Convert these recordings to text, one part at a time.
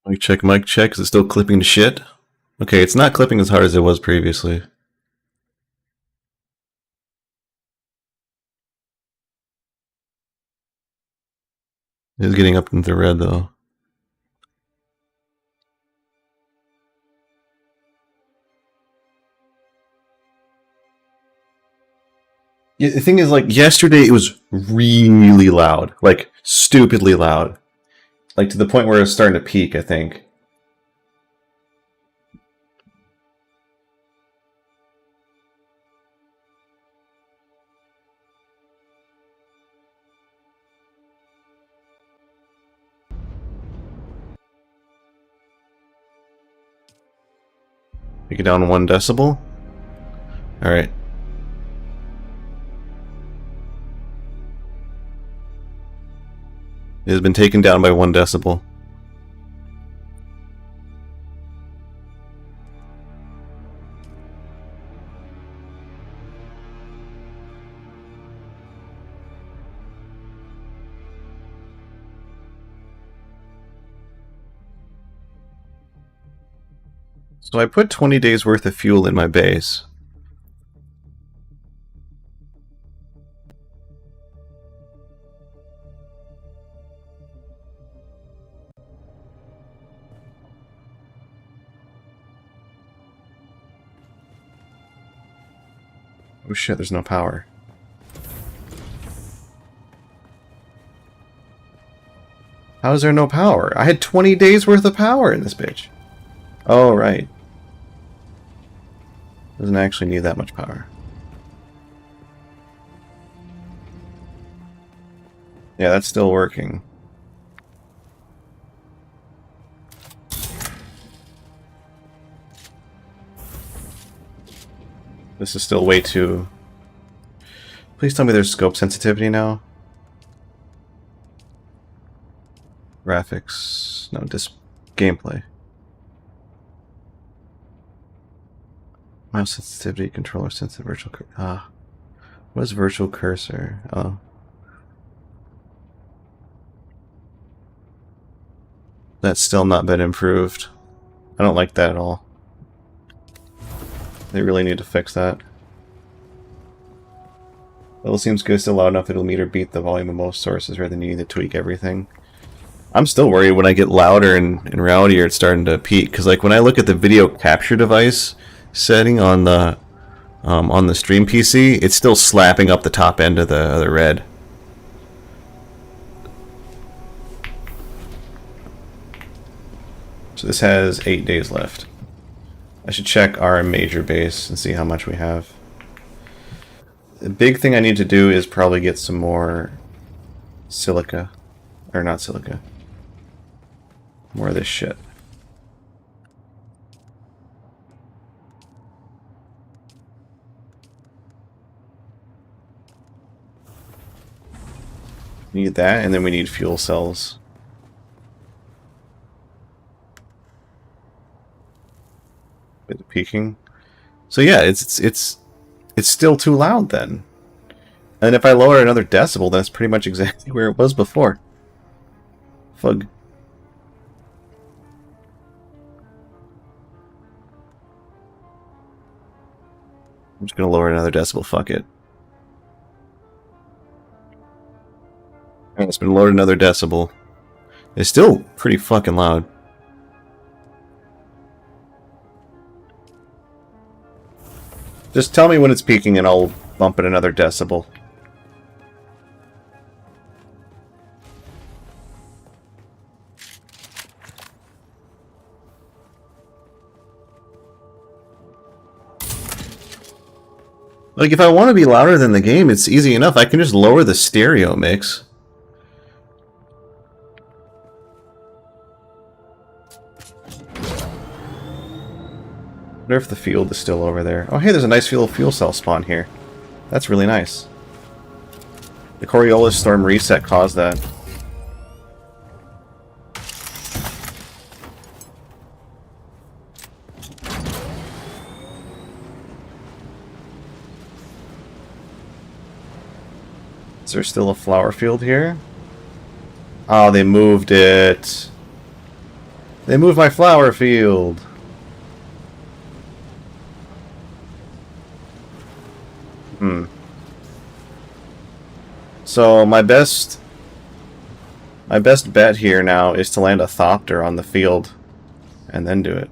Mic check. Is it still clipping to shit? Okay, it's not clipping as hard as it was previously. It is getting up into the red though. Yeah, the thing is, like, yesterday it was really loud. Like, stupidly loud. Like, to the point where it was starting to peak, I think. Take it down 1 decibel. Alright. It has been taken down by 1 decibel. So I put 20 days worth of fuel in my base. Oh shit, there's no power. How is there no power? I had 20 days worth of power in this bitch. Oh, right. Doesn't actually need that much power. Yeah, that's still working. This is still way too... Please tell me there's scope sensitivity now. Graphics... No, just gameplay. Mouse sensitivity, controller sensitive, virtual cursor. Ah. What is virtual cursor? Oh. That's still not been improved. I don't like that at all. They really need to fix that. Level seems good, still loud enough that it'll meet or beat the volume of most sources rather than needing to tweak everything. I'm still worried when I get louder and rowdier it's starting to peak, because like when I look at the video capture device setting on the stream PC, it's still slapping up the top end of the red. So this has 8 days left. I should check our major base and see how much we have. The big thing I need to do is probably get some more silica. Or not silica. More of this shit. Need that, and then we need fuel cells. Bit of peaking. So yeah, it's still too loud then. And if I lower another decibel, that's pretty much exactly where it was before. Fug. I'm just gonna lower another decibel, fuck it. And it's been lowered another decibel. It's still pretty fucking loud. Just tell me when it's peaking and I'll bump it another decibel. Like, if I want to be louder than the game, it's easy enough. I can just lower the stereo mix. I wonder if the field is still over there. Oh, hey, there's a nice fuel cell spawn here. That's really nice. The Coriolis Storm reset caused that. Is there still a flower field here? Oh, they moved it. They moved my flower field. So my best bet here now is to land a Thopter on the field and then do it.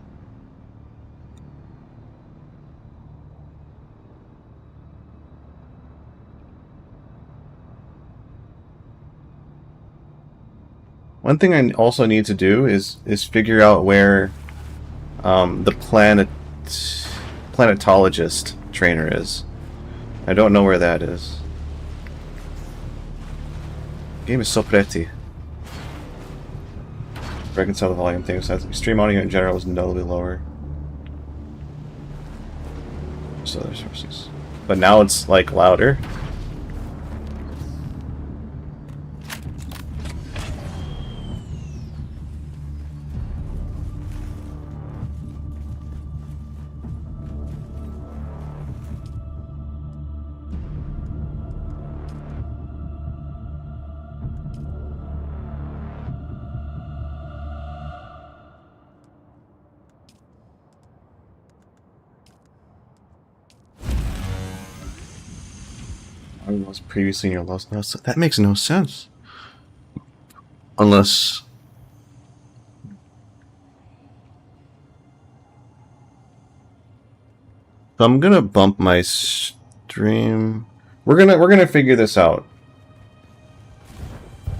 One thing I also need to do is figure out where the planetologist trainer is. I don't know where that is. The game is so pretty. Reconcile the volume thing, so extreme audio in general is notably lower. So other sources. But now it's like louder. Was previously in your lost notes. That makes no sense. Unless so I'm gonna bump my stream. We're gonna figure this out.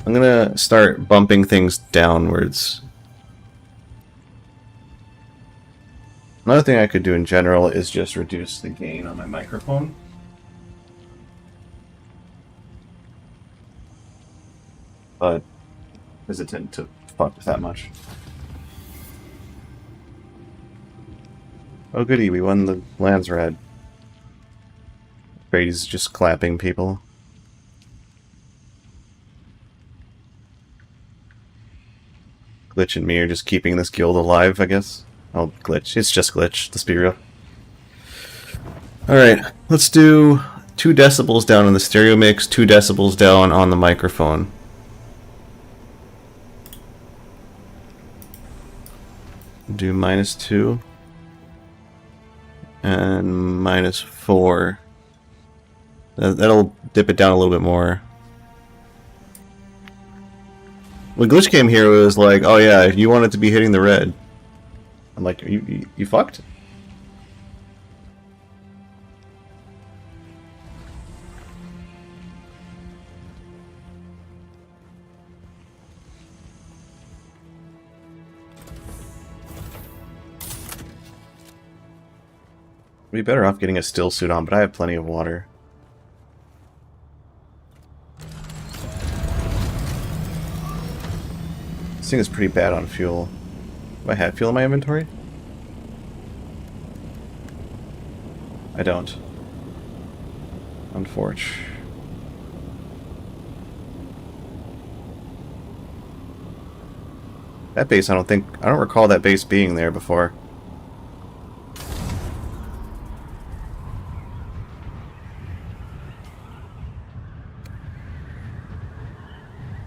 I'm gonna start bumping things downwards. Another thing I could do in general is just reduce the gain on my microphone. But hesitant to fuck with that much. Oh goody, we won the Lands Red. Brady's just clapping people. Glitch and me are just keeping this guild alive, I guess. Oh, Glitch. It's just Glitch, let's be real. Alright, let's do 2 decibels down on the stereo mix, 2 decibels down on the microphone. Do -2 and -4. That'll dip it down a little bit more. When Glitch came here, it was like, oh yeah, you want it to be hitting the red. I'm like, you fucked? We'd be better off getting a still suit on, but I have plenty of water. This thing is pretty bad on fuel. Do I have fuel in my inventory? I don't. Unfortunate. That base, I don't recall that base being there before.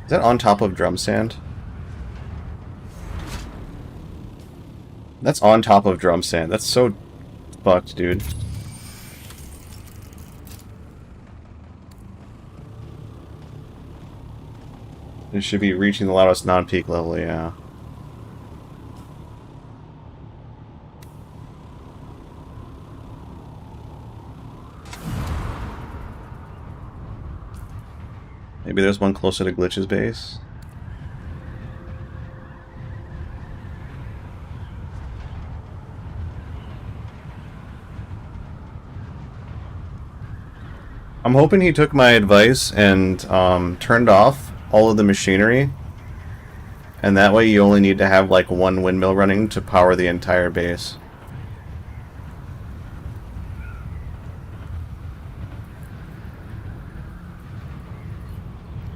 Is that on top of drum sand? That's on top of drum sand. That's so fucked, dude. It should be reaching the loudest non-peak level, yeah. Maybe there's one closer to Glitch's base. I'm hoping he took my advice and turned off all of the machinery. And that way you only need to have like one windmill running to power the entire base.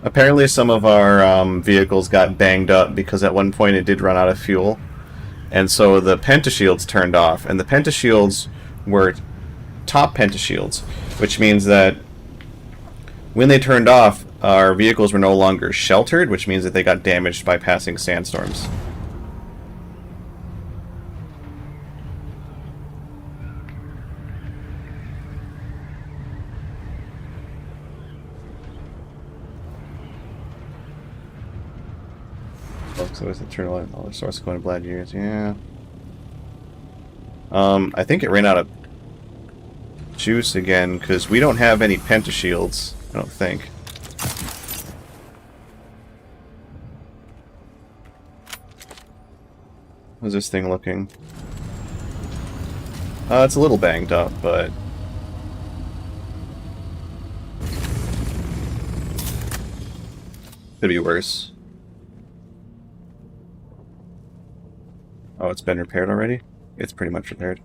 Apparently some of our vehicles got banged up because at one point it did run out of fuel. And so the pentashields turned off. And the pentashields were top pentashields, which means that when they turned off, our vehicles were no longer sheltered, which means that they got damaged by passing sandstorms. So it's eternal and all the source going to Blood Years, yeah. I think it ran out of juice again, because we don't have any pentashields, I don't think. How's this thing looking? It's a little banged up, but... could be worse. Oh, it's been repaired already? It's pretty much repaired.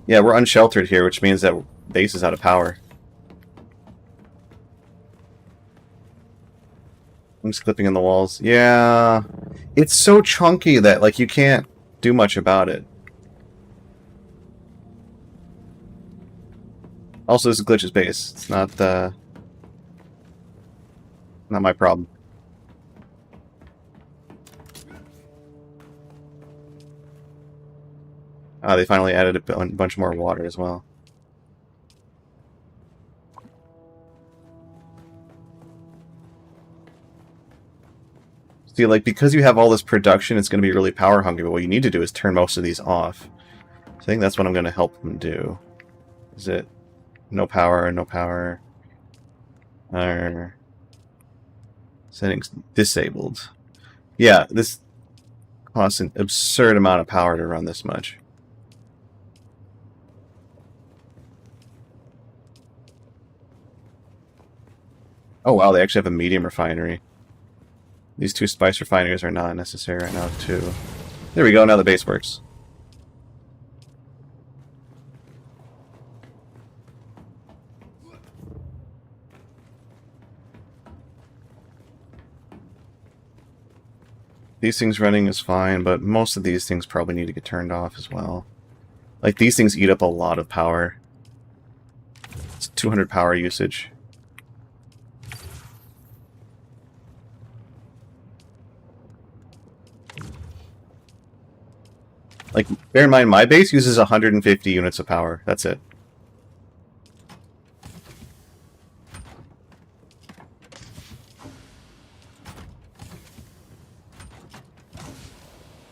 Yeah, we're unsheltered here, which means that base is out of power. I'm just clipping in the walls. Yeah, it's so chunky that, like, you can't do much about it. Also, this is Glitch's base. It's not my problem. They finally added a bunch more water as well. See, like, because you have all this production, it's going to be really power hungry, but what you need to do is turn most of these off. So I think that's what I'm going to help them do. Is it no power, no power? Settings disabled. Yeah, this costs an absurd amount of power to run this much. Oh wow, they actually have a medium refinery. These two spice refineries are not necessary right now, too. There we go, now the base works. These things running is fine, but most of these things probably need to get turned off as well. Like, these things eat up a lot of power. It's 200 power usage. Like, bear in mind, my base uses 150 units of power. That's it.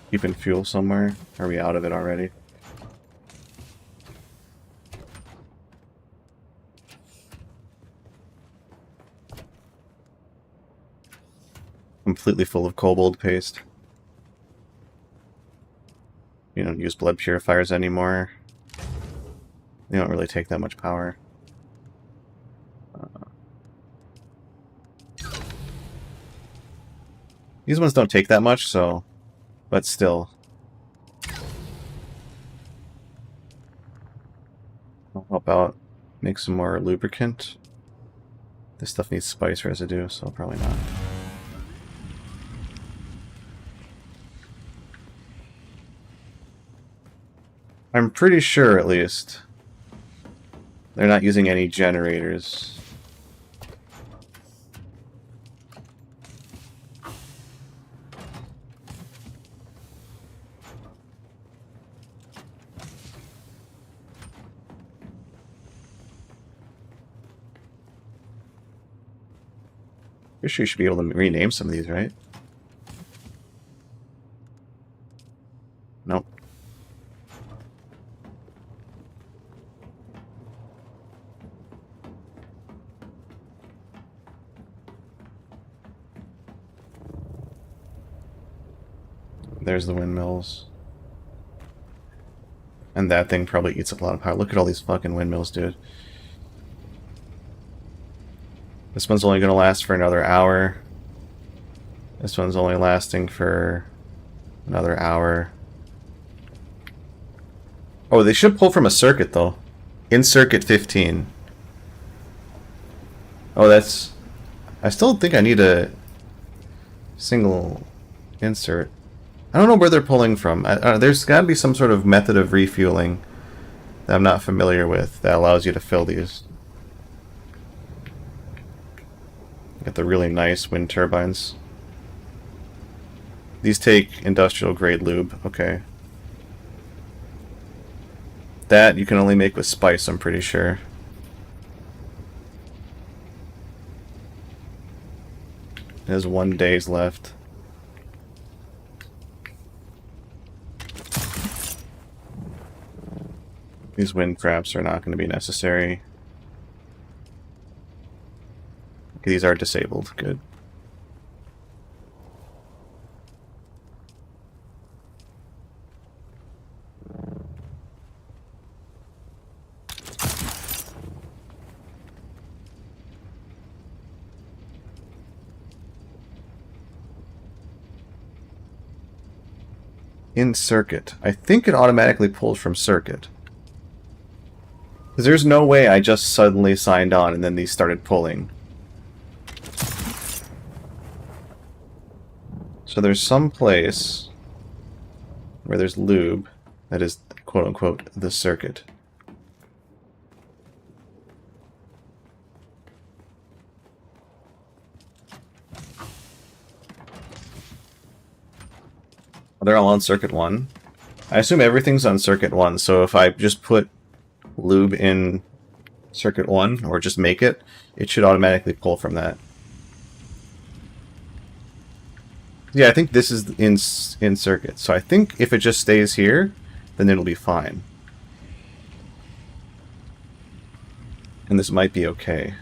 Keeping fuel somewhere? Are we out of it already? Completely full of kobold paste. You don't use blood purifiers anymore. They don't really take that much power. These ones don't take that much, so... but still. I'll help out. Make some more lubricant. This stuff needs spice residue, so probably not. I'm pretty sure, at least, they're not using any generators. Pretty sure you should be able to rename some of these, right? Nope. There's the windmills. And that thing probably eats up a lot of power. Look at all these fucking windmills, dude. This one's only going to last for another hour. This one's only lasting for another hour. Oh, they should pull from a circuit, though. In circuit 15. Oh, that's... I still think I need a single insert. I don't know where they're pulling from. There's got to be some sort of method of refueling that I'm not familiar with that allows you to fill these. Got the really nice wind turbines. These take industrial grade lube. Okay. That you can only make with spice, I'm pretty sure. It has 1 day left. These wind traps are not going to be necessary. Okay, these are disabled. Good. In circuit. I think it automatically pulls from circuit. Because there's no way I just suddenly signed on and then these started pulling. So there's some place where there's lube that is, quote-unquote, the circuit. They're all on circuit 1. I assume everything's on circuit 1, so if I just put lube in circuit 1, or just make it, it should automatically pull from that. Yeah, I think this is in circuit, so I think if it just stays here, then it'll be fine. And this might be okay.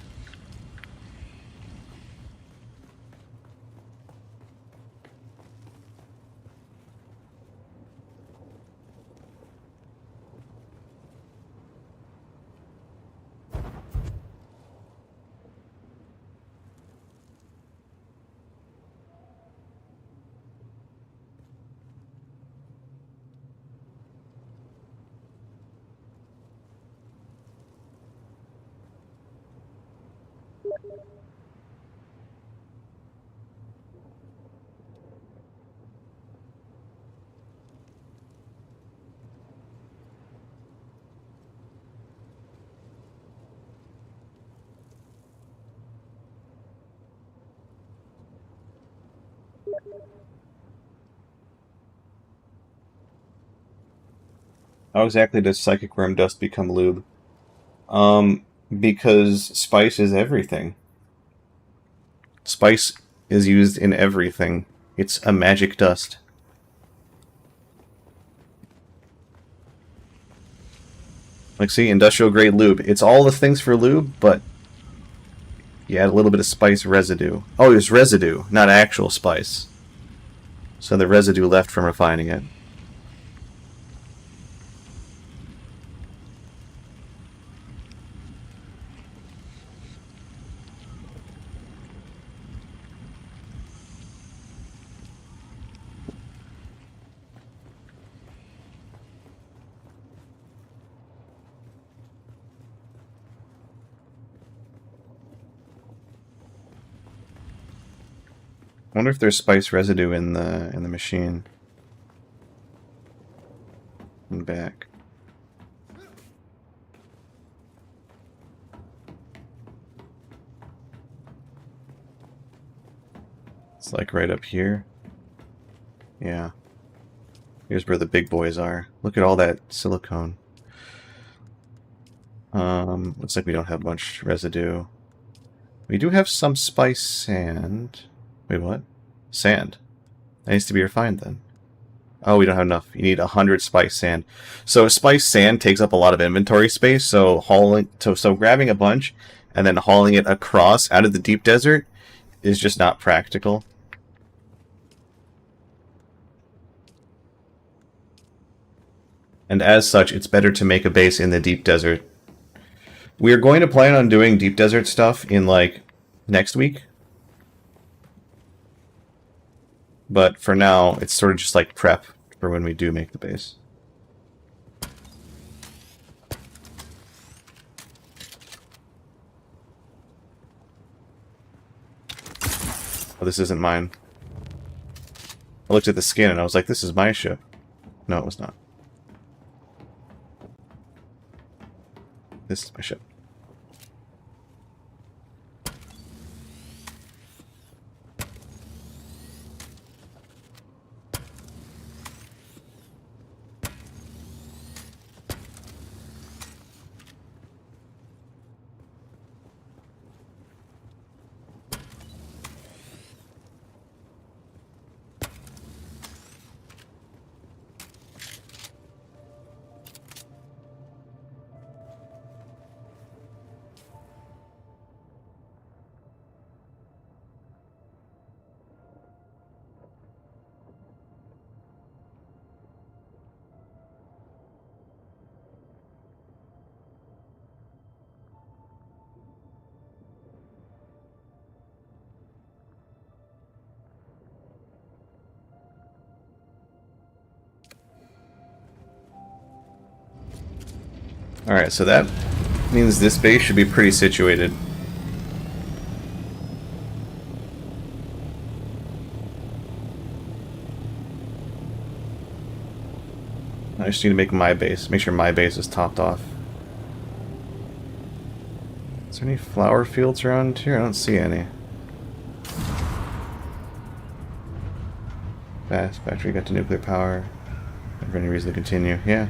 How exactly does psychic worm dust become lube? Because spice is everything. Spice is used in everything. It's a magic dust. Like, see, industrial grade lube. It's all the things for lube, but you add a little bit of spice residue. Oh, it's residue, not actual spice. So the residue left from refining it. I wonder if there's spice residue in the machine. And back. It's like right up here. Yeah. Here's where the big boys are. Look at all that silicone. Looks like we don't have much residue. We do have some spice sand. Wait, what? Sand. That needs to be refined then. Oh, we don't have enough. You need 100 spice sand. So spice sand takes up a lot of inventory space, so grabbing a bunch and then hauling it across out of the deep desert is just not practical. And as such, it's better to make a base in the deep desert. We are going to plan on doing deep desert stuff in, like, next week. But for now, it's sort of just like prep for when we do make the base. Oh, this isn't mine. I looked at the skin and I was like, this is my ship. No, it was not. This is my ship. Alright, so that means this base should be pretty situated. I just need to make sure my base is topped off. Is there any flower fields around here? I don't see any. Fast factory got to nuclear power. Not for any reason to continue. Yeah.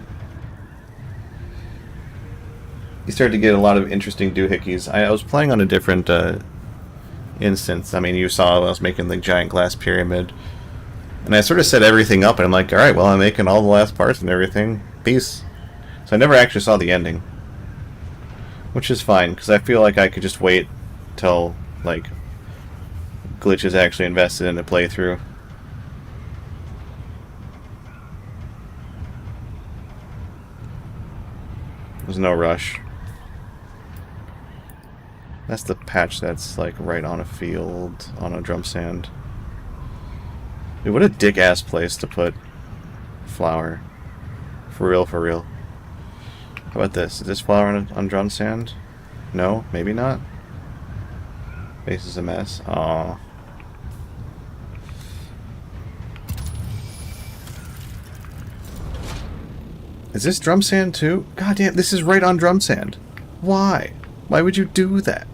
You start to get a lot of interesting doohickeys. I was playing on a different instance. I mean, you saw I was making the giant glass pyramid. And I sort of set everything up, and I'm like, alright, well, I'm making all the last parts and everything. Peace. So I never actually saw the ending. Which is fine, because I feel like I could just wait till, like, Glitch is actually invested in the playthrough. There's no rush. That's the patch that's, like, right on a field, on a drum sand. Dude, what a dick-ass place to put flour. For real, for real. How about this? Is this flour on drum sand? No? Maybe not? Base is a mess. Aww. Is this drum sand too? God damn, this is right on drum sand. Why? Why would you do that?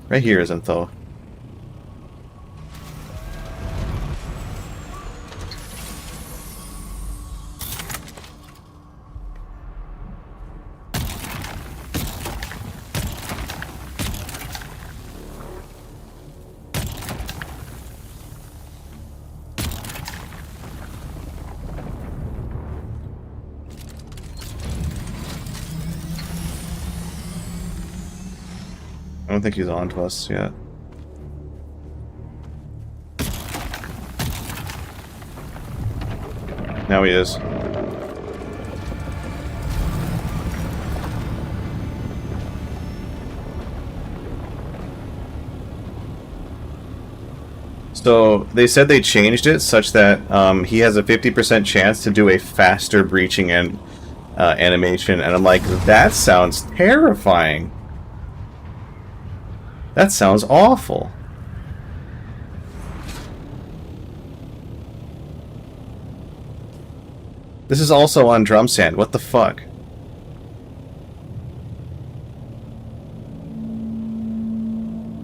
Right here isn't, though. I don't think he's on to us yet. Now he is. So they said they changed it such that he has a 50% chance to do a faster breaching and animation, and I'm like, that sounds terrifying. That sounds awful. This is also on drum sand. What the fuck?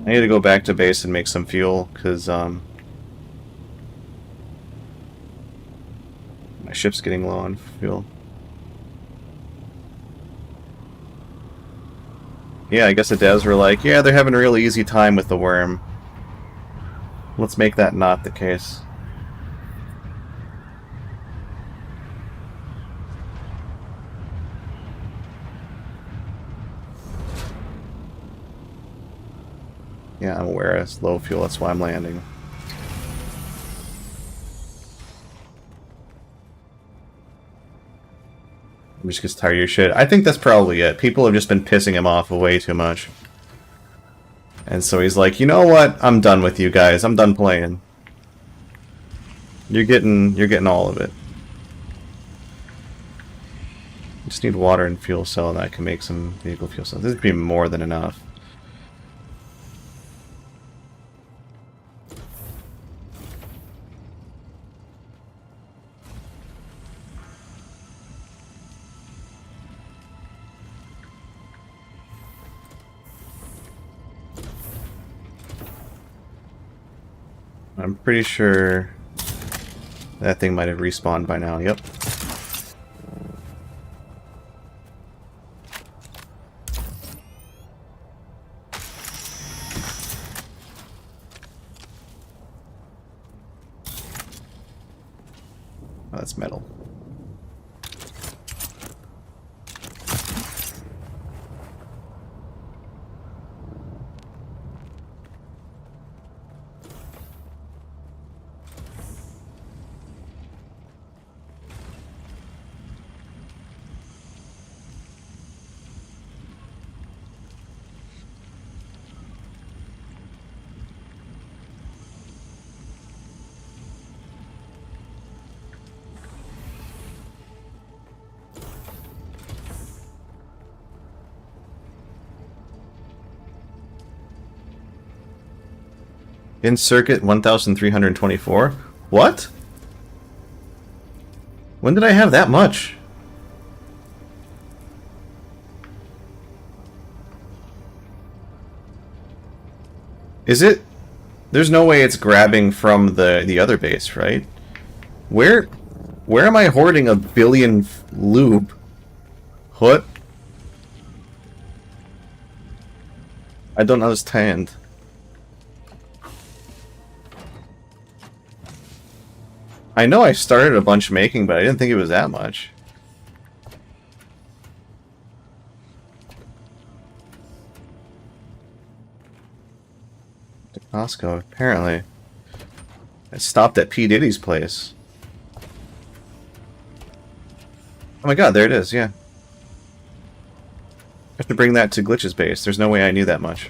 I need to go back to base and make some fuel, because my ship's getting low on fuel. Yeah, I guess the devs were like, yeah, they're having a really easy time with the worm. Let's make that not the case. Yeah, I'm aware it's low fuel, that's why I'm landing. He just gets tired of your shit. I think that's probably it. People have just been pissing him off way too much. And so he's like, you know what? I'm done with you guys. I'm done playing. You're getting all of it. Just need water and fuel cell, and I can make some vehicle fuel cell. This would be more than enough. I'm pretty sure that thing might have respawned by now. Yep. Oh, that's metal. In circuit 1324? What? When did I have that much? Is it? There's no way it's grabbing from the other base, right? Where am I hoarding a billion lube? What? I don't understand. I know I started a bunch making, but I didn't think it was that much. To Costco, apparently. I stopped at P. Diddy's place. Oh my god, there it is, yeah. I have to bring that to Glitch's base. There's no way I knew that much.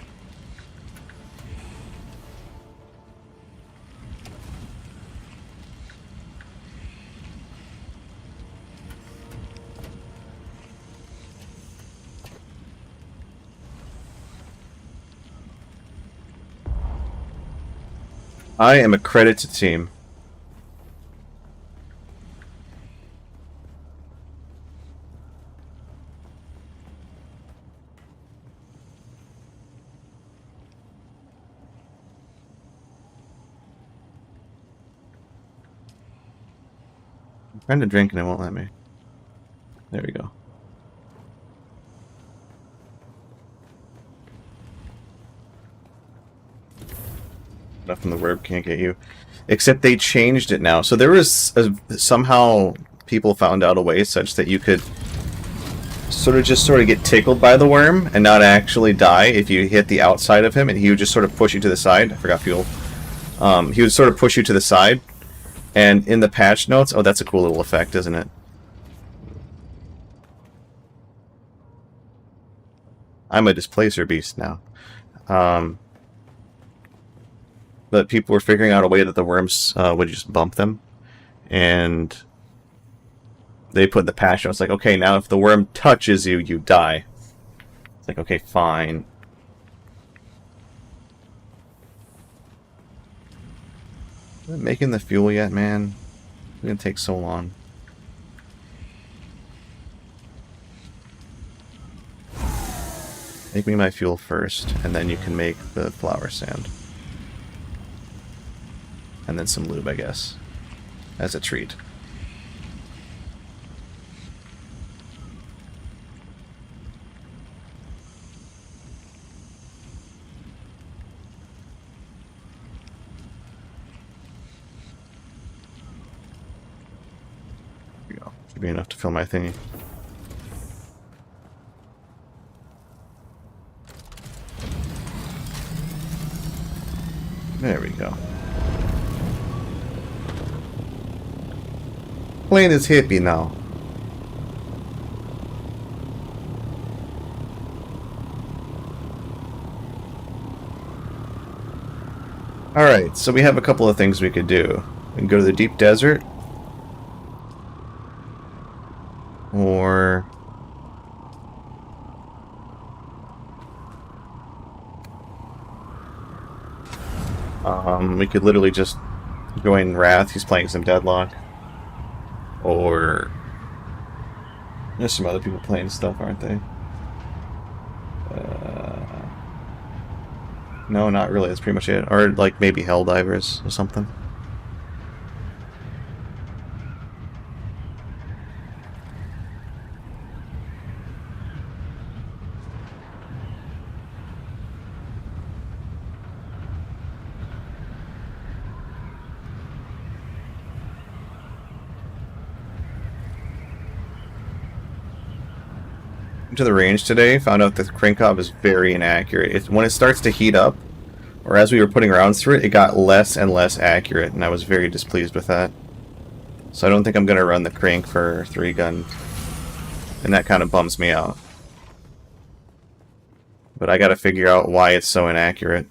I am a credit to team. I'm trying to drink and it won't let me. There we go. Nothing the word can't get you. Except they changed it now. So there was somehow people found out a way such that you could sort of get tickled by the worm and not actually die if you hit the outside of him, and he would just sort of push you to the side. I forgot fuel. He would sort of push you to the side, and in the patch notes, oh, that's a cool little effect, isn't it? I'm a displacer beast now. But people were figuring out a way that the worms would just bump them, and they put in the patch notes like, okay, now if the worm touches you, you die. It's like, okay, fine. Is it making the fuel yet, man? It's gonna take so long. Make me my fuel first, and then you can make the flower sand. And then some lube, I guess, as a treat. There we go. Should be enough to fill my thingy. There we go. Plane is hippie now. Alright, so we have a couple of things we could do. We can go to the deep desert. Or... we could literally just join Wrath. He's playing some Deadlock. Or there's some other people playing stuff, aren't they? No, not really. That's pretty much it. Or like maybe Helldivers or something. To the range today, found out that the Krinkov is very inaccurate. When it starts to heat up, or as we were putting rounds through it, it got less and less accurate, and I was very displeased with that. So I don't think I'm going to run the Krink for 3-gun, and that kind of bums me out. But I got to figure out why it's so inaccurate.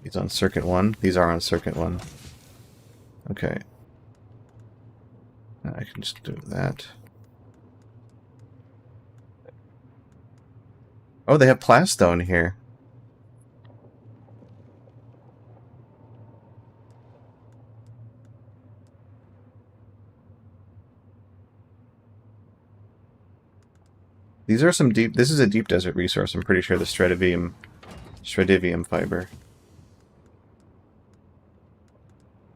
He's on circuit 1. These are on circuit 1. Okay. I can just do that. Oh, they have plastone here. These are some deep... This is a deep desert resource. I'm pretty sure the Stradivium fiber.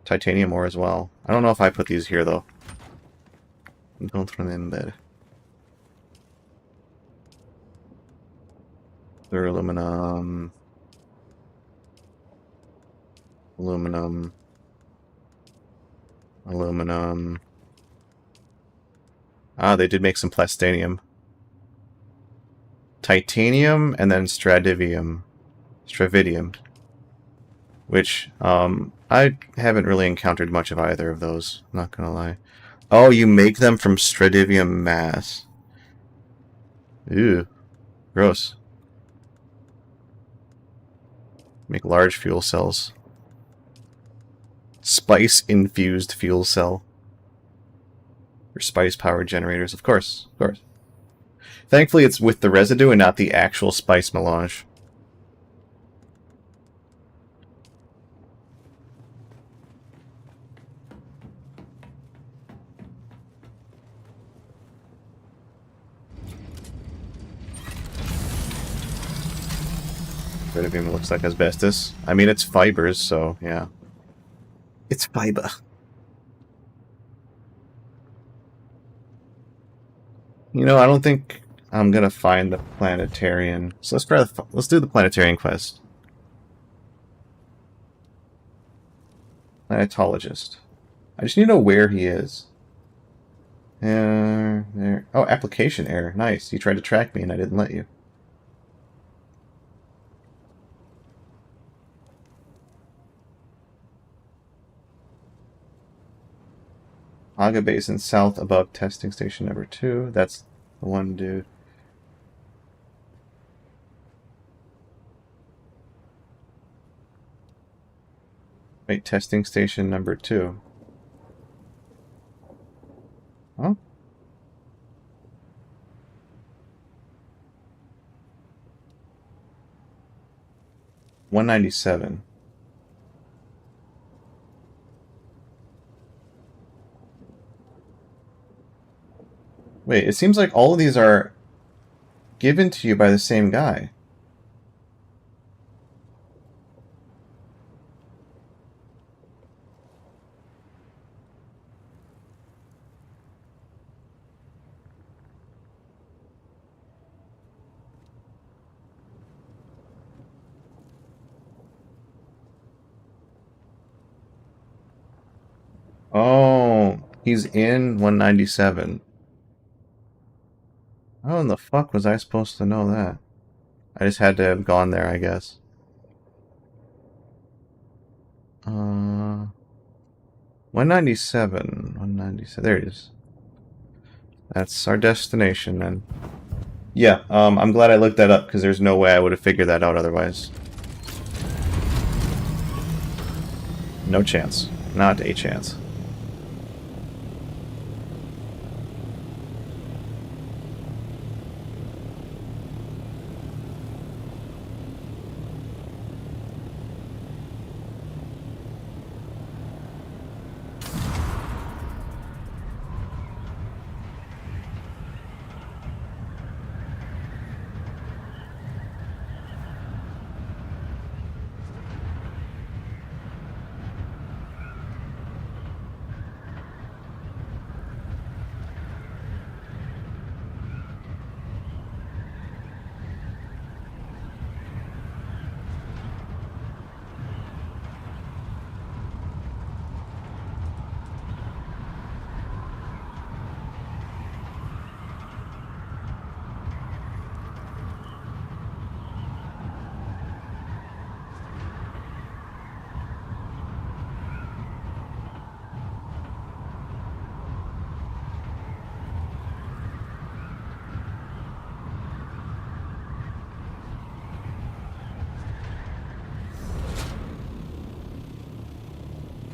Titanium ore as well. I don't know if I put these here, though. Don't throw them in bed. They're aluminum. Aluminum. Aluminum. Ah, they did make some plastanium. Titanium and then Stradivium. Stravidium. Which, I haven't really encountered much of either of those, not gonna lie. Oh, you make them from Stradivium mass. Ew. Gross. Make large fuel cells. Spice-infused fuel cell. Or spice-powered generators, of course, of course. Thankfully it's with the residue and not the actual spice melange. Stradivium looks like asbestos. I mean, it's fibers, so yeah. It's fiber. You know, I don't think I'm gonna find the planetarian. So let's do the planetarian quest. Planetologist. I just need to know where he is. There. Oh, application error. Nice. You tried to track me and I didn't let you. Aga Basin south above testing station number 2. That's the one dude. Wait, testing station number 2. Huh? $197. Wait, it seems like all of these are given to you by the same guy. Oh, he's in 197. How in the fuck was I supposed to know that? I just had to have gone there, I guess. 197. 197. There it is. That's our destination, then. Yeah, I'm glad I looked that up, because there's no way I would have figured that out otherwise. No chance. Not a chance.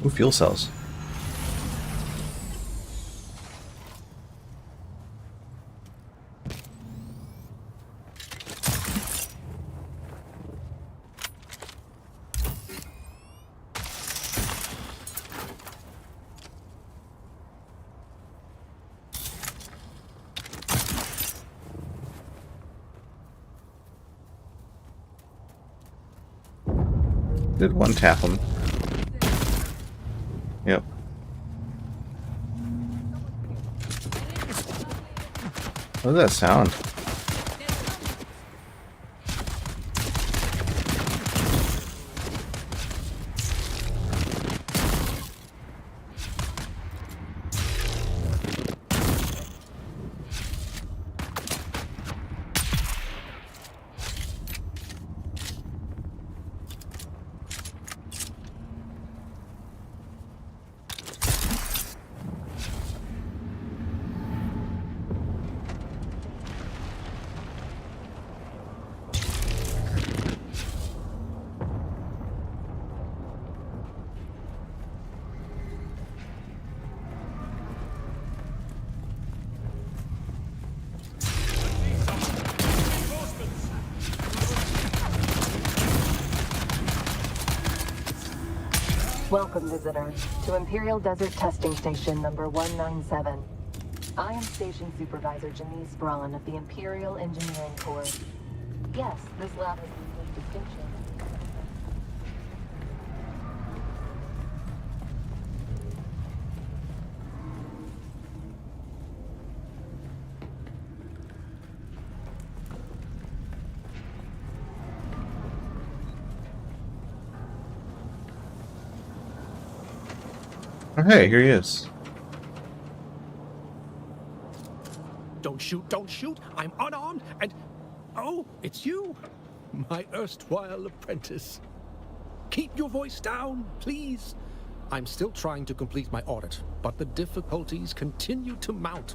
Ooh, fuel cells. Did one tap him. Yep. What does that sound? Welcome, visitor, to Imperial Desert Testing Station number 197. I am Station Supervisor Janice Braun of the Imperial Engineering Corps. Yes, this lab has unique distinction. Oh, hey, here he is. Don't shoot, don't shoot! I'm unarmed and... Oh, it's you! My erstwhile apprentice. Keep your voice down, please. I'm still trying to complete my audit, but the difficulties continue to mount.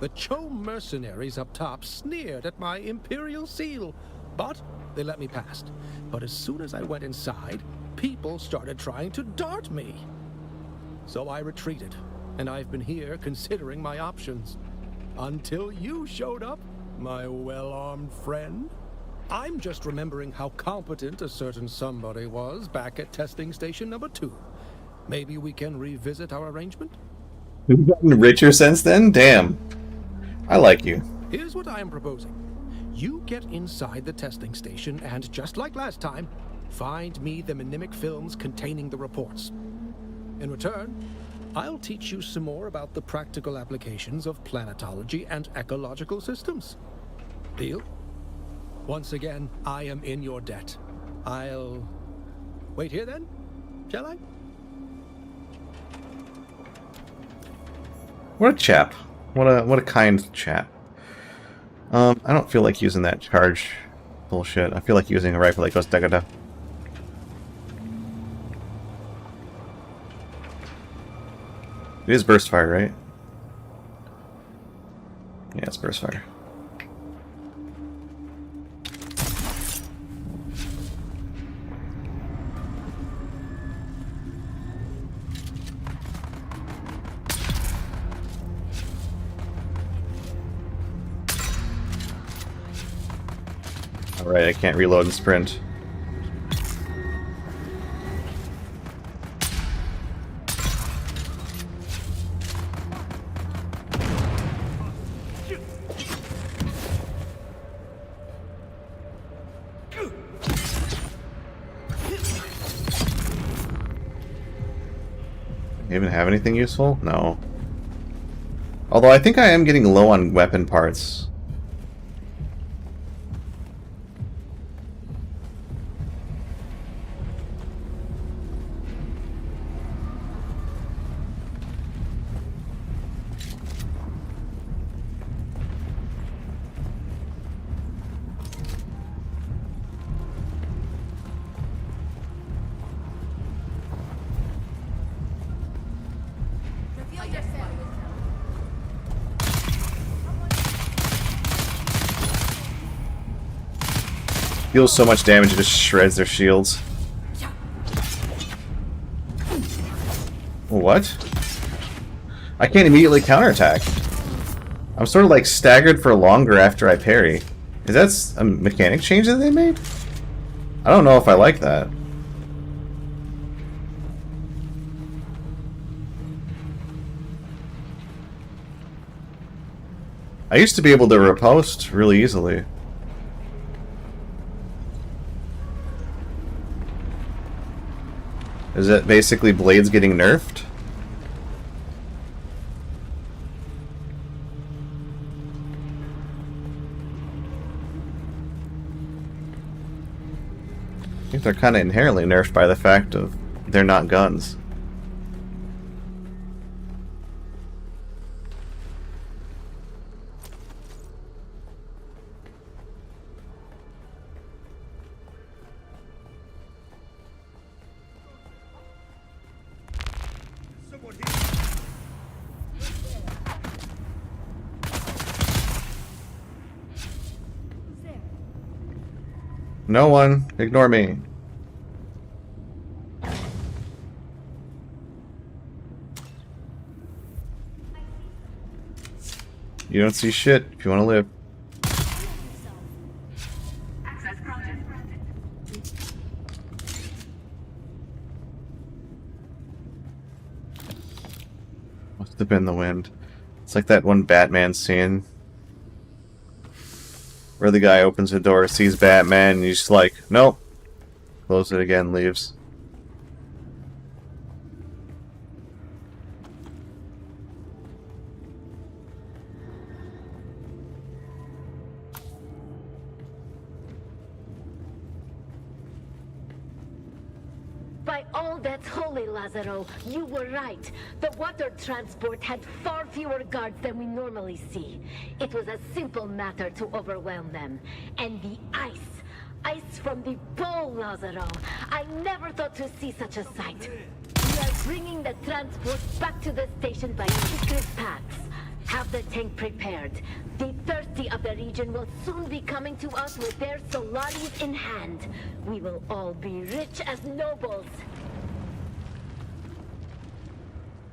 The Cho mercenaries up top sneered at my Imperial seal, but they let me past. But as soon as I went inside, people started trying to dart me. So I retreated, and I've been here considering my options. Until you showed up, my well-armed friend. I'm just remembering how competent a certain somebody was back at testing station number 2. Maybe we can revisit our arrangement? You've gotten richer since then? Damn. I like you. Here's what I am proposing. You get inside the testing station and, just like last time, find me the mnemic films containing the reports. In return, I'll teach you some more about the practical applications of planetology and ecological systems. Deal? Once again, I am in your debt. I'll... wait here then? Shall I? What a chap. What a kind chap. I don't feel like using that charge bullshit. I feel like using a rifle that goes da-da-da. It is burst fire, right? Yeah, it's burst fire. Alright, I can't reload and sprint. Even have anything useful? No. Although I think I am getting low on weapon parts. Deals so much damage it just shreds their shields. What? I can't immediately counterattack. I'm sort of like staggered for longer after I parry. Is that a mechanic change that they made? I don't know if I like that. I used to be able to riposte really easily. Is it basically blades getting nerfed? I think they're kind of inherently nerfed by the fact of they're not guns. No one, ignore me. You don't see shit if you want to live. Must have been the wind. It's like that one Batman scene where the guy opens the door, sees Batman, and he's just like, nope. Close it again, leaves. By all that's holy, Lazaro, you were right. The water transport had far fewer guards than we normally see. It was a simple matter to overwhelm them. And the ice. Ice from the bowl, Lazaro. I never thought to see such a sight. We are bringing the transport back to the station by secret paths. Have the tank prepared. The thirsty of the region will soon be coming to us with their Solaris in hand. We will all be rich as nobles.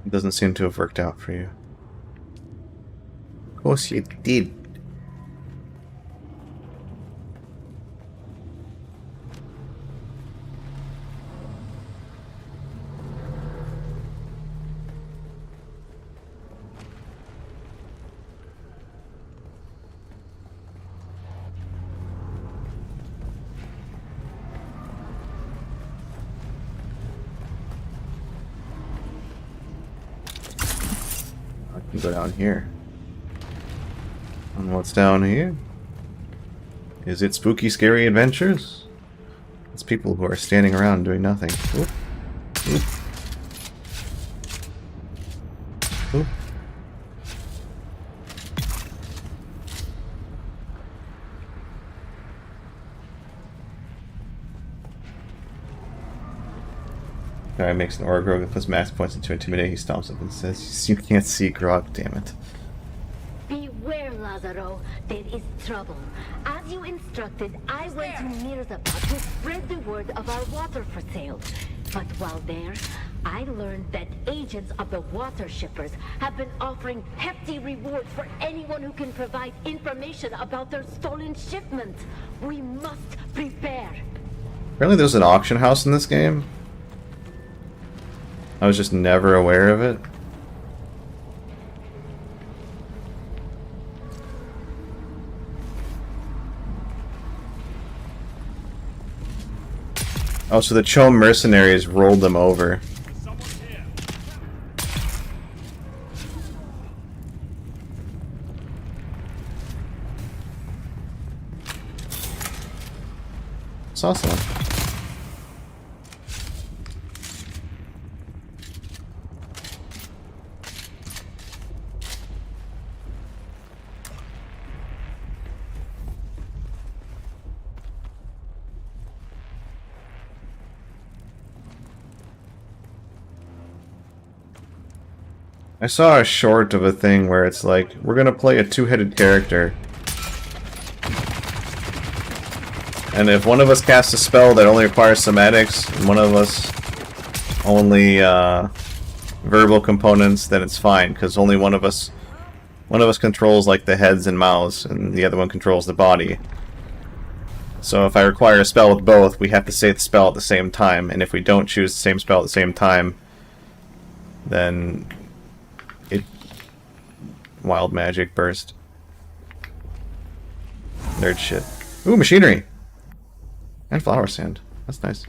It doesn't seem to have worked out for you. Of course you did. Go down here. And what's down here? Is it spooky, scary adventures? It's people who are standing around doing nothing. Oop. Oop. Oop. Guy makes an aura grog that puts max points into intimidate. He stomps up and says, "You can't see grog, damn it." Beware, Lazaro. There is trouble. As you instructed, I went to Mirzapah to spread the word of our water for sale. But while there, I learned that agents of the water shippers have been offering hefty rewards for anyone who can provide information about their stolen shipment. We must prepare. Apparently there's an auction house in this game. I was just never aware of it. Oh, so the Cho mercenaries rolled them over. Saw someone. I saw a short of a thing where it's like, we're gonna play a two-headed character. And if one of us casts a spell that only requires somatics, and one of us only verbal components, then it's fine, because only one of us controls like the heads and mouths, and the other one controls the body. So if I require a spell with both, we have to say the spell at the same time, and if we don't choose the same spell at the same time, then wild magic burst. Nerd shit. Ooh, machinery! And flower sand. That's nice.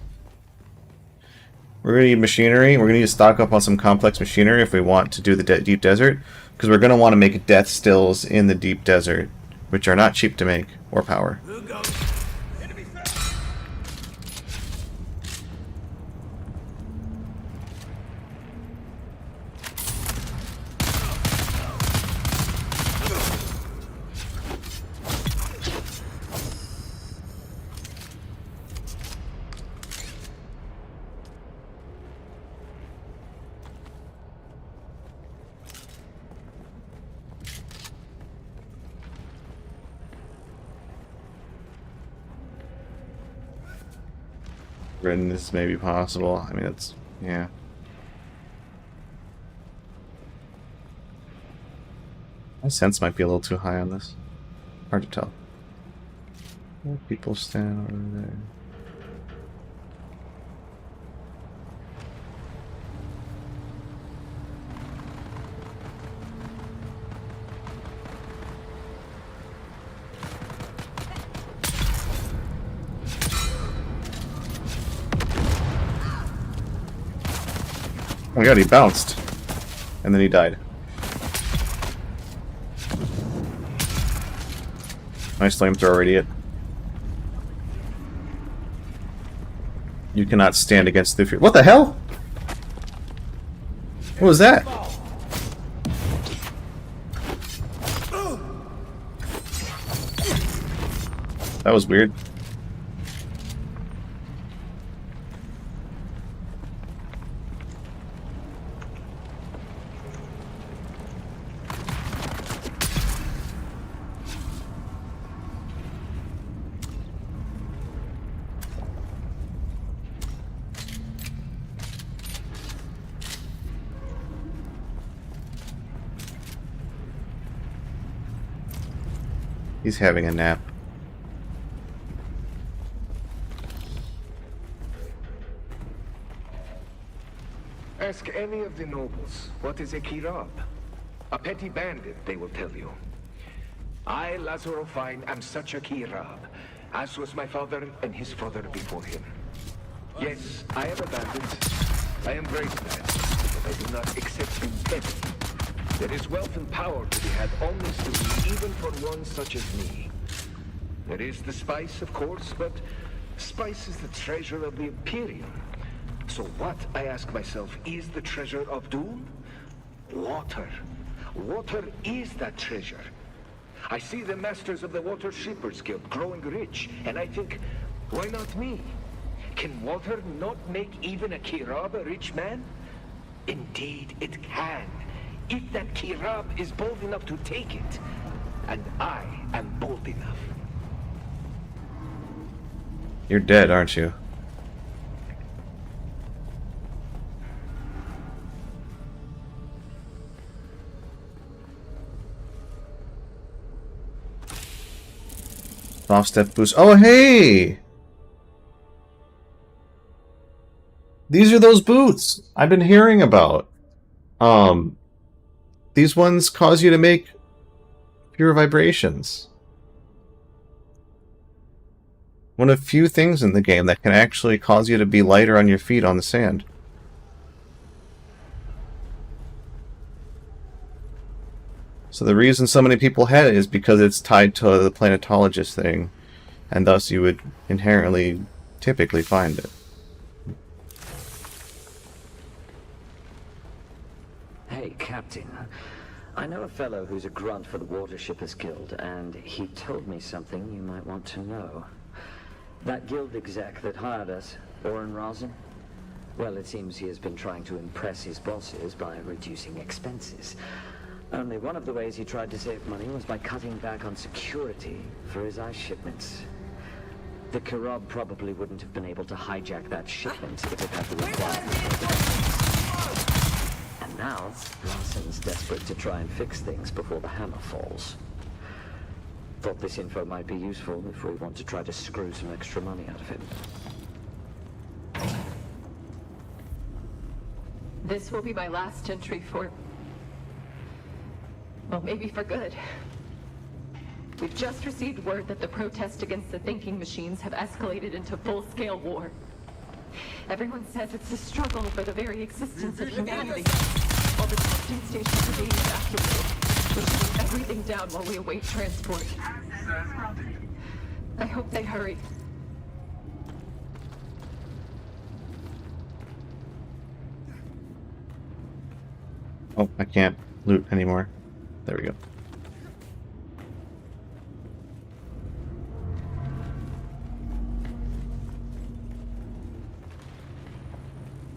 We're going to need machinery. We're going to need to stock up on some complex machinery if we want to do the deep desert. Because we're going to want to make death stills in the deep desert, which are not cheap to make or power. And this may be possible. I mean, it's, yeah. My sense might be a little too high on this. Hard to tell. Where people stand over there. Oh my god, he bounced. And then he died. Nice flamethrower, idiot. You cannot stand against the fury. What the hell? What was that? That was weird. He's having a nap. Ask any of the nobles, what is a kirab? A petty bandit, they will tell you. I, Lazaro Fine, am such a kirab, as was my father and his father before him. Yes, I am a bandit. I am brave man, but I do not accept impunity. There is wealth and power to be had honestly, even for one such as me. There is the spice, of course, but spice is the treasure of the Imperium. So what, I ask myself, is the treasure of Dune? Water. Water is that treasure. I see the masters of the Water Shippers Guild growing rich, and I think, why not me? Can water not make even a kirab a rich man? Indeed, it can. If that kirab is bold enough to take it, and I am bold enough. You're dead, aren't you? Soft step boost. Oh, hey! These are those boots I've been hearing about. These ones cause you to make pure vibrations. One of few things in the game that can actually cause you to be lighter on your feet on the sand. So the reason so many people had it is because it's tied to the planetologist thing, and thus you would inherently, typically find it. Hey, Captain. I know a fellow who's a grunt for the Water Shippers Guild, and he told me something you might want to know. That guild exec that hired us, Oren Razin, well, it seems he has been trying to impress his bosses by reducing expenses. Only one of the ways he tried to save money was by cutting back on security for his ice shipments. The Kirab probably wouldn't have been able to hijack that shipment if it had the requirement. And now, Larson's desperate to try and fix things before the hammer falls. Thought this info might be useful if we want to try to screw some extra money out of him. This will be my last entry for... well, maybe for good. We've just received word that the protests against the thinking machines have escalated into full-scale war. Everyone says it's a struggle for the very existence of humanity. All the testing stations are being evacuated. We're shutting everything down while we await transport. I hope they hurry. Oh, I can't loot anymore. There we go.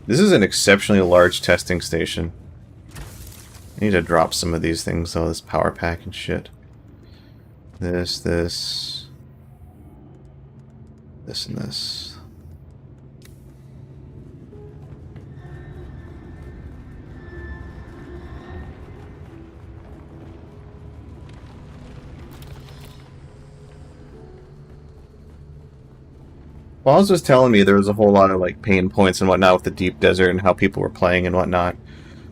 This is an exceptionally large testing station. I need to drop some of these things though, this power pack and shit. This, and this. Boz was telling me there was a whole lot of like pain points and whatnot with the deep desert and how people were playing and whatnot.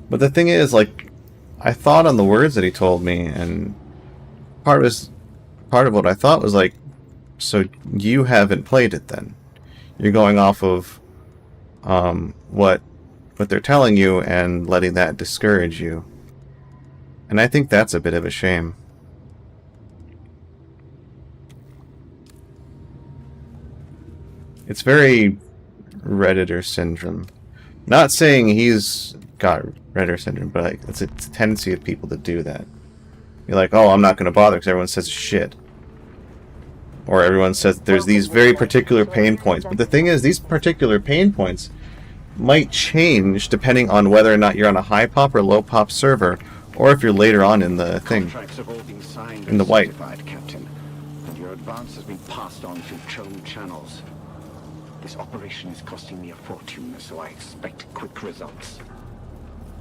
But the thing is, like, I thought on the words that he told me, and part of what I thought was like, so you haven't played it then. You're going off of what they're telling you and letting that discourage you. And I think that's a bit of a shame. It's very Redditor syndrome. Not saying he's got Redditor syndrome, but like, it's a tendency of people to do that. You're like, oh, I'm not going to bother because everyone says shit. Or everyone says there's these very particular pain points. But the thing is, these particular pain points might change depending on whether or not you're on a high pop or low pop server, or if you're later on in the thing. Contracts have all been signed In the and white. certified, Captain, and your advance has been passed on through Chome channels. This operation is costing me a fortune, so I expect quick results.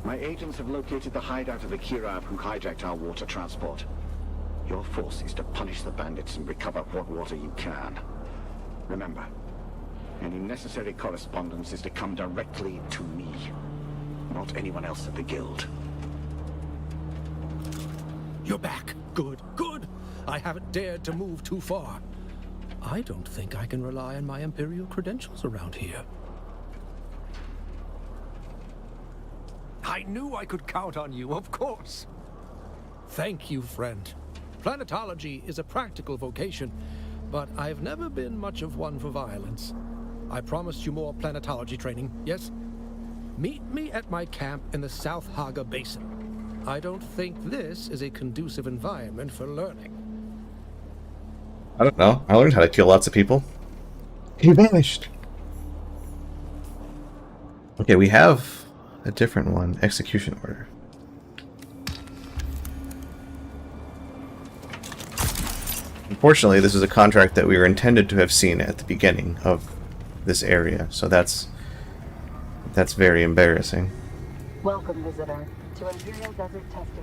My agents have located the hideout of the Kirab who hijacked our water transport. Your force is to punish the bandits and recover what water you can. Remember, any necessary correspondence is to come directly to me, not anyone else at the Guild. You're back. Good, good. I haven't dared to move too far. I don't think I can rely on my Imperial credentials around here. I knew I could count on you, of course. Thank you, friend. Planetology is a practical vocation, but I've never been much of one for violence. I promised you more planetology training, yes? Meet me at my camp in the South Haga Basin. I don't think this is a conducive environment for learning. I don't know. I learned how to kill lots of people. He vanished. Okay, we have a different one. Execution order. Unfortunately, this is a contract that we were intended to have seen at the beginning of this area, so that's very embarrassing. Welcome, visitor, to Imperial Desert Testing Station.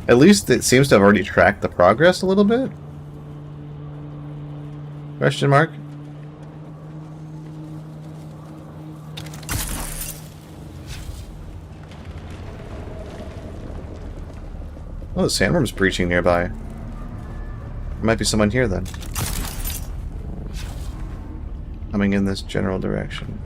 At least it seems to have already tracked the progress a little bit. Question mark? Oh, the sandworm's breaching nearby. There might be someone here then. Coming in this general direction.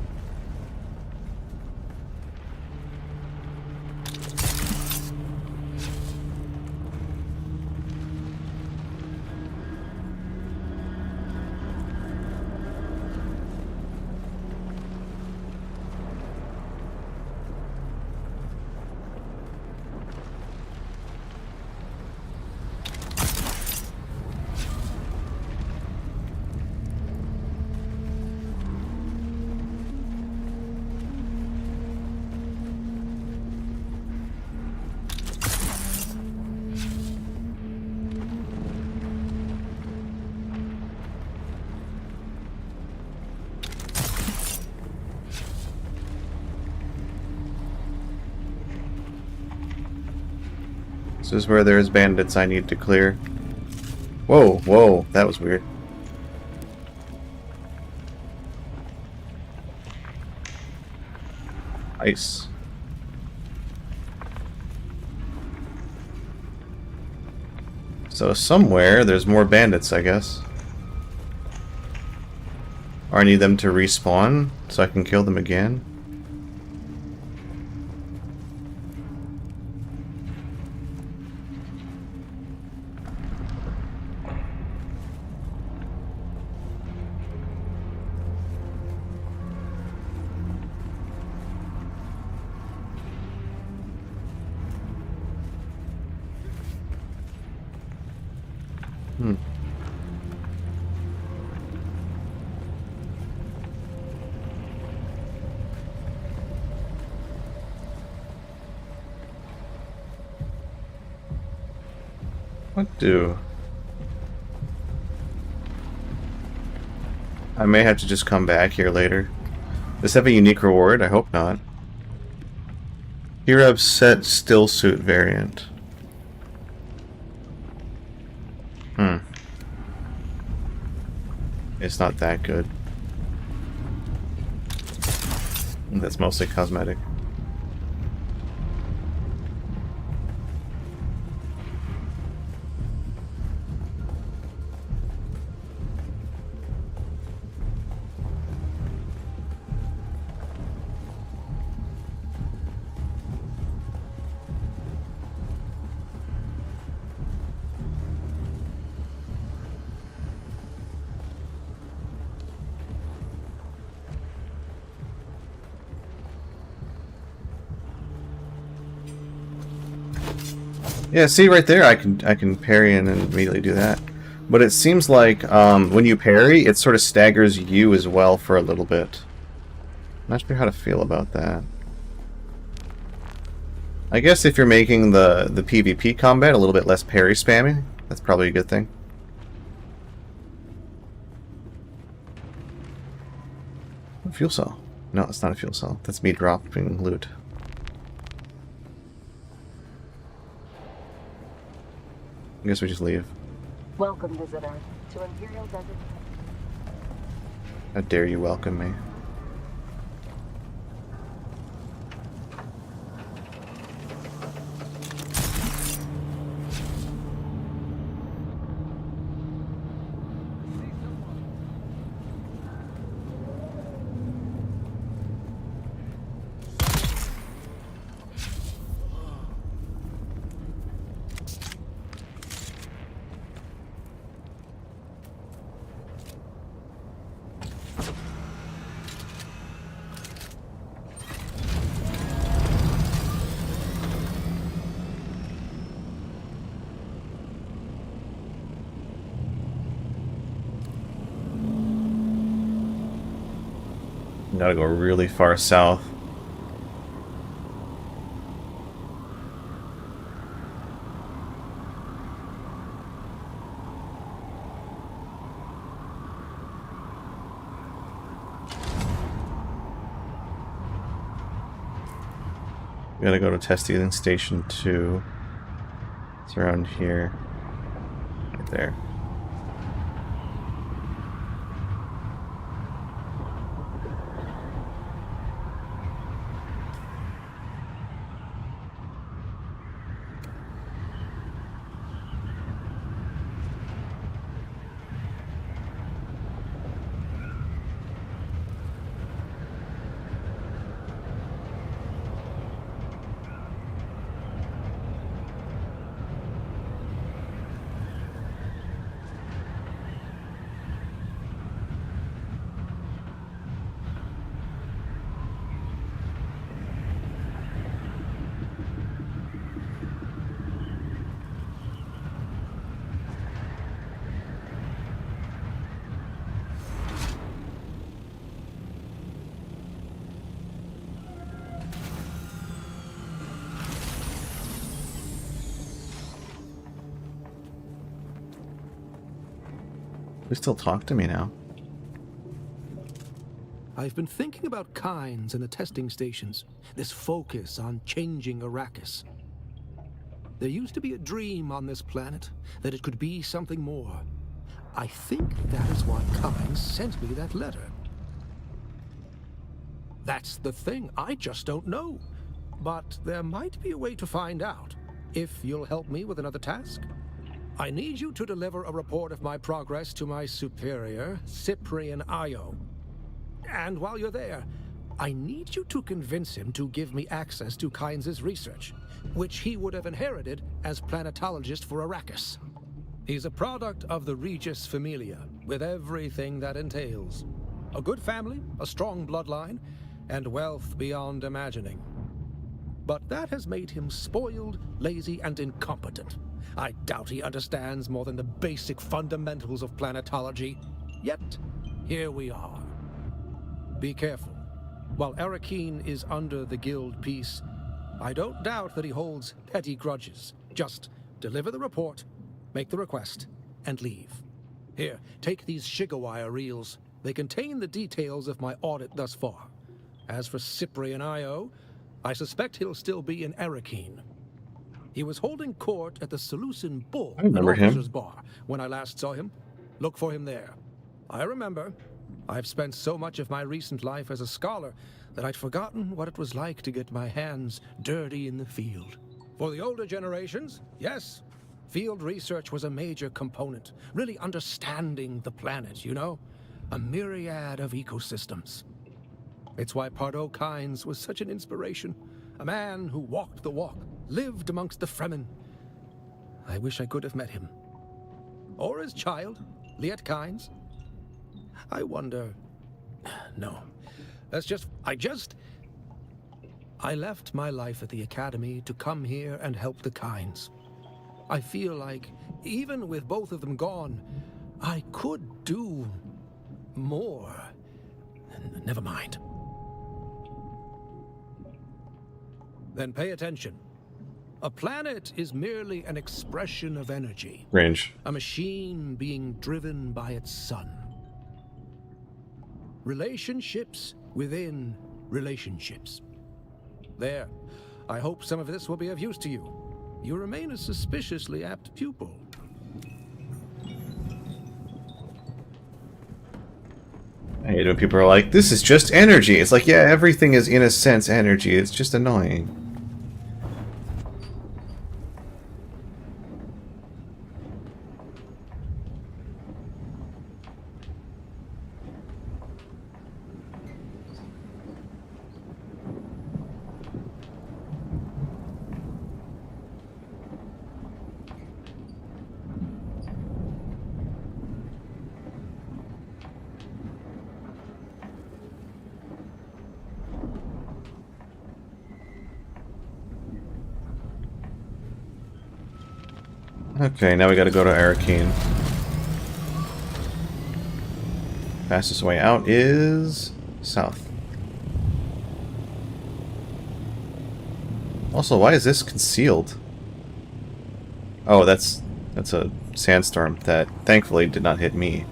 This is where there's bandits I need to clear. Whoa, whoa, that was weird. Ice. So somewhere there's more bandits, I guess. Or I need them to respawn so I can kill them again. What do? I may have to just come back here later. Does this have a unique reward? I hope not. Hero set still suit variant. It's not that good. That's mostly cosmetic. Yeah, see right there, I can parry and then immediately do that. But it seems like when you parry, it sort of staggers you as well for a little bit. Not sure how to feel about that. I guess if you're making the PvP combat a little bit less parry spammy, that's probably a good thing. A fuel cell. No, it's not a fuel cell. That's me dropping loot. I guess we just leave. Welcome, visitor, to Imperial Desert. How dare you welcome me? Gotta go really far south. Gotta go to testing station 2. It's around here. Right there. Please still talk to me now. I've been thinking about Kynes and the testing stations. This focus on changing Arrakis. There used to be a dream on this planet that it could be something more. I think that is why Kynes sent me that letter. That's the thing, I just don't know. But there might be a way to find out, if you'll help me with another task. I need you to deliver a report of my progress to my superior, Cyprian Io. And while you're there, I need you to convince him to give me access to Kynes' research, which he would have inherited as planetologist for Arrakis. He's a product of the Regis Familia, with everything that entails. A good family, a strong bloodline, and wealth beyond imagining. But that has made him spoiled, lazy, and incompetent. I doubt he understands more than the basic fundamentals of planetology. Yet, here we are. Be careful. While Arakeen is under the guild peace, I don't doubt that he holds petty grudges. Just deliver the report, make the request, and leave. Here, take these Shigawire reels. They contain the details of my audit thus far. As for Cyprian Io, I suspect he'll still be in Arakeen. He was holding court at the Seleucid Bull, I remember an him. officer's bar, when I last saw him. Look for him there. I remember. I've spent so much of my recent life as a scholar that I'd forgotten what it was like to get my hands dirty in the field. For the older generations, yes, field research was a major component, really understanding the planet, you know? A myriad of ecosystems. It's why Pardo Kynes was such an inspiration. A man who walked the walk, lived amongst the Fremen. I wish I could have met him. Or his child, Liet Kynes. I wonder... No. I left my life at the Academy to come here and help the Kynes. I feel like, even with both of them gone, I could do more. Never mind. Then pay attention. A planet is merely an expression of energy. Range. A machine being driven by its sun. Relationships within relationships. There. I hope some of this will be of use to you. You remain a suspiciously apt pupil. I hate when people are like, this is just energy. It's like, yeah, everything is in a sense energy. It's just annoying. Okay, now we gotta go to Arakeen. Fastest way out is south. Also, why is this concealed? Oh, that's a sandstorm that thankfully did not hit me.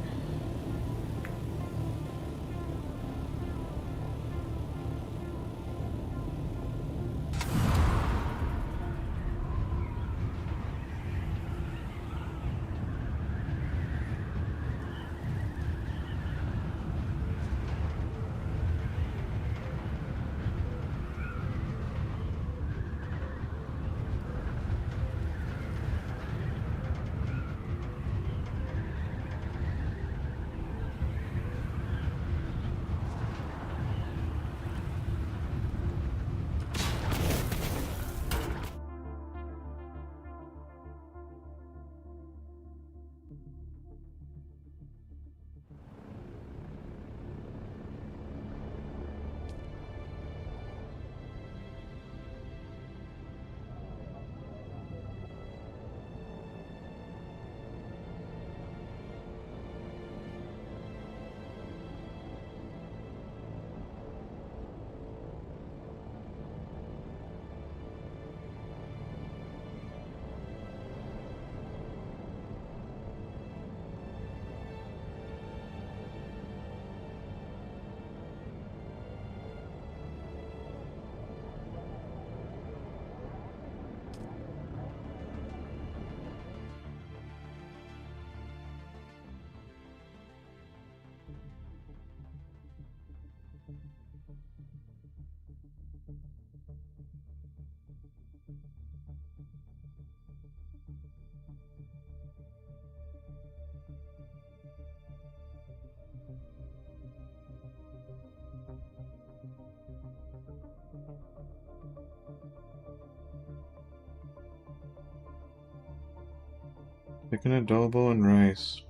Chicken adobo and rice.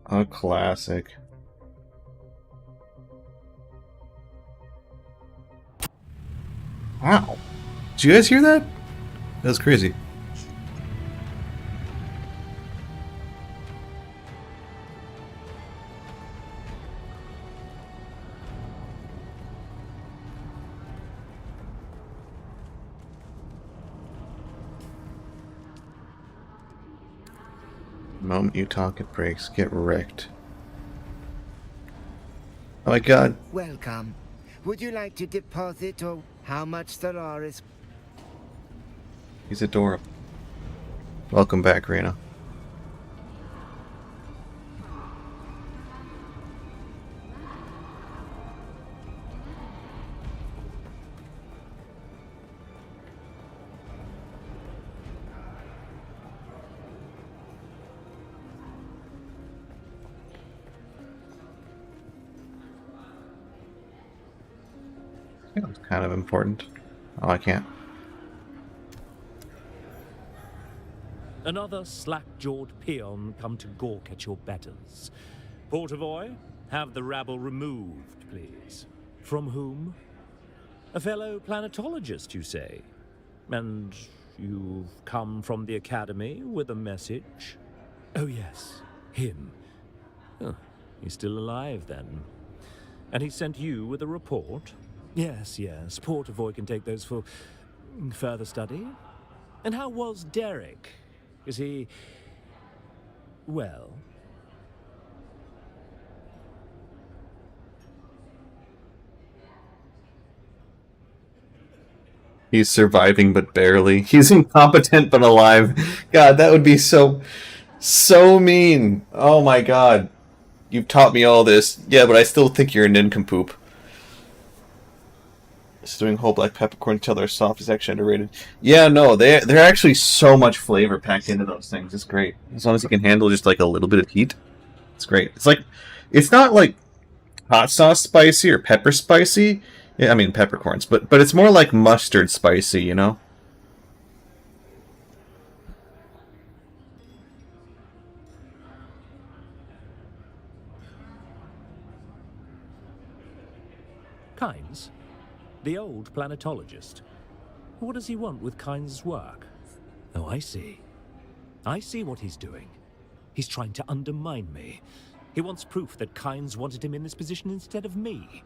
A classic. Wow. Did you guys hear that? That was crazy. The moment you talk, it breaks. Get wrecked. Oh my god. Welcome. Would you like to deposit or how much Stellaris? He's adorable. Welcome back, Reyna. That was kind of important. Oh, I can't. Another slack-jawed peon come to gawk at your betters. Portavoy, have the rabble removed, please. From whom? A fellow planetologist, you say? And you've come from the Academy with a message? Oh yes, him. Huh, he's still alive, then. And he sent you with a report? Yes, yes, Portavoy can take those for further study. And how was Derek? Is he... well? He's surviving but barely. He's incompetent but alive. God, that would be so mean. Oh my god. You've taught me all this. Yeah, but I still think you're a nincompoop. Stewing whole black peppercorn until they're soft is actually underrated. Yeah, no, they're actually so much flavor packed into those things. It's great. As long as you can handle just like a little bit of heat. It's great. It's like, it's not like hot sauce spicy or pepper spicy. Yeah, I mean peppercorns, but it's more like mustard spicy, you know? Kynes? The old planetologist. What does he want with Kynes' work? Oh, I see. I see what he's doing. He's trying to undermine me. He wants proof that Kynes wanted him in this position instead of me.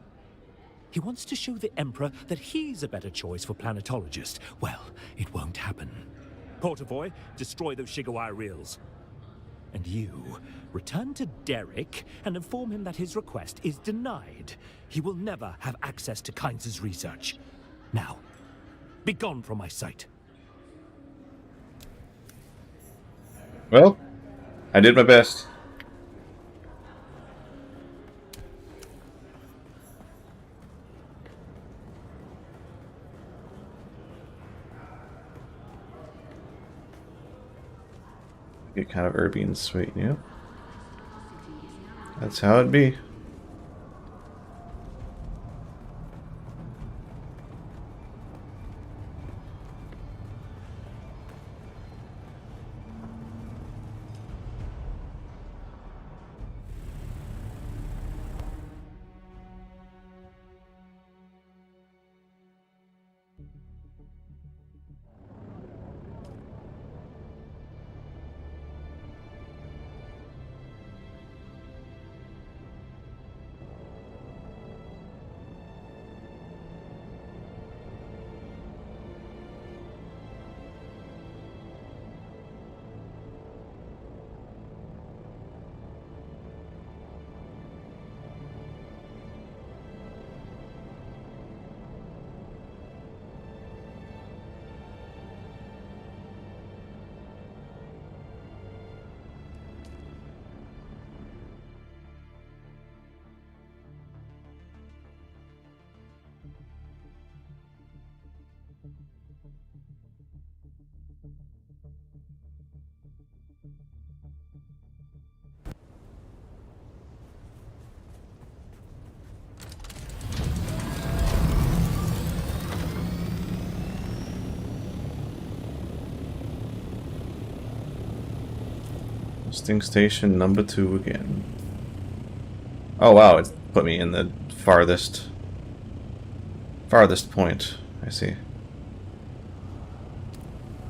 He wants to show the Emperor that he's a better choice for planetologist. Well, it won't happen. Portavoy, destroy those Shigawai reels. And you, return to Derek and inform him that his request is denied. He will never have access to Kynes' research. Now, be gone from my sight. Well, I did my best. Get kind of herby and sweet, yeah. That's how it be. Testing station number 2 again. Oh wow, it put me in the farthest point. I see.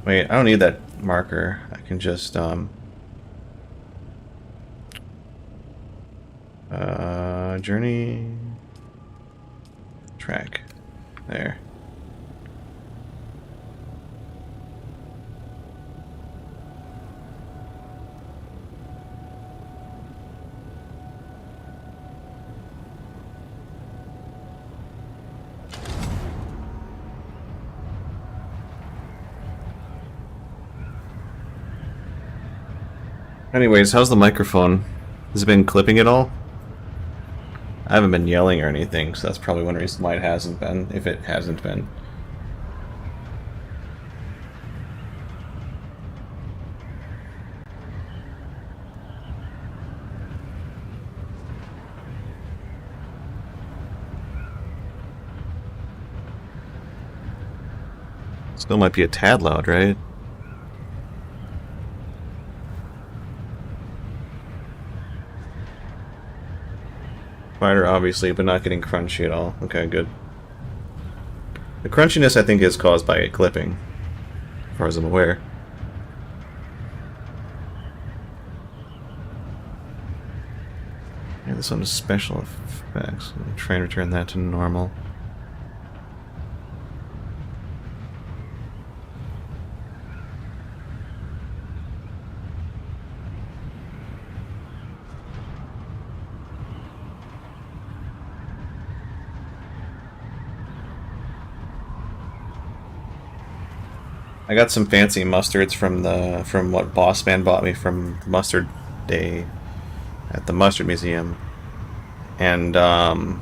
Wait, I don't need that marker. I can just journey track. There. Anyways, how's the microphone? Has it been clipping at all? I haven't been yelling or anything, so that's probably one reason why it hasn't been, if it hasn't been. Still might be a tad loud, right? Quieter, obviously, but not getting crunchy at all. Okay, good. The crunchiness, I think, is caused by it clipping, as far as I'm aware. Yeah, this one is special effects. I'm trying to return that to normal. I got some fancy mustards from what Boss Man bought me from Mustard Day at the Mustard Museum, and I'm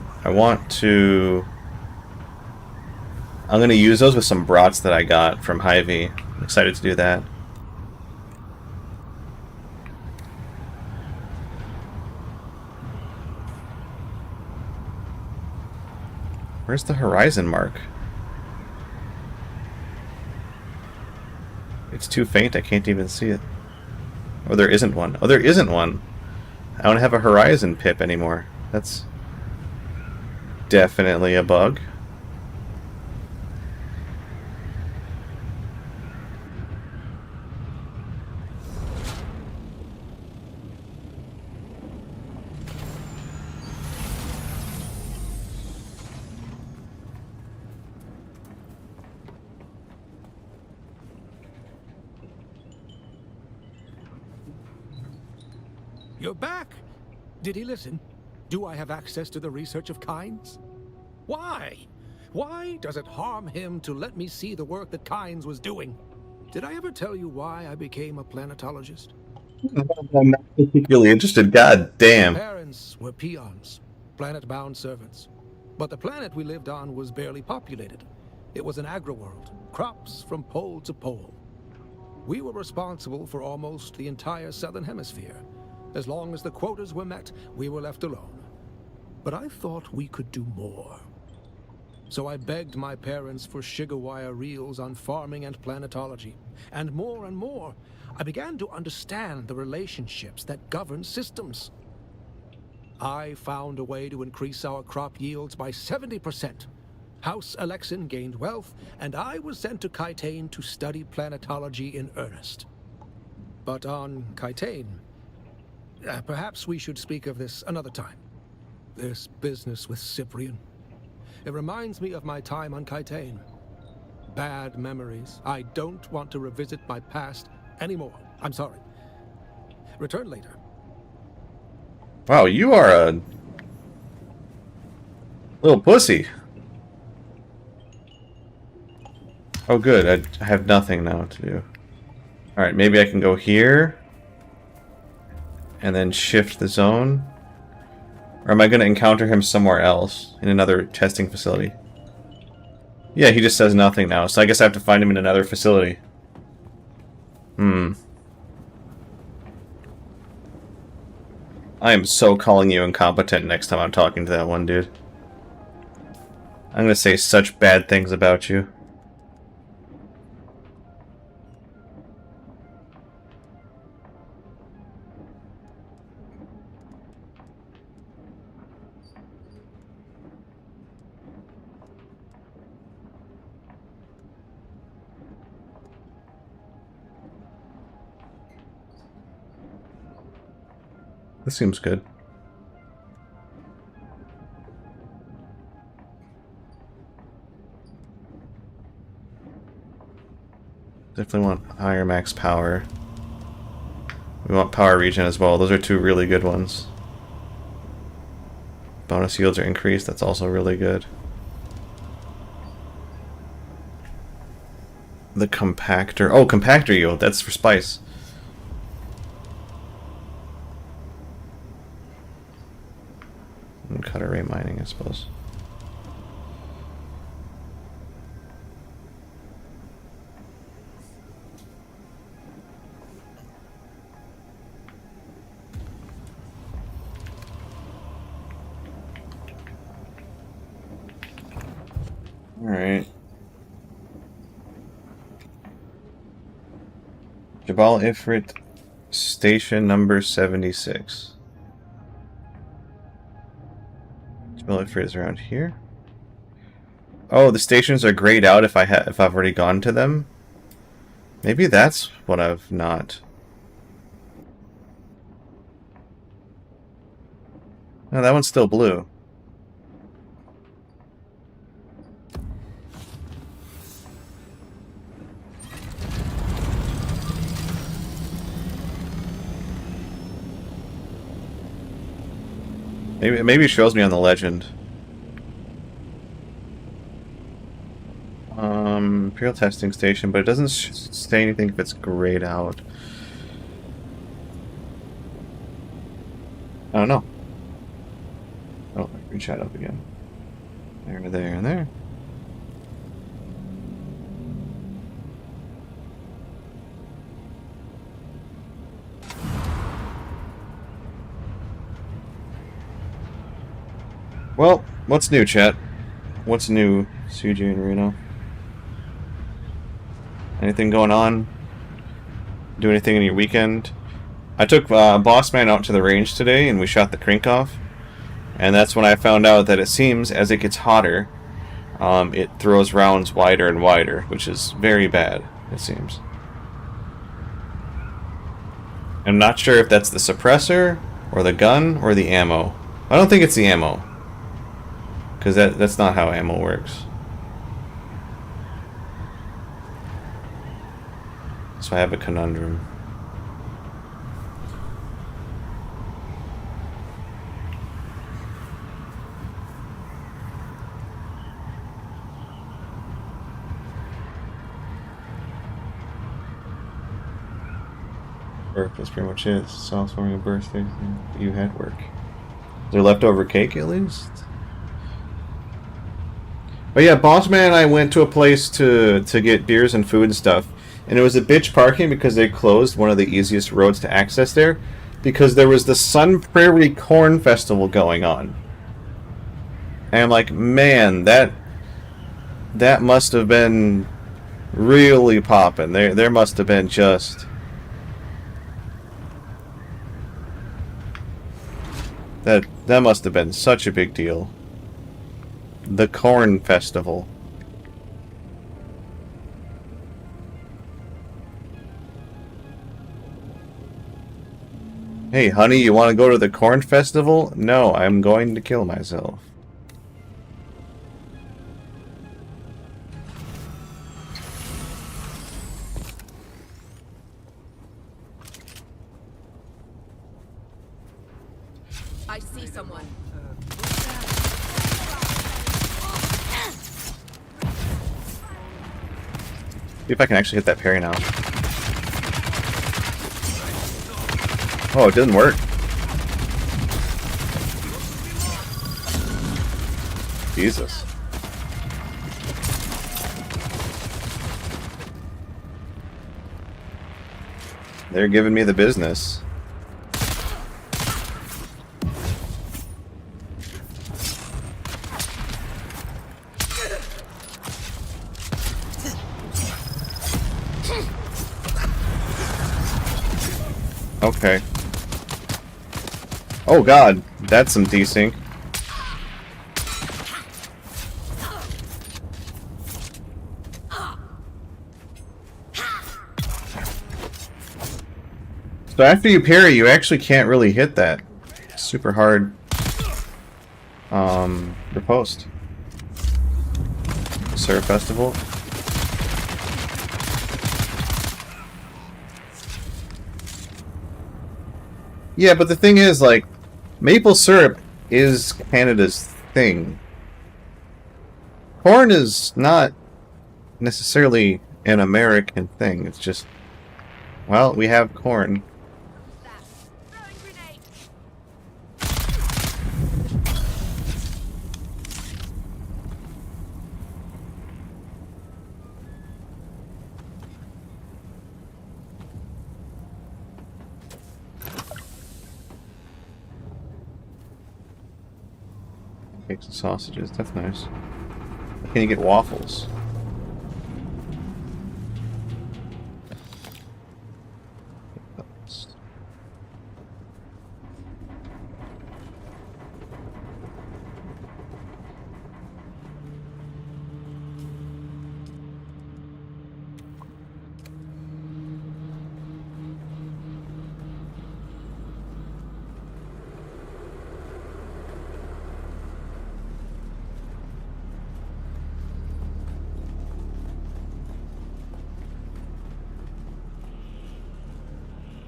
gonna use those with some brats that I got from Hy-Vee. I'm excited to do that. Where's the horizon mark? It's too faint, I can't even see it. Oh, there isn't one. Oh, there isn't one! I don't have a horizon pip anymore. That's definitely a bug. You're back! Did he listen? Do I have access to the research of Kynes? Why? Why does it harm him to let me see the work that Kynes was doing? Did I ever tell you why I became a planetologist? I'm not particularly interested. God damn. Parents were peons, planet-bound servants. But the planet we lived on was barely populated. It was an agri-world, crops from pole to pole. We were responsible for almost the entire southern hemisphere. As long as the quotas were met, we were left alone. But I thought we could do more. So I begged my parents for sugar wire reels on farming and planetology. And more, I began to understand the relationships that govern systems. I found a way to increase our crop yields by 70%. House Alexin gained wealth, and I was sent to Kytane to study planetology in earnest. But on Kytane, perhaps we should speak of this another time. This business with Cyprian. It reminds me of my time on Kytane. Bad memories. I don't want to revisit my past anymore. I'm sorry. Return later. Wow, you are a little pussy. Oh good, I have nothing now to do. Alright, maybe I can go here and then shift the zone. Or am I going to encounter him somewhere else in another testing facility? Yeah, he just says nothing now, so I guess I have to find him in another facility. I am so calling you incompetent next time I'm talking to that one dude. I'm gonna say such bad things about you. This seems good. Definitely want higher max power. We want power regen as well. Those are two really good ones. Bonus yields are increased. That's also really good. The compactor. Oh, compactor yield. That's for spice. And cutter ray mining, I suppose. Alright. Jabal Ifrit, station number 76. Jabal Ifrit is around here. Oh, the stations are grayed out if I've already gone to them. Maybe that's what I've not. No, that one's still blue. Maybe it shows me on the legend. Imperial testing station, but it doesn't say anything if it's grayed out. I don't know. Oh, reach that up again. There, there, and there. Well, what's new, chat? What's new, CJ and Reno? Anything going on? Do anything in your weekend? I took Bossman out to the range today, and we shot the crink off. And that's when I found out that it seems, as it gets hotter, it throws rounds wider and wider, which is very bad, it seems. I'm not sure if that's the suppressor, or the gun, or the ammo. I don't think it's the ammo. Because that's not how ammo works. So I have a conundrum. Work, that's pretty much it. Sauce warming a birthday. You had work. Is there leftover cake at least? But yeah, Bossman and I went to a place to get beers and food and stuff. And it was a bitch parking because they closed one of the easiest roads to access there. Because there was the Sun Prairie Corn Festival going on. And I'm like, man, that must have been really popping. There must have been just... That must have been such a big deal. The Corn Festival. Hey, honey, you want to go to the Corn Festival? No, I'm going to kill myself. I see someone. See if I can actually hit that parry now. Oh, it didn't work. Jesus. They're giving me the business. Okay. Oh god, that's some desync. So after you parry, you actually can't really hit that. super hard riposte. Syrup Festival. Yeah, but the thing is, like, maple syrup is Canada's thing. Corn is not necessarily an American thing. It's just, well, we have corn. Cakes and sausages, that's nice. Can you get waffles?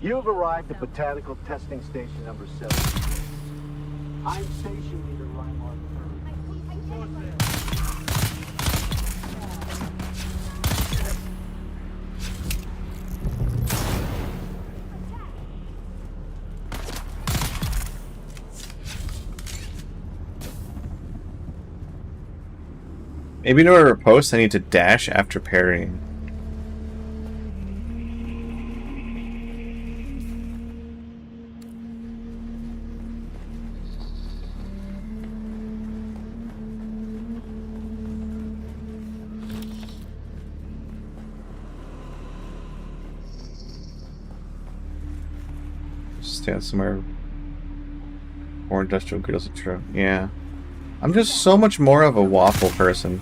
You've arrived at Botanical Testing Station number 7. I'm Station Leader Reinhard. Maybe in order to post, I need to dash after parrying. Stand somewhere. Or industrial grills are true. Yeah. I'm just so much more of a waffle person.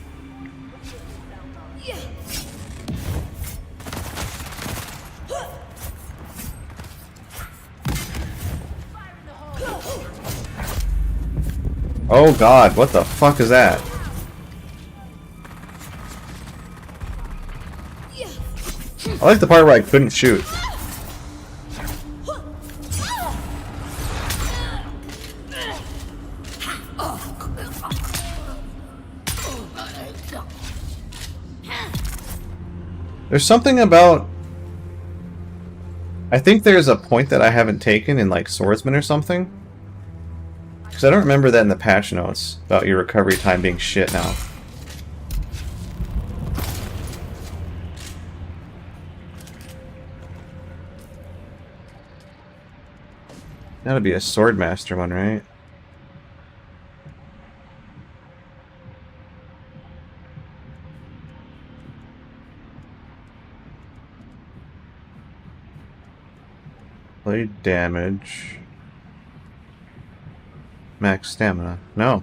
Oh god, what the fuck is that? I like the part where I couldn't shoot. There's something about... I think there's a point that I haven't taken in, like, Swordsman or something. Because I don't remember that in the patch notes, about your recovery time being shit now. That'd be a Swordmaster one, right? Blade damage. Max stamina. No.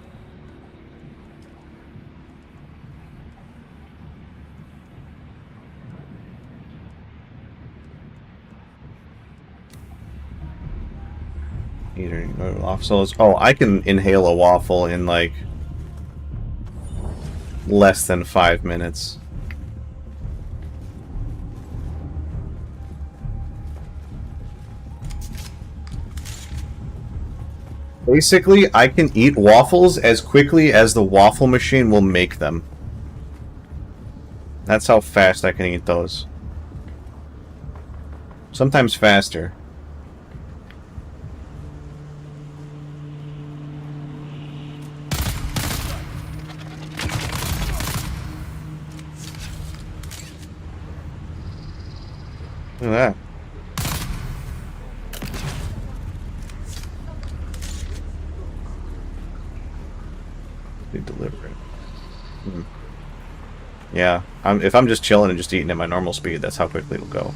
Eating waffles. Oh, I can inhale a waffle in like less than 5 minutes. Basically, I can eat waffles as quickly as the waffle machine will make them. That's how fast I can eat those. Sometimes faster. Look at that. Deliver it. Yeah, if I'm just chilling and just eating at my normal speed, that's how quickly it'll go.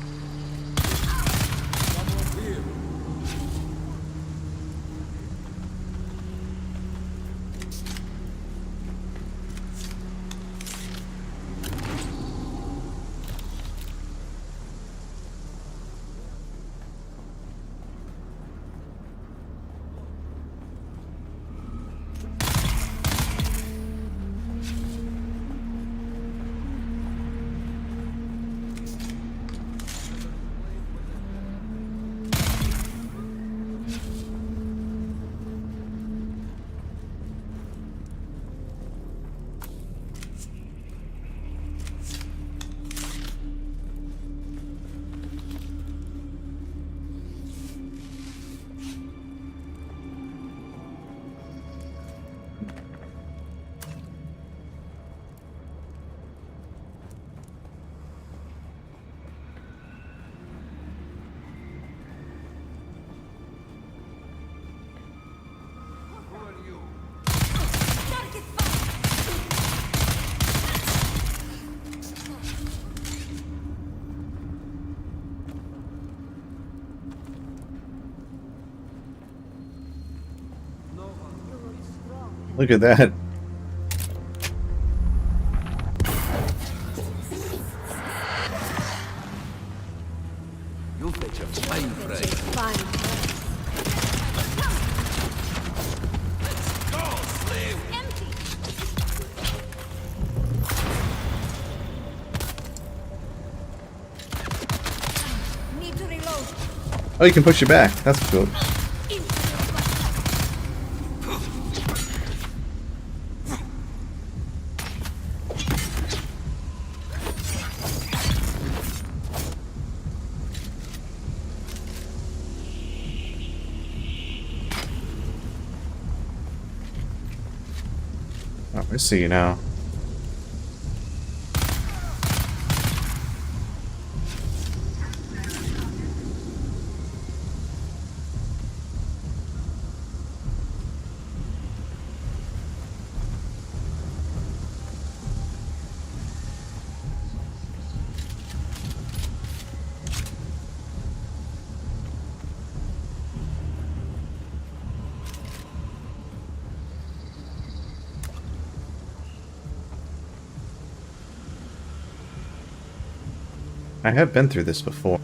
Look at that. You'll fetch a fine price. Fine. Go, slave! Empty. Need to reload. Oh, you can push it back. That's cool. Oh, I see you now. I have been through this before.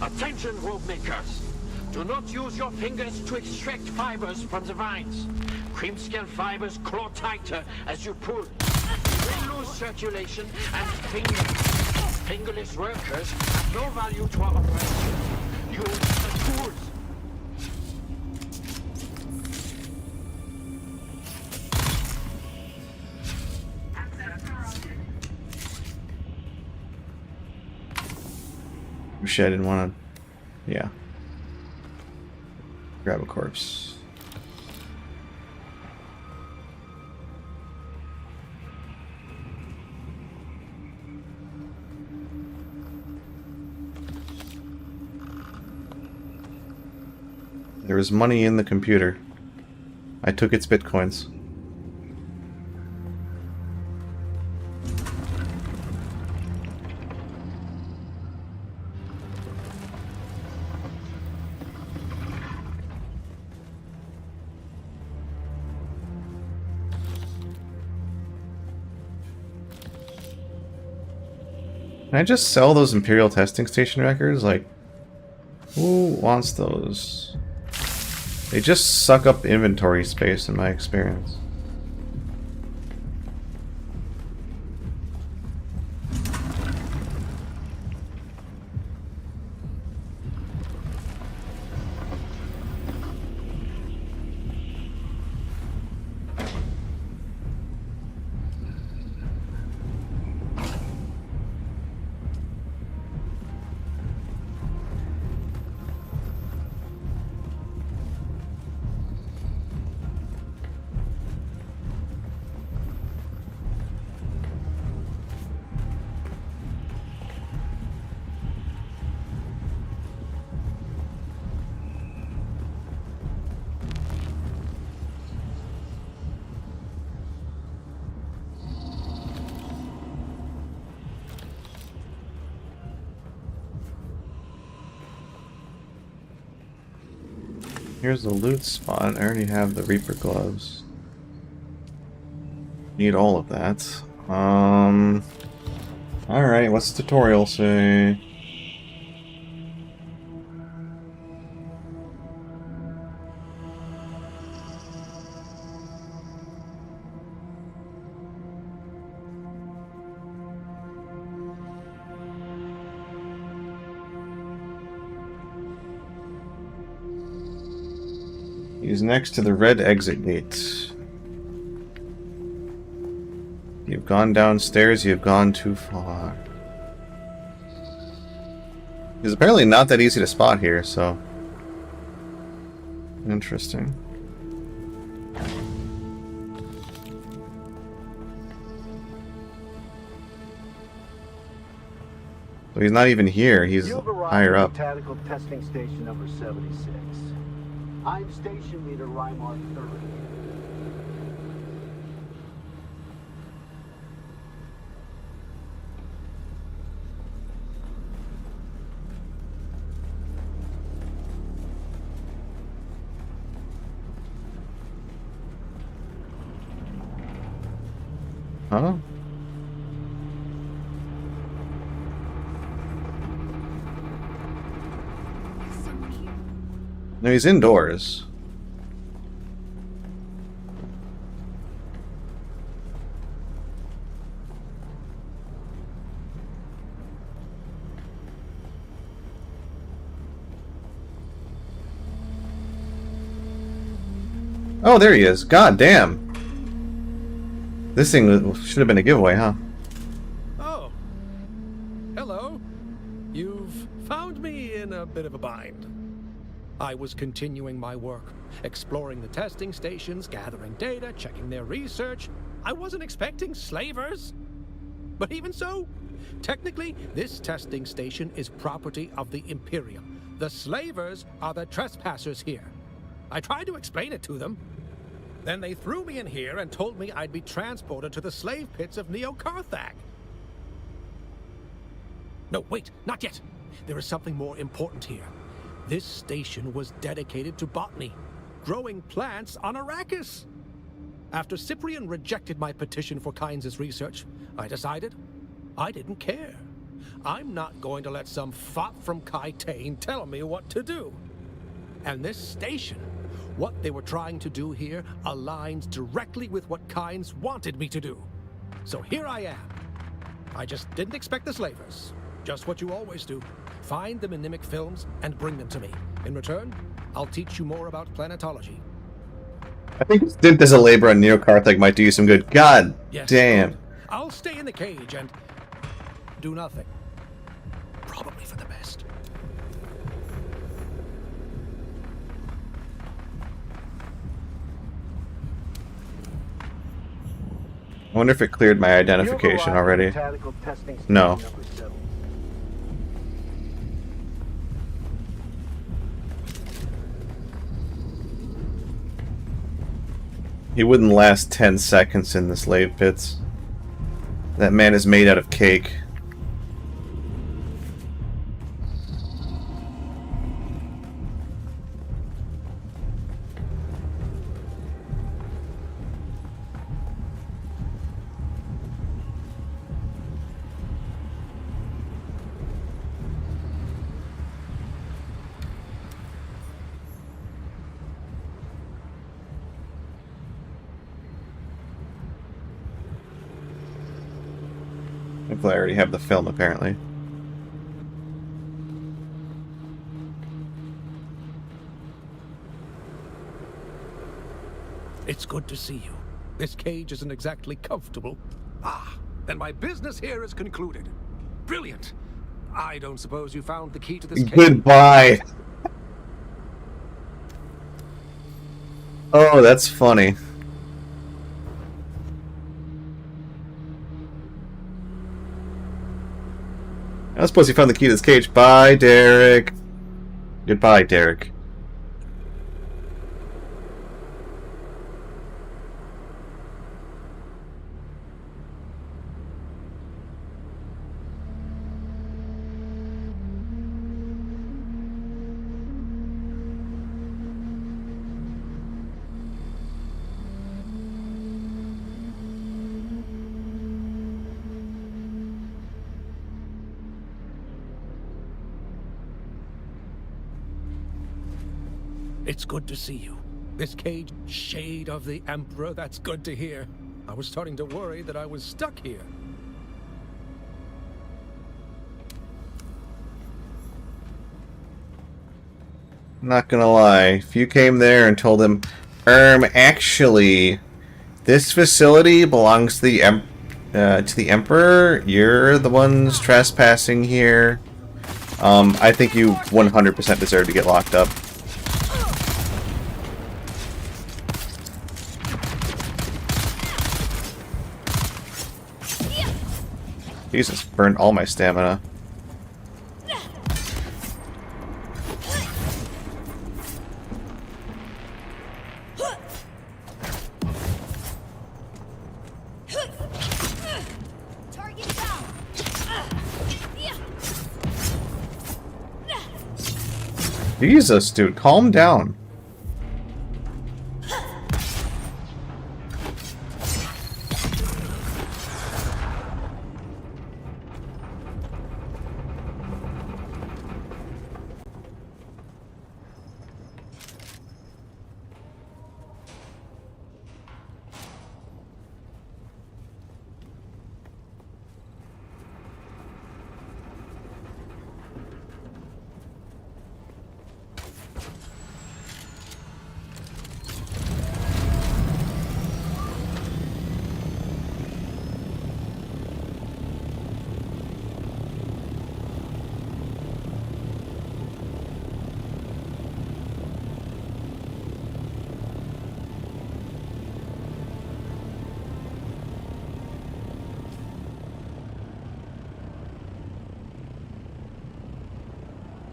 Attention, rope makers! Do not use your fingers to extract fibers from the vines. Cream-scale fibers claw tighter as you pull. They lose circulation and fingerless workers have no value to our operation. Use the tools. Shit, I didn't want to. Yeah. Grab a corpse. There was money in the computer. I took its bitcoins. Can I just sell those Imperial testing station records? Like, who wants those? They just suck up inventory space in my experience. Here's the loot spot. I already have the Reaper gloves. Need all of that. Alright, what's the tutorial say? He's next to the red exit gate. You've gone downstairs, you've gone too far. It's apparently not that easy to spot here, so... Interesting. So he's not even here, he's higher up. Tactical testing station number 76. I'm station leader Reimar 30. Huh? No, he's indoors. Oh, there he is. God damn. This thing should have been a giveaway, huh? Oh. Hello. You've found me in a bit of a bind. I was continuing my work, exploring the testing stations, gathering data, checking their research. I wasn't expecting slavers. But even so, technically, this testing station is property of the Imperium. The slavers are the trespassers here. I tried to explain it to them. Then they threw me in here and told me I'd be transported to the slave pits of Neo-Karthag. No, wait, not yet. There is something more important here. This station was dedicated to botany, growing plants on Arrakis. After Cyprian rejected my petition for Kynes' research, I decided I didn't care. I'm not going to let some fop from Kytane tell me what to do. And this station, what they were trying to do here, aligns directly with what Kynes wanted me to do. So here I am. I just didn't expect the slavers. Just what you always do. Find the mnemic films and bring them to me. In return, I'll teach you more about planetology. I think a stint as a laborer on Neo-Karthag might do you some good. God Yes, damn. good. I'll stay in the cage and do nothing. Probably for the best. I wonder if it cleared my identification already. No. He wouldn't last 10 seconds in the slave pits. That man is made out of cake. I already have the film, apparently. It's good to see you. This cage isn't exactly comfortable. Ah, then my business here is concluded. Brilliant. I don't suppose you found the key to this cage? Goodbye. Oh, that's funny. I suppose you found the key to this cage. Bye, Derek. Goodbye, Derek. It's good to see you. This cage, shade of the Emperor, that's good to hear. I was starting to worry that I was stuck here. Not gonna lie. If you came there and told him, actually, this facility belongs to the Emperor. You're the ones trespassing here. I think you 100% deserve to get locked up. Jesus, burned all my stamina. Target down. Jesus, dude, calm down.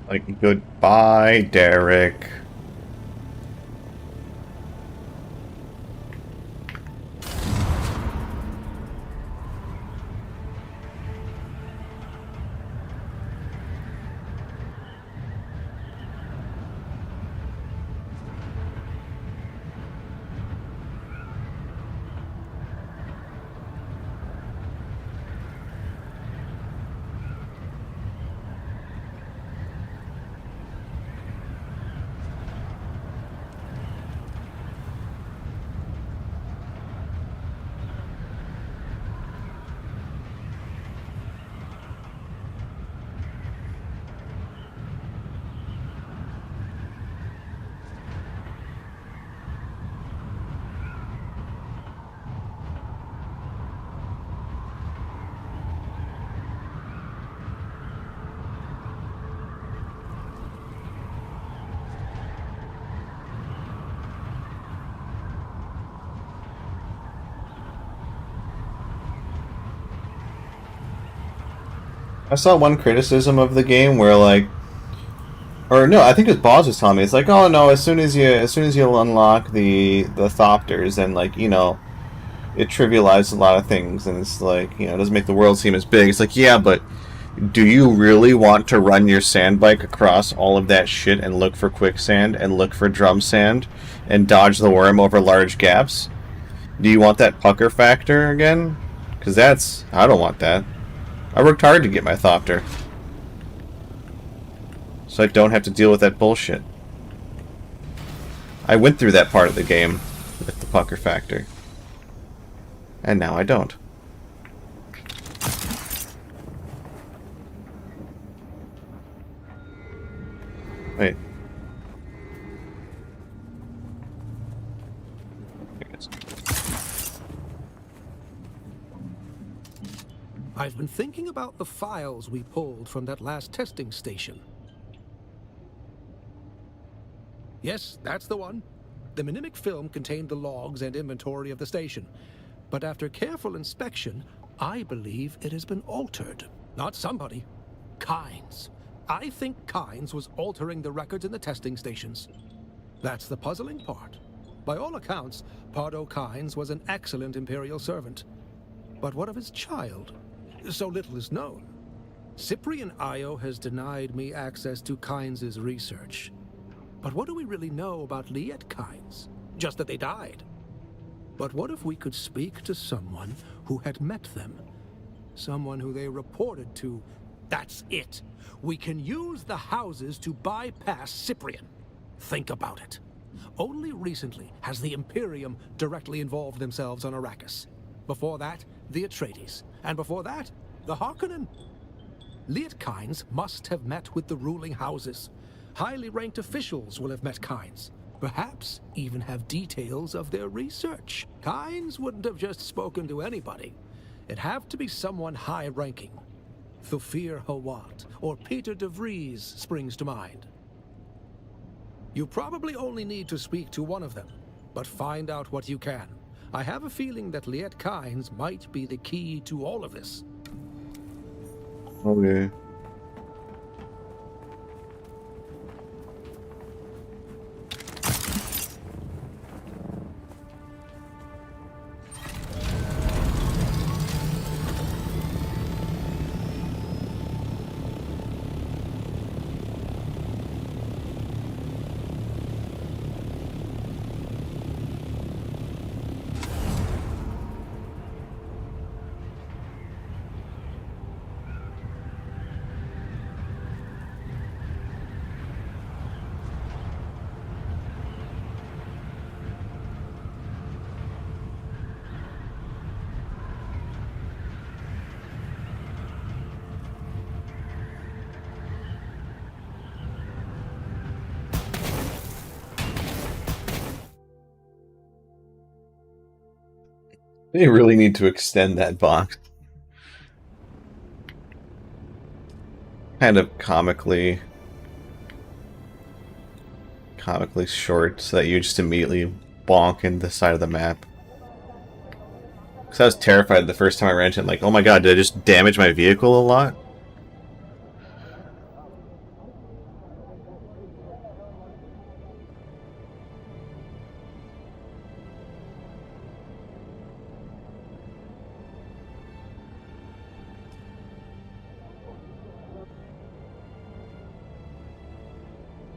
Like, goodbye, Derek. I saw one criticism of the game where, like, or no, I think it was Boz was telling me, it's like, oh no, as soon as you unlock the Thopters, then, like, you know, it trivializes a lot of things, and it's like, you know, it doesn't make the world seem as big. It's like, yeah, but do you really want to run your sand bike across all of that shit and look for quicksand and look for drum sand and dodge the worm over large gaps? Do you want that pucker factor again? Because I don't want that. I worked hard to get my Thopter, so I don't have to deal with that bullshit. I went through that part of the game with the pucker factor, and now I don't. Wait. I've been thinking about the files we pulled from that last testing station. Yes, that's the one. The mnemic film contained the logs and inventory of the station. But after careful inspection, I believe it has been altered. Not somebody. Kynes. I think Kynes was altering the records in the testing stations. That's the puzzling part. By all accounts, Pardo Kynes was an excellent Imperial servant. But what of his child? So little is known. Cyprian Io has denied me access to Kynes' research. But what do we really know about Liet Kynes? Just that they died. But what if we could speak to someone who had met them? Someone who they reported to. That's it. We can use the houses to bypass Cyprian. Think about it. Only recently has the Imperium directly involved themselves on Arrakis. Before that, the Atreides. And before that, the Harkonnen. Liet Kynes must have met with the ruling houses. highly ranked officials will have met Kynes. Perhaps even have details of their research. Kynes wouldn't have just spoken to anybody. It'd have to be someone high-ranking. Thufir Hawat or Peter de Vries springs to mind. You probably only need to speak to one of them, but find out what you can. I have a feeling that Liet Kynes might be the key to all of this. Okay. They really need to extend that box. Kind of comically short, so that you just immediately bonk into the side of the map. Because I was terrified the first time I ran into it, like, oh my god, did I just damage my vehicle a lot?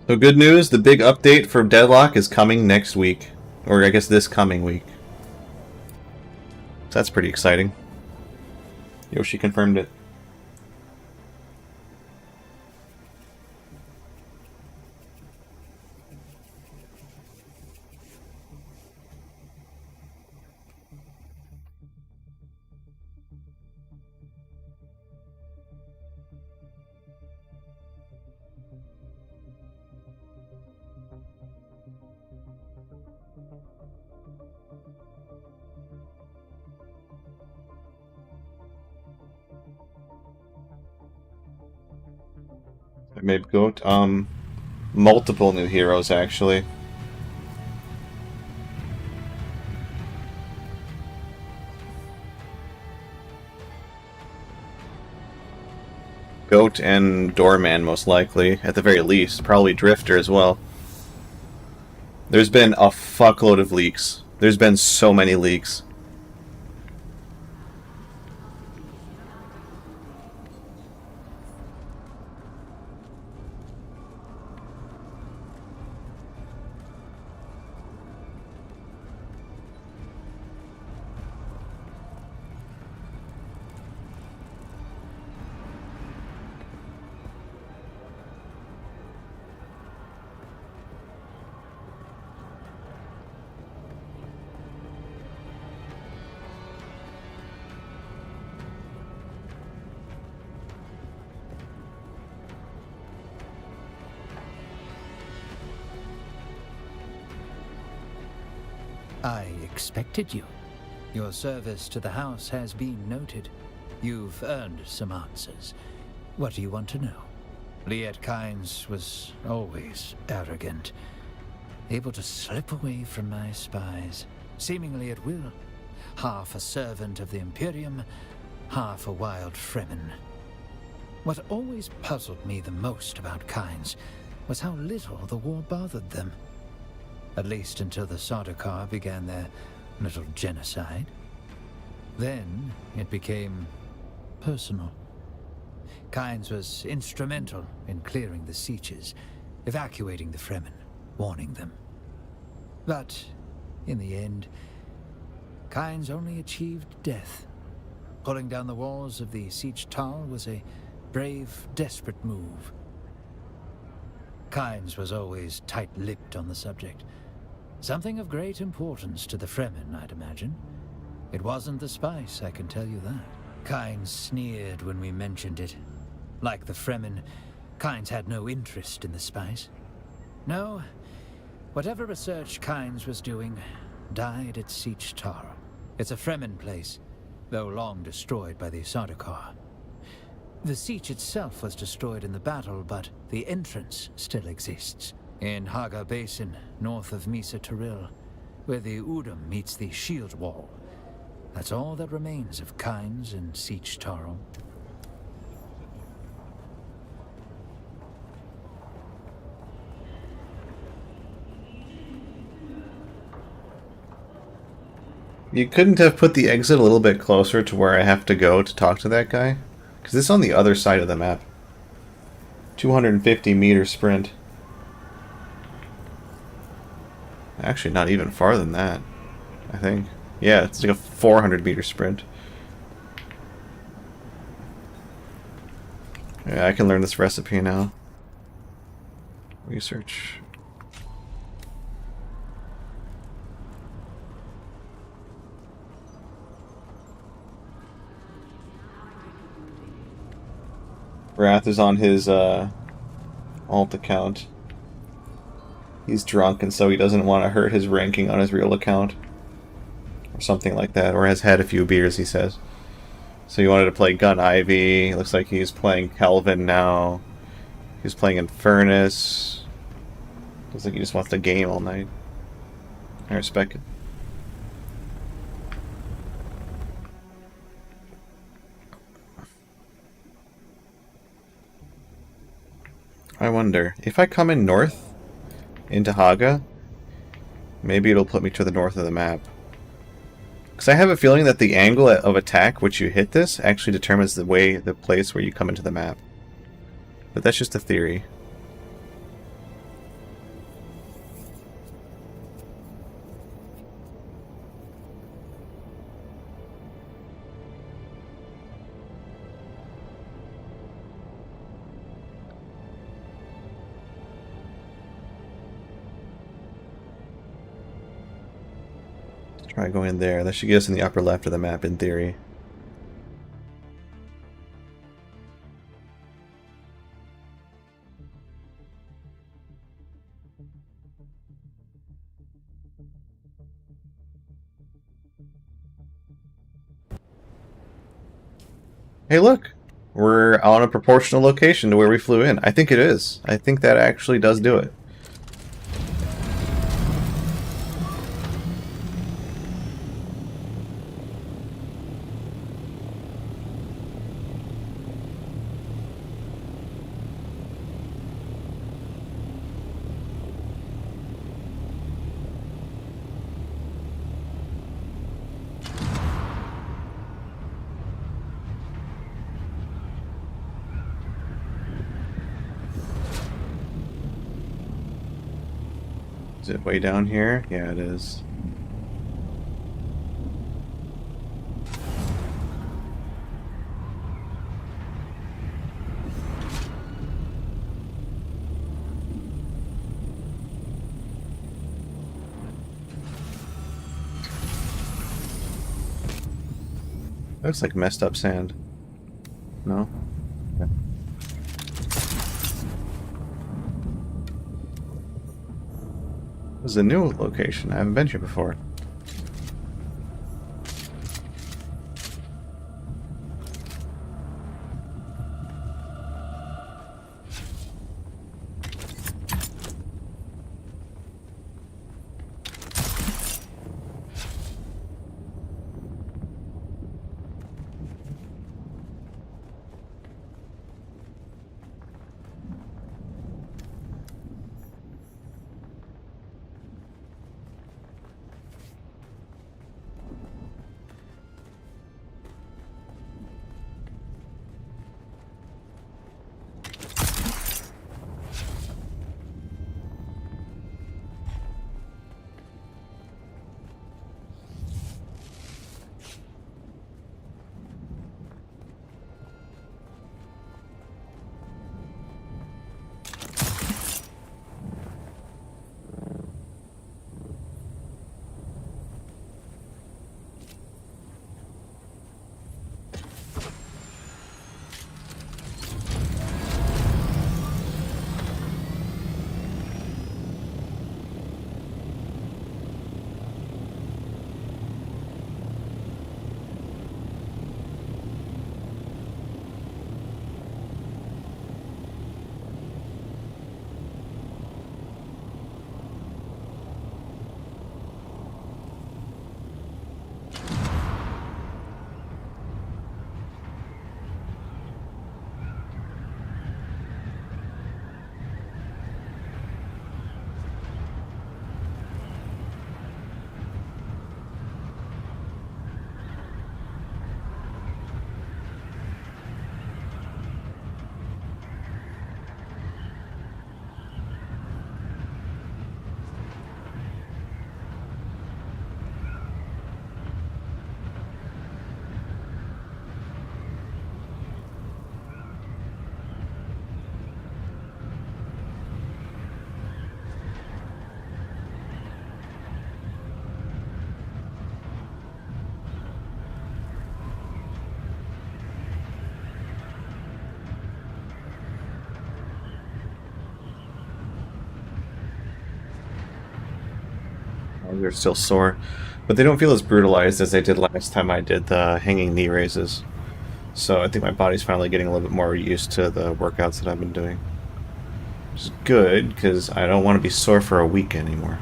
So good news, the big update for Deadlock is coming next week. Or I guess this coming week. So that's pretty exciting. Yoshi confirmed it. Maybe Goat. Multiple new heroes, actually. Goat and Doorman, most likely. At the very least. Probably Drifter as well. There's been a fuckload of leaks. There's been so many leaks. I expected you. Your service to the house has been noted. You've earned some answers. What do you want to know? Liet Kynes was always arrogant, able to slip away from my spies, seemingly at will. Half a servant of the Imperium, half a wild Fremen. What always puzzled me the most about Kynes was how little the war bothered them. At least until the Sardaukar began their little genocide. Then it became personal. Kynes was instrumental in clearing the Sieges, evacuating the Fremen, warning them. But in the end, Kynes only achieved death. Pulling down the walls of the Siege Tal was a brave, desperate move. Kynes was always tight-lipped on the subject. Something of great importance to the Fremen, I'd imagine. It wasn't the spice, I can tell you that. Kynes sneered when we mentioned it. Like the Fremen, Kynes had no interest in the spice. No, whatever research Kynes was doing died at Siege Taro. It's a Fremen place, though long destroyed by the Sardaukar. The siege itself was destroyed in the battle, but the entrance still exists. In Haga Basin, north of Misa Taril, where the Udum meets the shield wall. That's all that remains of Kynes and Siege Taro. You couldn't have put the exit a little bit closer to where I have to go to talk to that guy? Because it's on the other side of the map. 250-meter sprint. Actually, not even farther than that, I think. Yeah, it's like a 400-meter sprint. Yeah, I can learn this recipe now. Research. Wrath is on his alt account. He's drunk, and so he doesn't want to hurt his ranking on his real account. Or something like that. Or has had a few beers, he says. So he wanted to play Gun Ivy. Looks like he's playing Calvin now. He's playing Infernus. Looks like he just wants to game all night. I respect it. I wonder, if I come in north into Haga, maybe it'll put me to the north of the map. Because I have a feeling that the angle of attack which you hit this actually determines the place where you come into the map. But that's just a theory. Try going there. That should get us in the upper left of the map, in theory. Hey, look! We're on a proportional location to where we flew in. I think it is. I think that actually does do it. Is it way down here? Yeah, it is. Looks like messed up sand. No? Okay. This is a new location. I haven't been here before. They're still sore, but they don't feel as brutalized as they did last time I did the hanging knee raises. So I think my body's finally getting a little bit more used to the workouts that I've been doing. Which is good, because I don't want to be sore for a week anymore.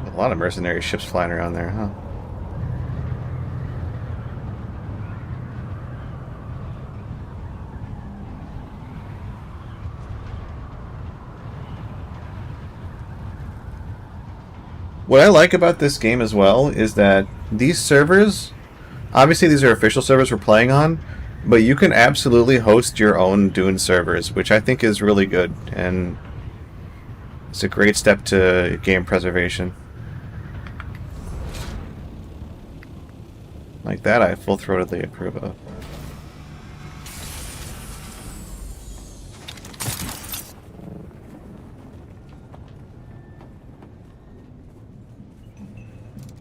A lot of mercenary ships flying around there, huh? What I like about this game as well is that these servers, obviously these are official servers we're playing on, but you can absolutely host your own Dune servers, which I think is really good, and it's a great step to game preservation. Like that, I full-throatedly approve of.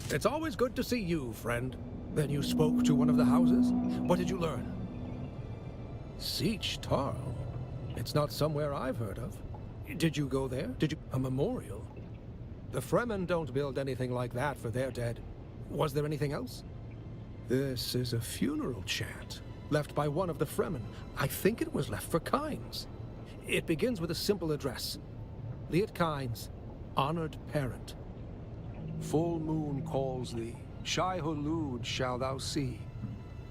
It's always good to see you, friend. Then you spoke to one of the houses? What did you learn? Siege Tarl? It's not somewhere I've heard of. Did you go there? Did you... A memorial? The Fremen don't build anything like that for their dead. Was there anything else? This is a funeral chant, left by one of the Fremen. I think it was left for Kynes. It begins with a simple address. Liet Kynes, honored parent. Full moon calls thee, Shai-Hulud shall thou see.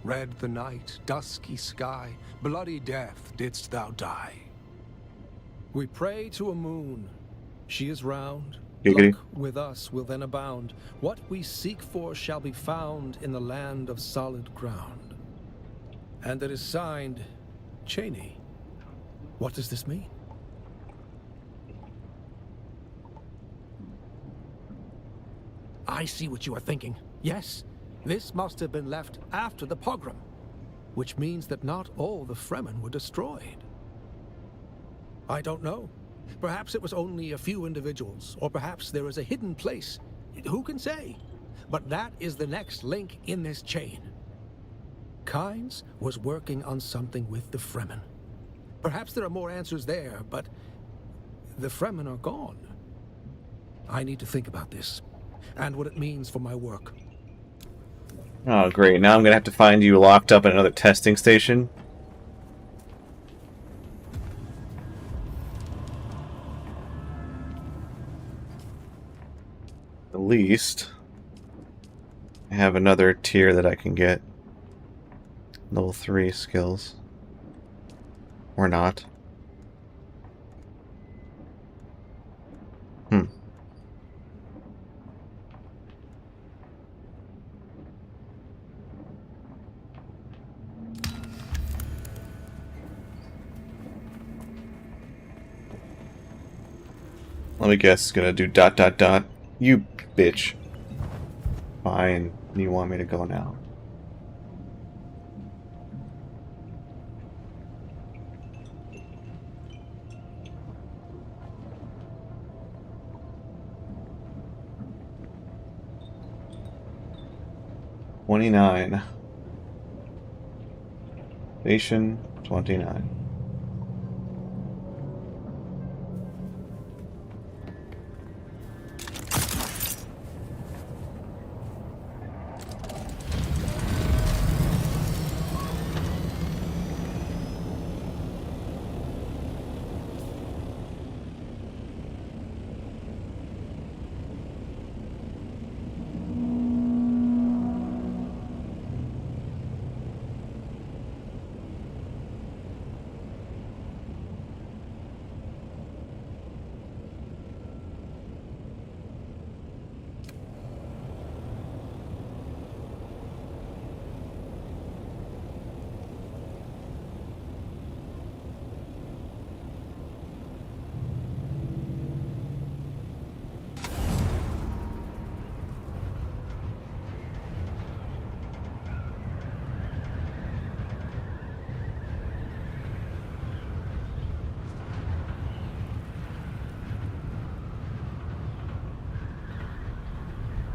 Red the night, dusky sky, bloody death didst thou die. We pray to a moon. She is round. Luck with us will then abound. What we seek for shall be found in the land of solid ground. And it is signed, Cheney. What does this mean? I see what you are thinking. Yes, this must have been left after the pogrom, which means that not all the Fremen were destroyed. I don't know. Perhaps it was only a few individuals, or perhaps there is a hidden place. Who can say? But that is the next link in this chain. Kynes was working on something with the Fremen. Perhaps there are more answers there, but the Fremen are gone. I need to think about this, and what it means for my work. Oh, great. Now I'm going to have to find you locked up at another testing station. At least I have another tier that I can get. Level 3 skills. Or not. Let me guess, it's gonna do ... You bitch. Fine. You want me to go now? $29. Station 29.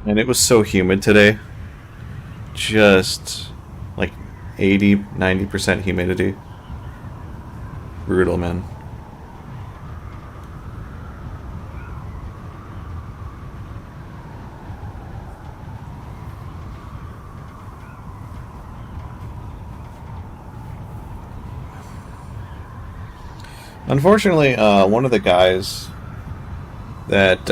And it was so humid today. Just like 80-90% humidity. Brutal, man. Unfortunately, one of the guys that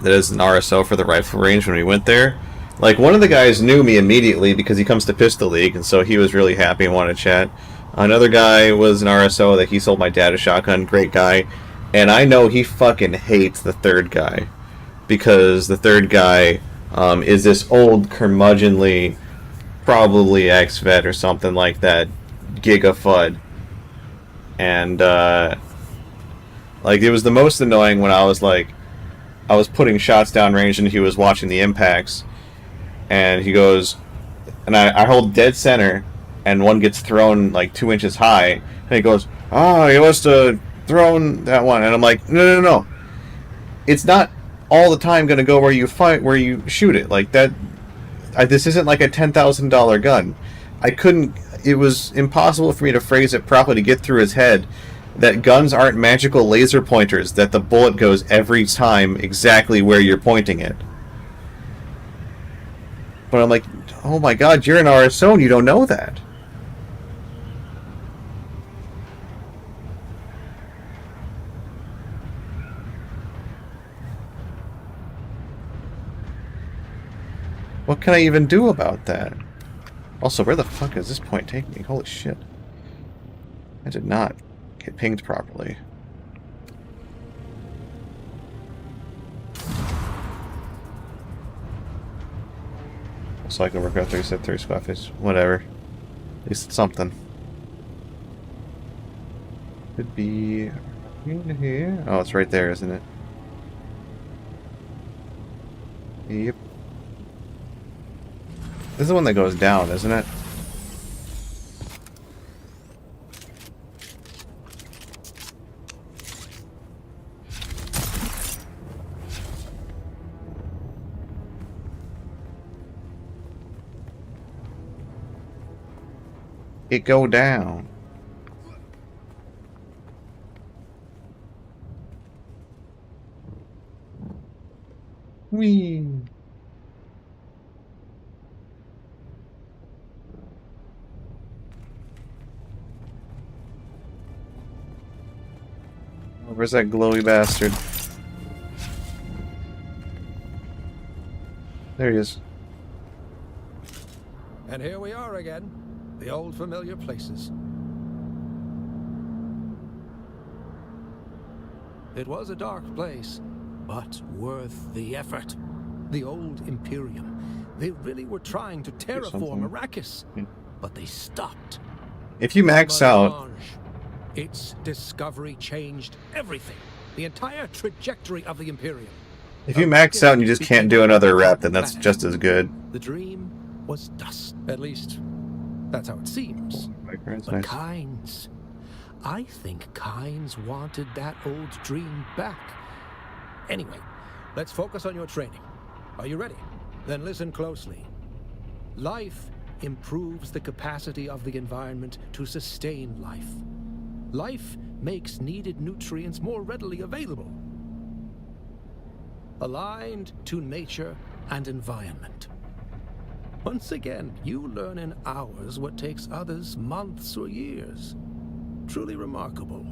is an RSO for the rifle range when we went there, like, one of the guys knew me immediately because he comes to Pistol League, and so he was really happy and wanted to chat. Another guy was an RSO that he sold my dad a shotgun, great guy, and I know he fucking hates the third guy because the third guy is this old curmudgeonly, probably ex-vet or something like that, Giga Fud. And, like, it was the most annoying when I was putting shots down range and he was watching the impacts. And he goes, and I hold dead center, and one gets thrown, like, 2 inches high. And he goes, oh, he must have thrown that one. And I'm like, no. It's not all the time going to go where you shoot it. Like, that, this isn't like a $10,000 gun. It was impossible for me to phrase it properly to get through his head that guns aren't magical laser pointers, that the bullet goes every time exactly where you're pointing it. But I'm like, oh my god, you're an RSO and you don't know that. What can I even do about that? Also, where the fuck is this point taking me? Holy shit. I did not get pinged properly. So I can work out 30 squad face. Whatever. At least it's something. Could be in here. Oh, it's right there, isn't it? Yep. This is the one that goes down, isn't it? It go down. Whee! Where's that glowy bastard? There he is. And here we are again. The old familiar places. It was a dark place, but worth the effort. The old Imperium. They really were trying to terraform Arrakis, but they stopped. If you max out... Its discovery changed everything. The entire trajectory of the Imperium. If you max out and you just can't do another rep, then that's just as good. The dream was dust. At least, that's how it seems. But nice. Kynes, I think Kynes wanted that old dream back. Anyway, let's focus on your training. Are you ready? Then listen closely. Life improves the capacity of the environment to sustain life. Life makes needed nutrients more readily available. Aligned to nature and environment. Once again, you learn in hours what takes others months or years. Truly remarkable.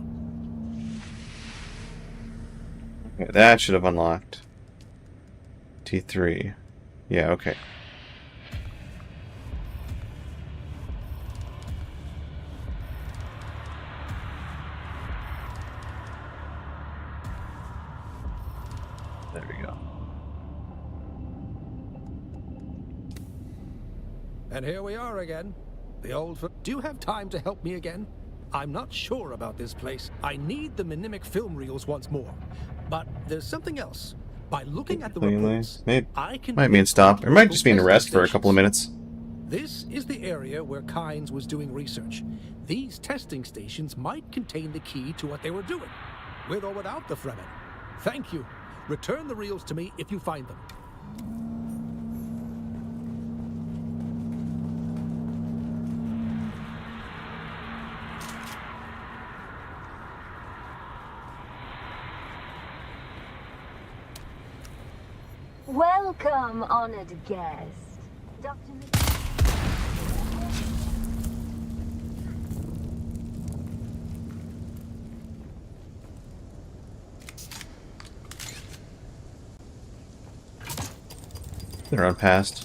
Okay, that should have unlocked. T3. Yeah, okay. There we go. And here we are again. The old... Do you have time to help me again? I'm not sure about this place. I need the mnemonic film reels once more. But there's something else. By looking at the reports, I can... Might mean stop. It might just mean rest for a couple of minutes. This is the area where Kynes was doing research. These testing stations might contain the key to what they were doing. With or without the Fremen. Thank you. Return the reels to me if you find them. Welcome, honored guest. Dr. They run past.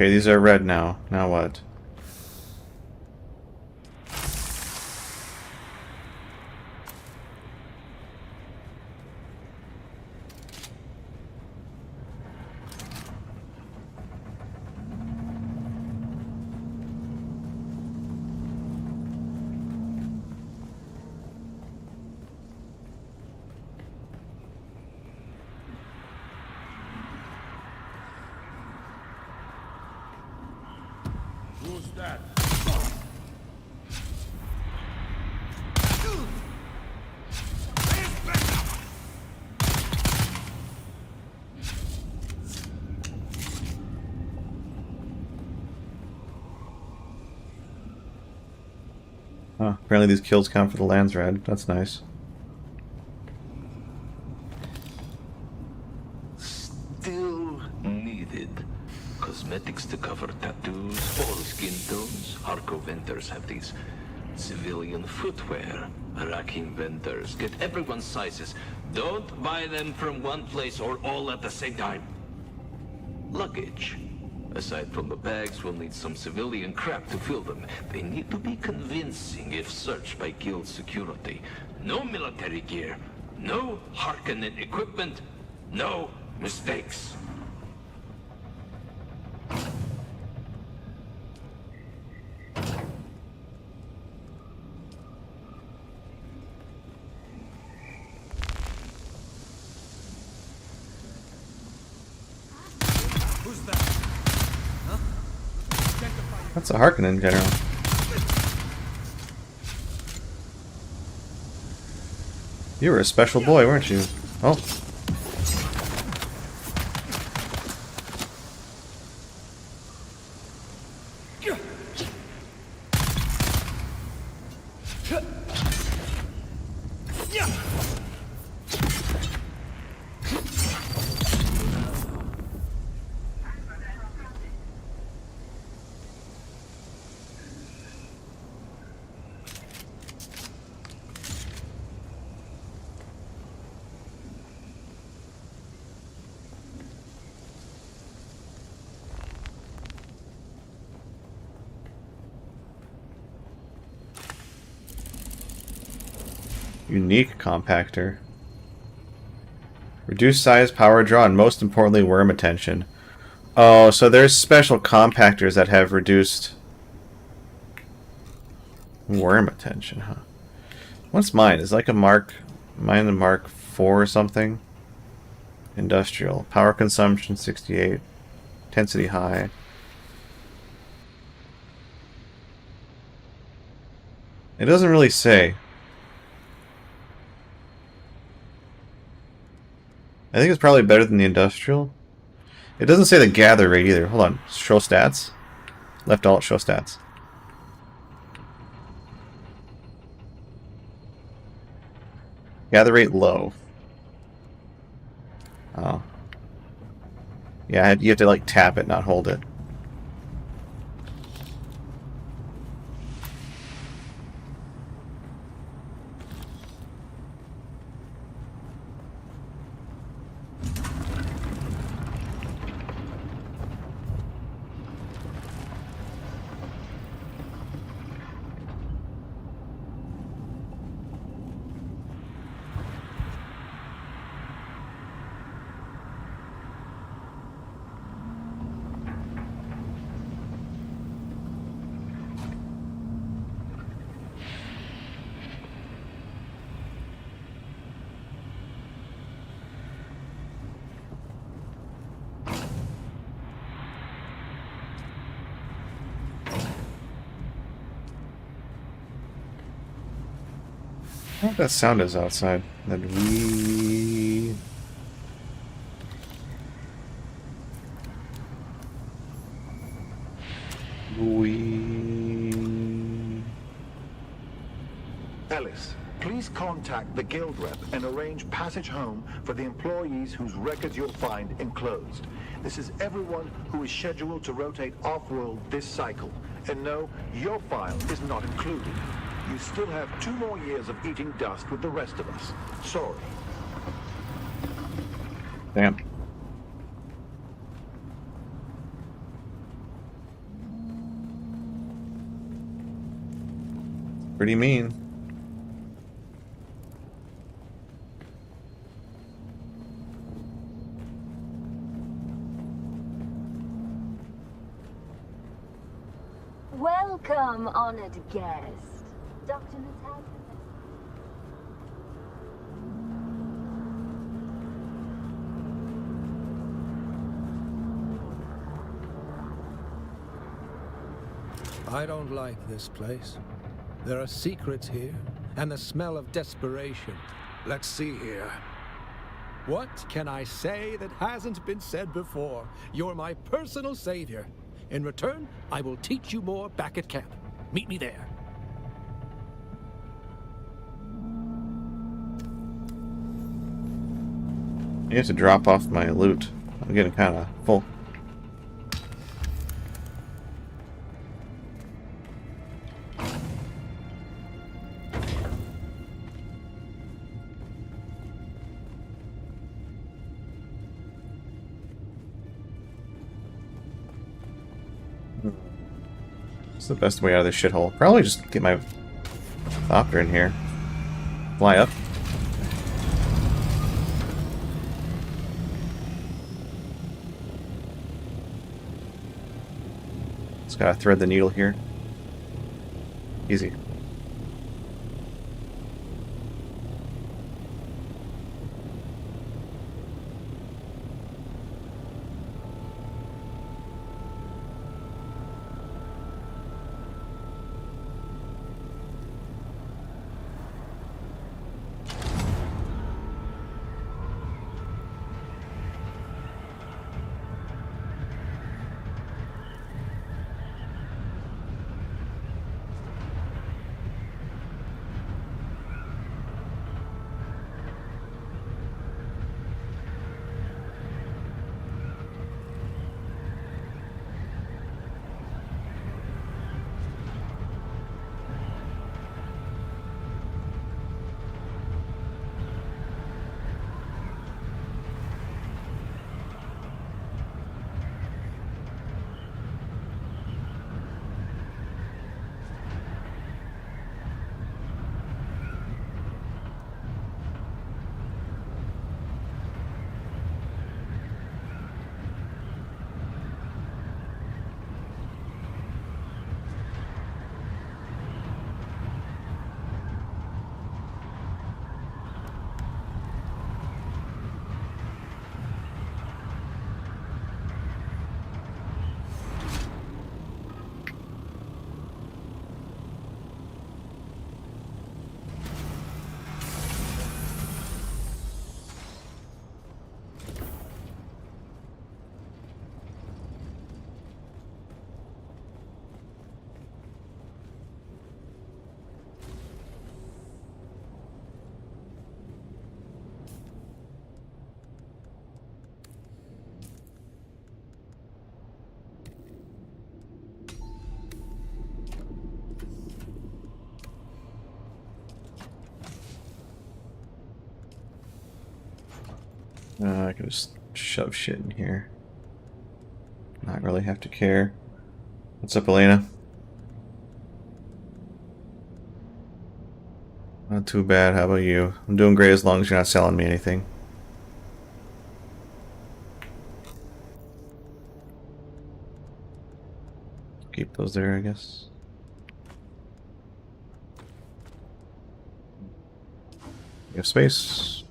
Okay, these are red now. Now what? Who's that? Oh, apparently these kills count for the lands red. That's nice. Still needed. Cosmetics to cover tattoos, all skin tones. Hardcore vendors have these civilian footwear. Racking vendors get everyone's sizes. Don't buy them from one place or all at the same time. Luggage. Aside from the bags, we'll need some civilian crap to fill them. They need to be convincing if searched by guild security. No military gear. No Harkonnen equipment. No mistakes. Who's that? Huh? That's a Harkonnen general. You were a special boy, weren't you? Oh. Unique compactor. Reduce size, power draw, and most importantly, worm attention. Oh, so there's special compactors that have reduced worm attention, huh? What's mine? Is like a Mark... Mine a Mark 4 or something? Industrial. Power consumption 68. Intensity high. It doesn't really say. I think it's probably better than the industrial. It doesn't say the gather rate either. Hold on. Show stats. Left alt, show stats. Gather rate low. Oh. Yeah, you have to like tap it, not hold it. I don't know what that sound is outside. That we. Ellis, please contact the guild rep and arrange passage home for the employees whose records you'll find enclosed. This is everyone who is scheduled to rotate off-world this cycle. And no, your file is not included. You still have 2 more years of eating dust with the rest of us. Sorry. Damn. Pretty mean. Welcome, honored guest. Dr. Natalia. I don't like this place. There are secrets here, and the smell of desperation. Let's see here. What can I say that hasn't been said before? You're my personal savior. In return, I will teach you more back at camp. Meet me there. I have to drop off my loot. I'm getting kind of full. What's the best way out of this shithole? Probably just get my doctor in here. Fly up. Just gotta thread the needle here. Easy. I can just shove shit in here. Not really have to care. What's up, Elena? Not too bad. How about you? I'm doing great as long as you're not selling me anything. Keep those there, I guess. You have space.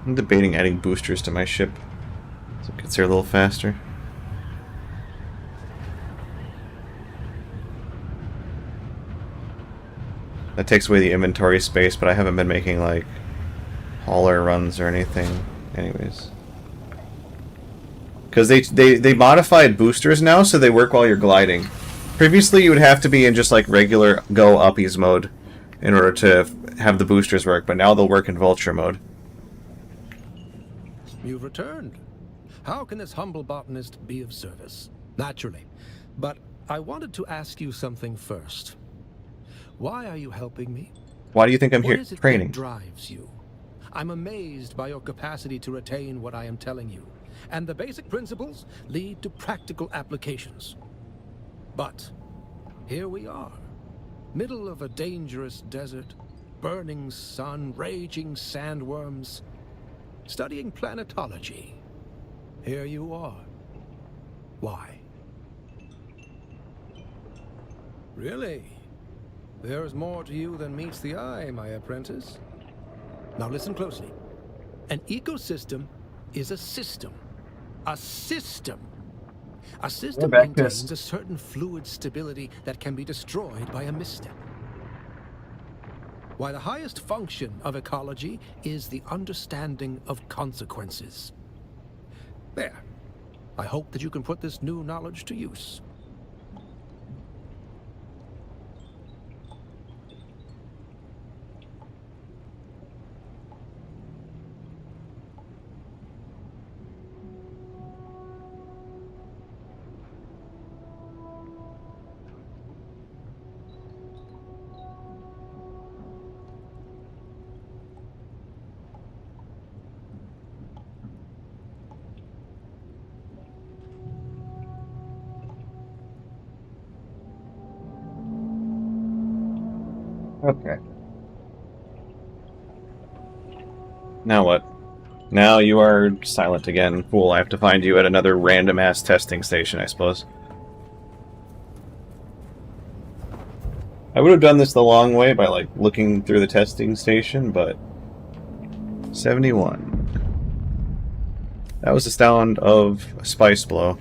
I'm debating adding boosters to my ship so it gets there a little faster. That takes away the inventory space, but I haven't been making, like, hauler runs or anything. Anyways. Because they modified boosters now, so they work while you're gliding. Previously, you would have to be in just, like, regular go-uppies mode in order to have the boosters work, but now they'll work in vulture mode. You've returned. How can this humble botanist be of service? Naturally. But I wanted to ask you something first. Why are you helping me? Why do you think I'm What here is it training? that drives you? I'm amazed by your capacity to retain what I am telling you. And the basic principles lead to practical applications. But here we are. Middle of a dangerous desert. Burning sun, raging sandworms. Studying planetology. Here you are. Why? Really? There's more to you than meets the eye, my apprentice. Now listen closely. An ecosystem is a system. A system. A system maintains a certain fluid stability that can be destroyed by a misstep. Why the highest function of ecology is the understanding of consequences. There. I hope that you can put this new knowledge to use. Okay. Now what? Now you are silent again. Cool, I have to find you at another random-ass testing station, I suppose. I would have done this the long way by, like, looking through the testing station, but... 71. That was the sound of a spice blow.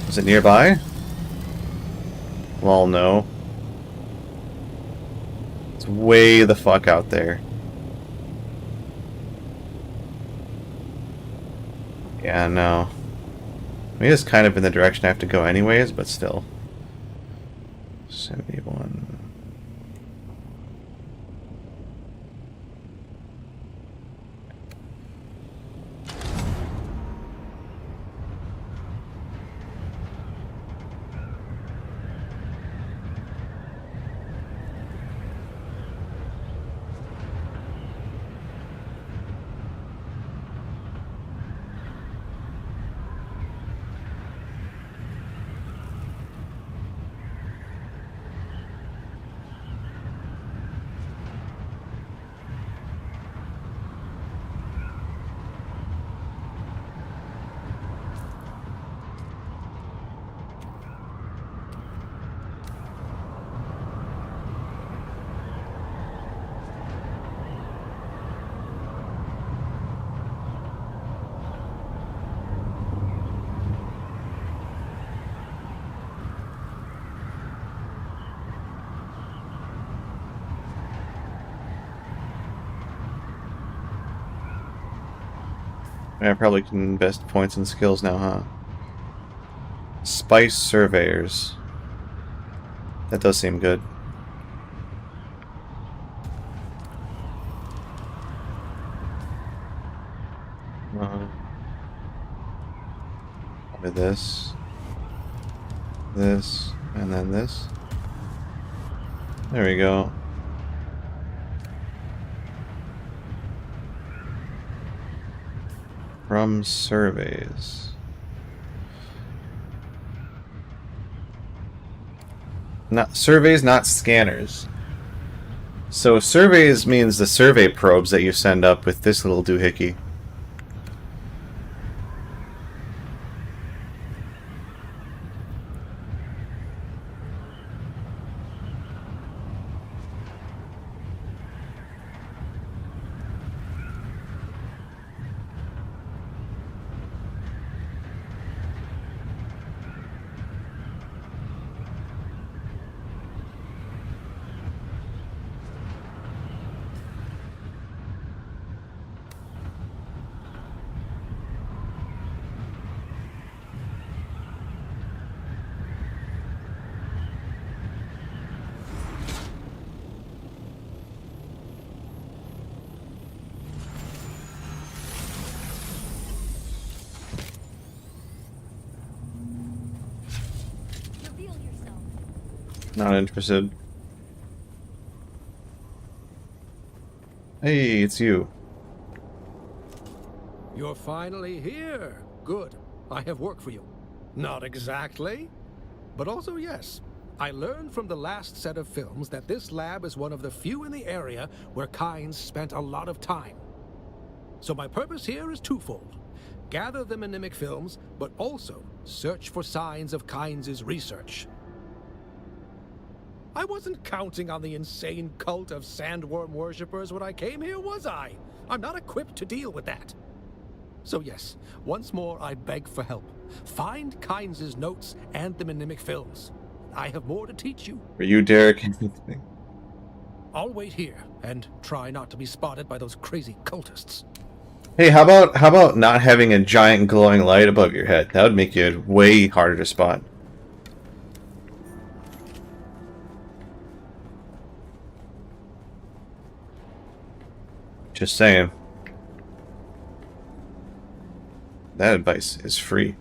Is it nearby? Well, no. It's way the fuck out there. Yeah, no. I mean, it's kind of in the direction I have to go anyways, but still. 71. I probably can invest points in skills now, huh? Spice Surveyors. That does seem good. This, and then this. There we go. From surveys. Not surveys, not scanners. So surveys means the survey probes that you send up with this little doohickey. Not interested. Hey, it's you. You're finally here. Good. I have work for you. Not exactly, but also yes. I learned from the last set of films that this lab is one of the few in the area where Kynes spent a lot of time. So my purpose here is twofold. Gather the mnemic films, but also search for signs of Kynes' research. I wasn't counting on the insane cult of sandworm worshippers when I came here, was I? I'm not equipped to deal with that. So yes, once more I beg for help. Find Kynes' notes and the mnemic films. I have more to teach you. For you, Derek. I'll wait here and try not to be spotted by those crazy cultists. Hey, how about not having a giant glowing light above your head? That would make you way harder to spot. Just saying. That advice is free.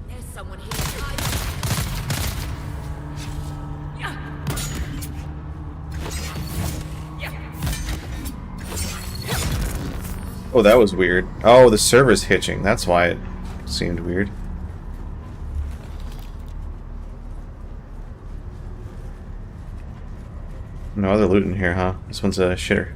There's someone here. Oh, that was weird. Oh, the server's hitching. That's why it seemed weird. No other loot in here, huh? This one's a shitter.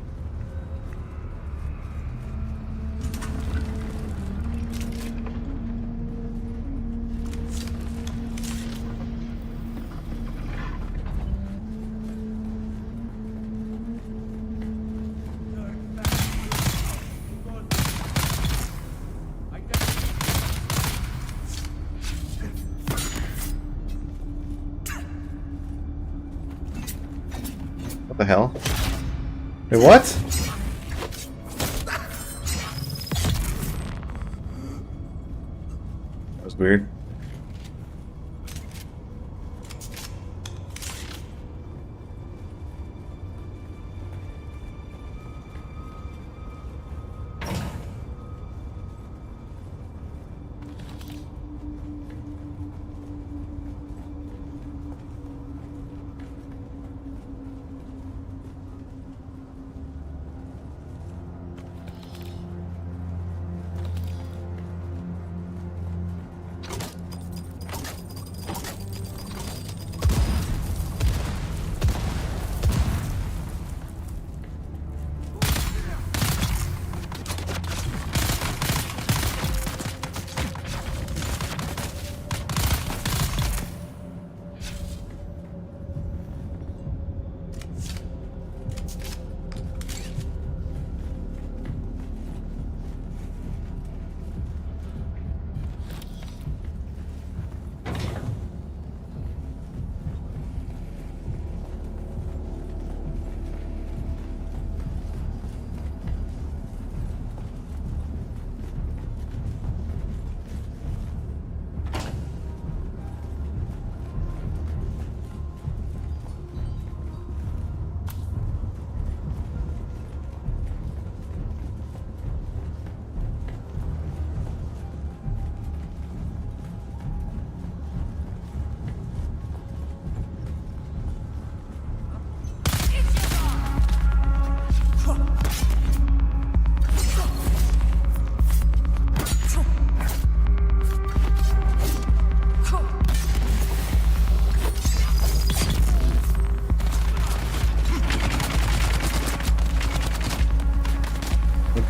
What the hell? Wait, what? That was weird.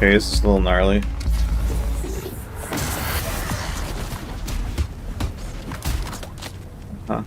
Okay, this is a little gnarly. Huh.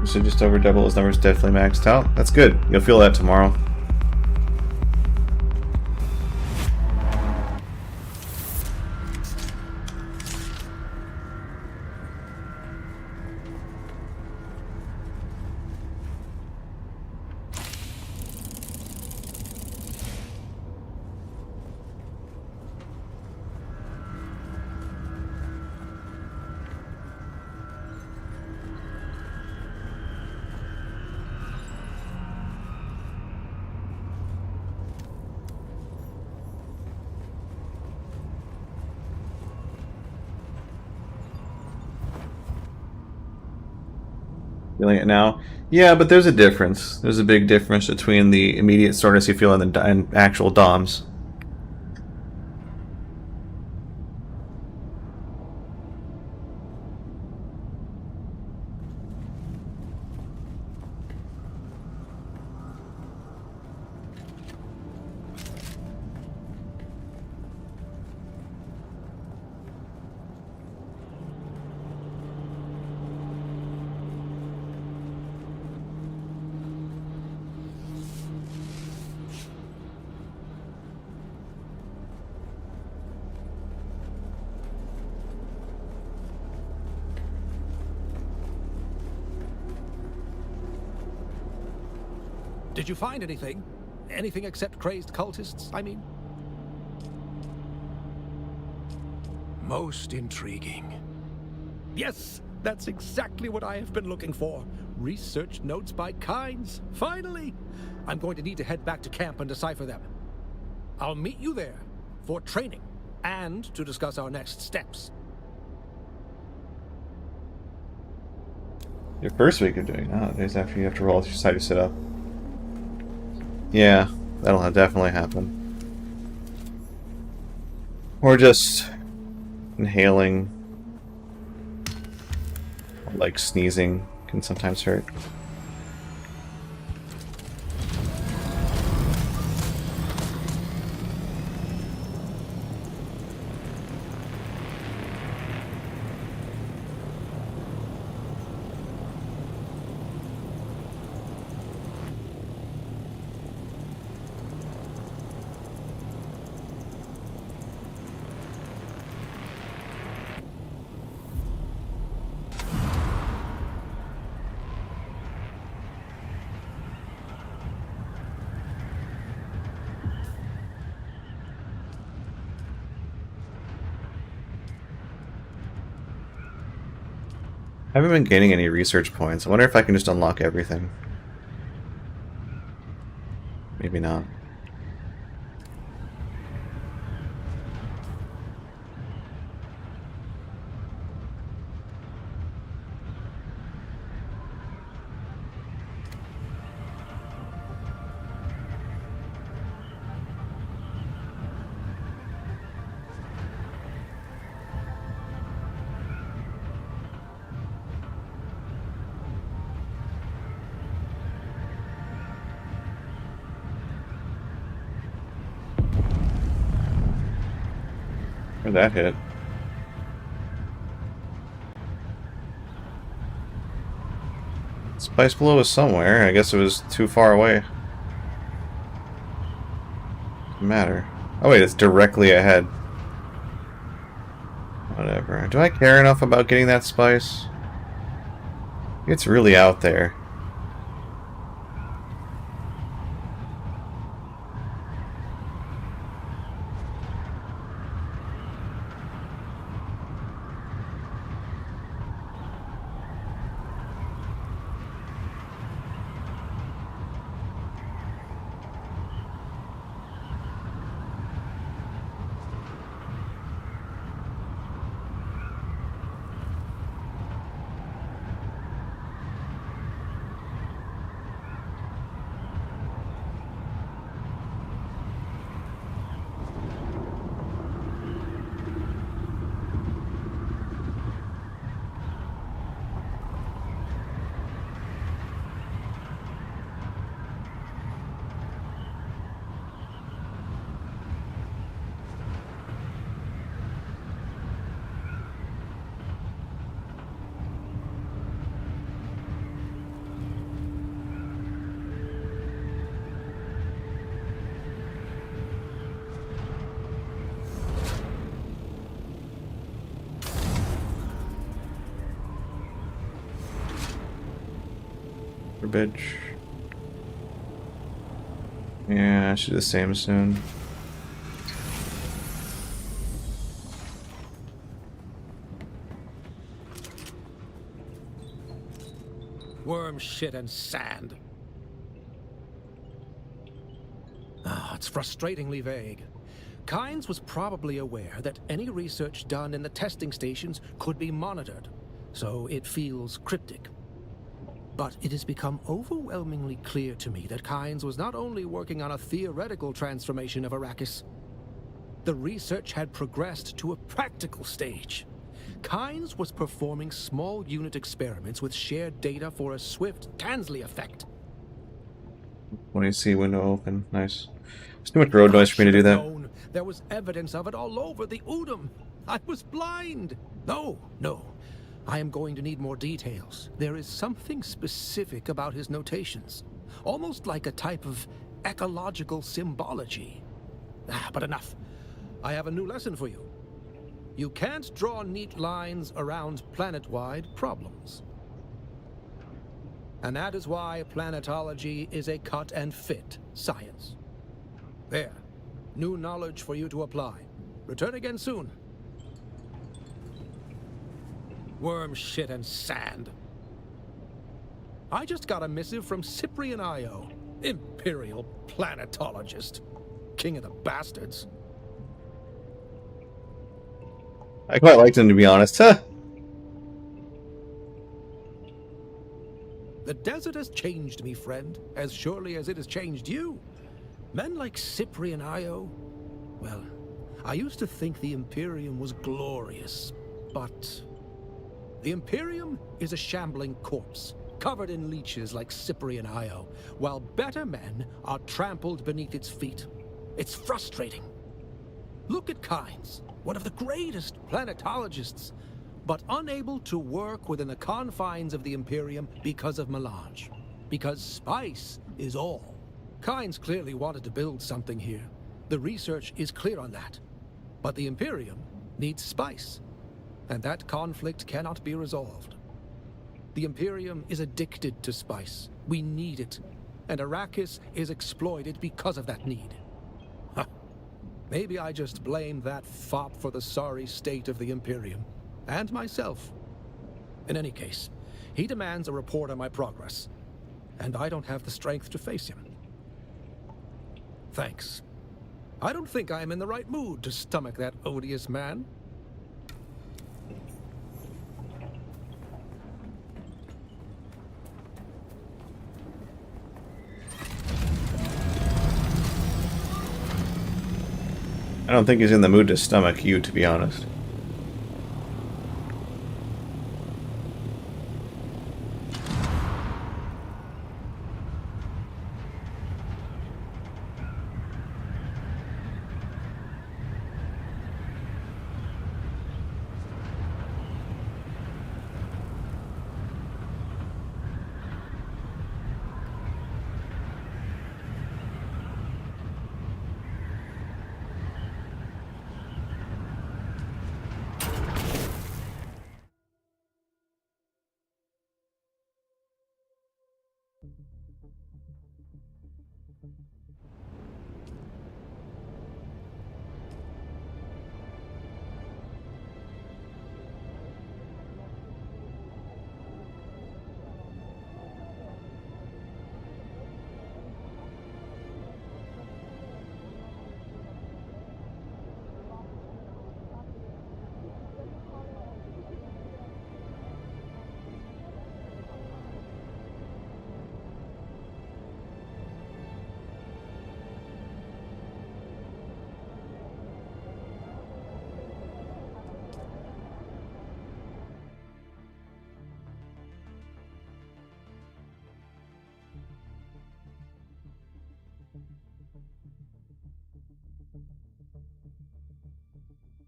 So just over double his numbers, definitely maxed out. That's good. You'll feel that tomorrow. Feeling it now? Yeah, but there's a difference. There's a big difference between the immediate soreness you feel and actual DOMs. Did you find anything? Anything except crazed cultists, I mean? Most intriguing. Yes, that's exactly what I have been looking for. Research notes by Kynes. Finally! I'm going to need to head back to camp and decipher them. I'll meet you there for training and to discuss our next steps. Your first week of doing that, days after you have to roll to decide to sit up. Yeah, that'll definitely happen. Or just inhaling, like sneezing, can sometimes hurt. I haven't been gaining any research points. I wonder if I can just unlock everything. Maybe not. Where'd that hit? This place below was somewhere. I guess it was too far away. Doesn't matter. Oh wait, it's directly ahead. Whatever. Do I care enough about getting that spice? It's really out there. Garbage. Yeah, I should do the same soon. Worm shit and sand. It's frustratingly vague. Kynes was probably aware that any research done in the testing stations could be monitored, so it feels cryptic. But it has become overwhelmingly clear to me that Kynes was not only working on a theoretical transformation of Arrakis. The research had progressed to a practical stage. Kynes was performing small unit experiments with shared data for a swift Tansley effect. When you see window open, nice. There's too much road noise for me to do that. Known. There was evidence of it all over the Udum. I was blind. No. I am going to need more details. There is something specific about his notations. Almost like a type of ecological symbology. But enough. I have a new lesson for you. You can't draw neat lines around planet-wide problems. And that is why planetology is a cut-and-fit science. There. New knowledge for you to apply. Return again soon. Worm shit and sand. I just got a missive from Cyprian Io, Imperial planetologist. King of the bastards. I quite liked him, to be honest. Huh. The desert has changed me, friend, as surely as it has changed you. Men like Cyprian Io, well, I used to think the Imperium was glorious, but the Imperium is a shambling corpse, covered in leeches like Cyprian Io, while better men are trampled beneath its feet. It's frustrating. Look at Kynes, one of the greatest planetologists, but unable to work within the confines of the Imperium because of melange. Because spice is all. Kynes clearly wanted to build something here. The research is clear on that. But the Imperium needs spice. And that conflict cannot be resolved. The Imperium is addicted to spice. We need it. And Arrakis is exploited because of that need. Huh. Maybe I just blame that fop for the sorry state of the Imperium. And myself. In any case, he demands a report on my progress. And I don't have the strength to face him. Thanks. I don't think I am in the right mood to stomach that odious man. I don't think he's in the mood to stomach you, to be honest.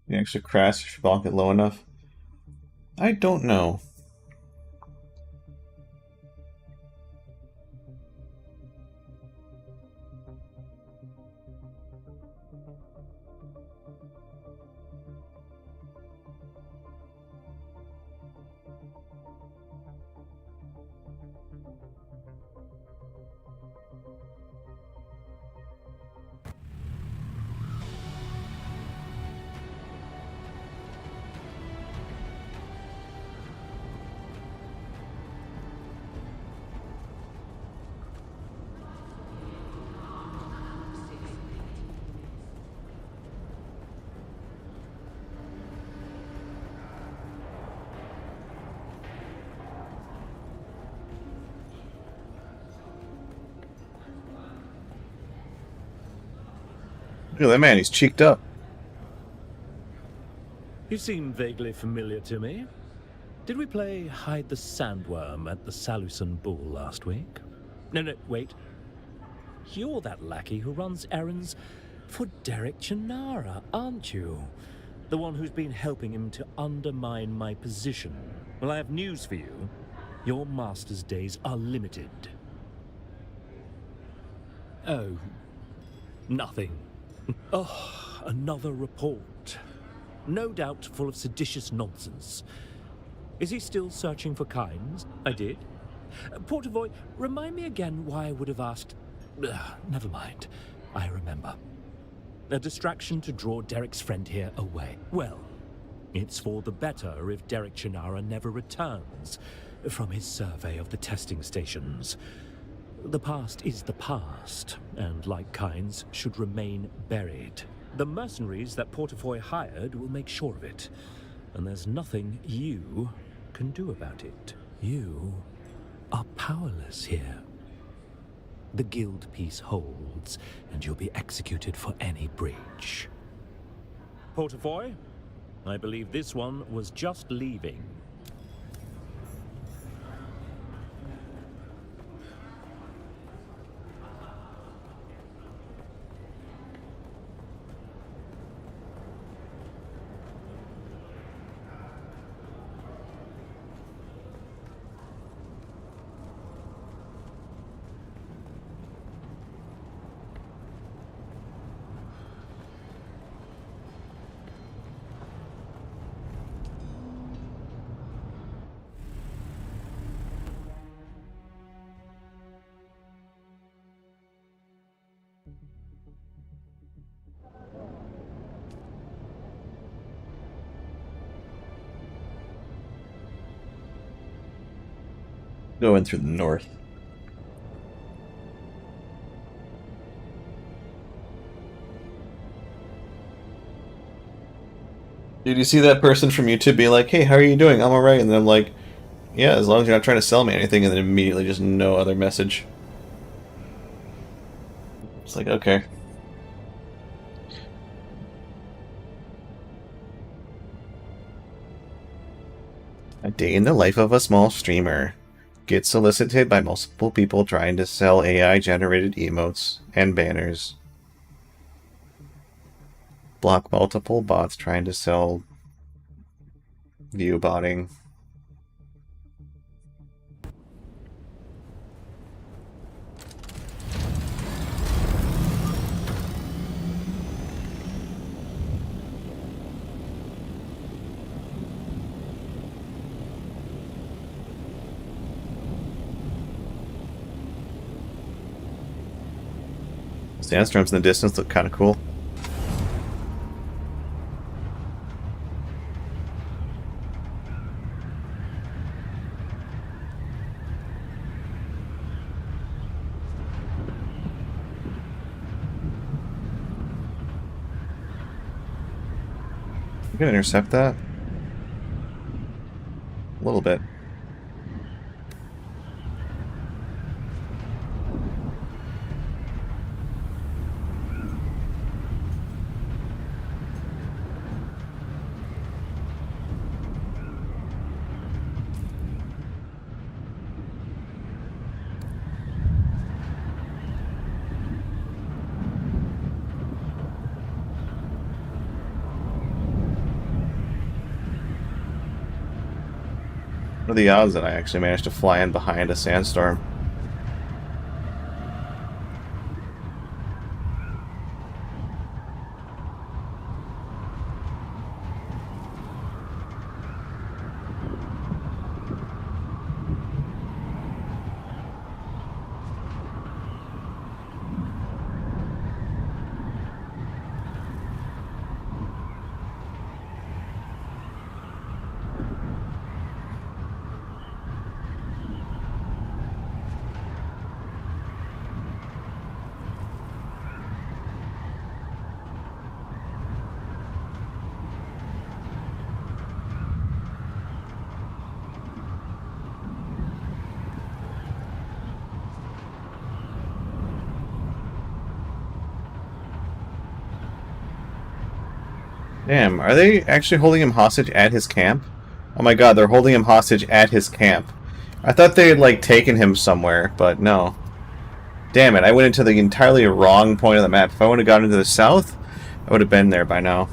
The extra crash if you block it low enough. I don't know. Look at that man, he's cheeked up. You seem vaguely familiar to me. Did we play Hide the Sandworm at the Salusan Bull last week? No, wait. You're that lackey who runs errands for Derek Chinara, aren't you? The one who's been helping him to undermine my position. Well, I have news for you. Your master's days are limited. Oh, nothing. Oh, another report. No doubt full of seditious nonsense. Is he still searching for Kynes? I did. Portavoy, remind me again why I would have asked... never mind. I remember. A distraction to draw Derek's friend here away. Well, it's for the better if Derek Chinara never returns from his survey of the testing stations. The past is the past, and like Kynes, should remain buried. The mercenaries that Portafoy hired will make sure of it, and there's nothing you can do about it. You are powerless here. The guild peace holds, and you'll be executed for any breach. Portafoy, I believe this one was just leaving. Going through the north. Did you see that person from YouTube be like, hey, how are you doing? I'm alright. And then I'm like, yeah, as long as you're not trying to sell me anything, and then immediately just no other message. It's like, okay. A day in the life of a small streamer. Get solicited by multiple people trying to sell AI-generated emotes and banners. Block multiple bots trying to sell view botting. Sandstorms in the distance look kind of cool. You can intercept that? A little bit. What are the odds that I actually managed to fly in behind a sandstorm? Damn, are they actually holding him hostage at his camp? Oh my god, they're holding him hostage at his camp. I thought they had, like, taken him somewhere, but no. Damn it, I went into the entirely wrong point of the map. If I would have gone into the south, I would have been there by now.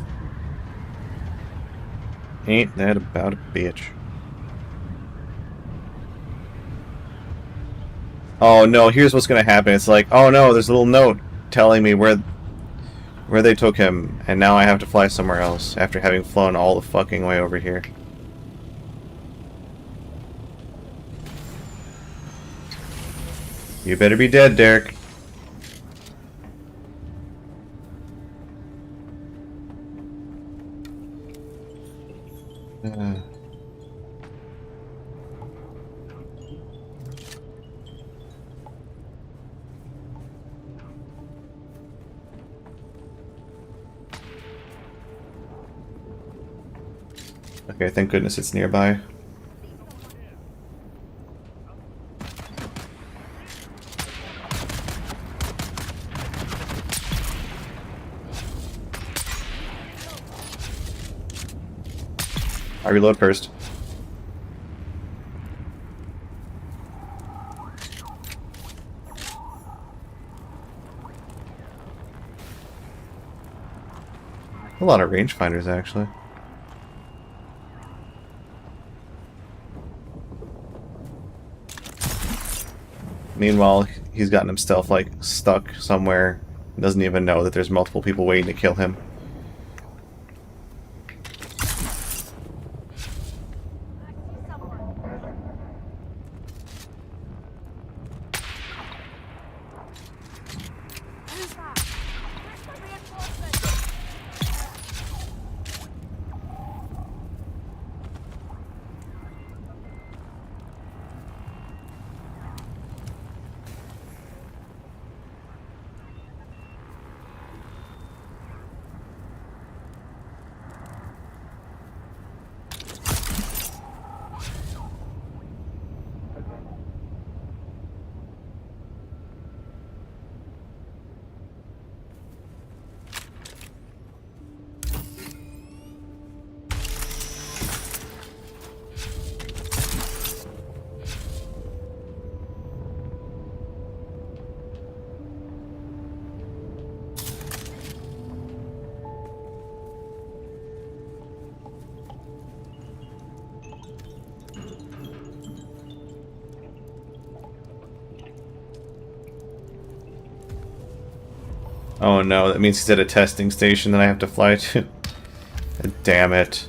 Ain't that about a bitch. Oh no, here's what's gonna happen. It's like, oh no, there's a little note telling me where they took him, and now I have to fly somewhere else after having flown all the fucking way over here. You better be dead, Derek. Okay, thank goodness it's nearby. I reload first. A lot of rangefinders, actually. Meanwhile, he's gotten himself, like, stuck somewhere. Doesn't even know that there's multiple people waiting to kill him. Oh no, that means he's at a testing station that I have to fly to. Damn it.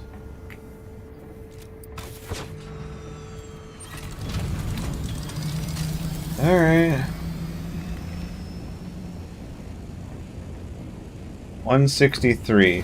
Alright. 163.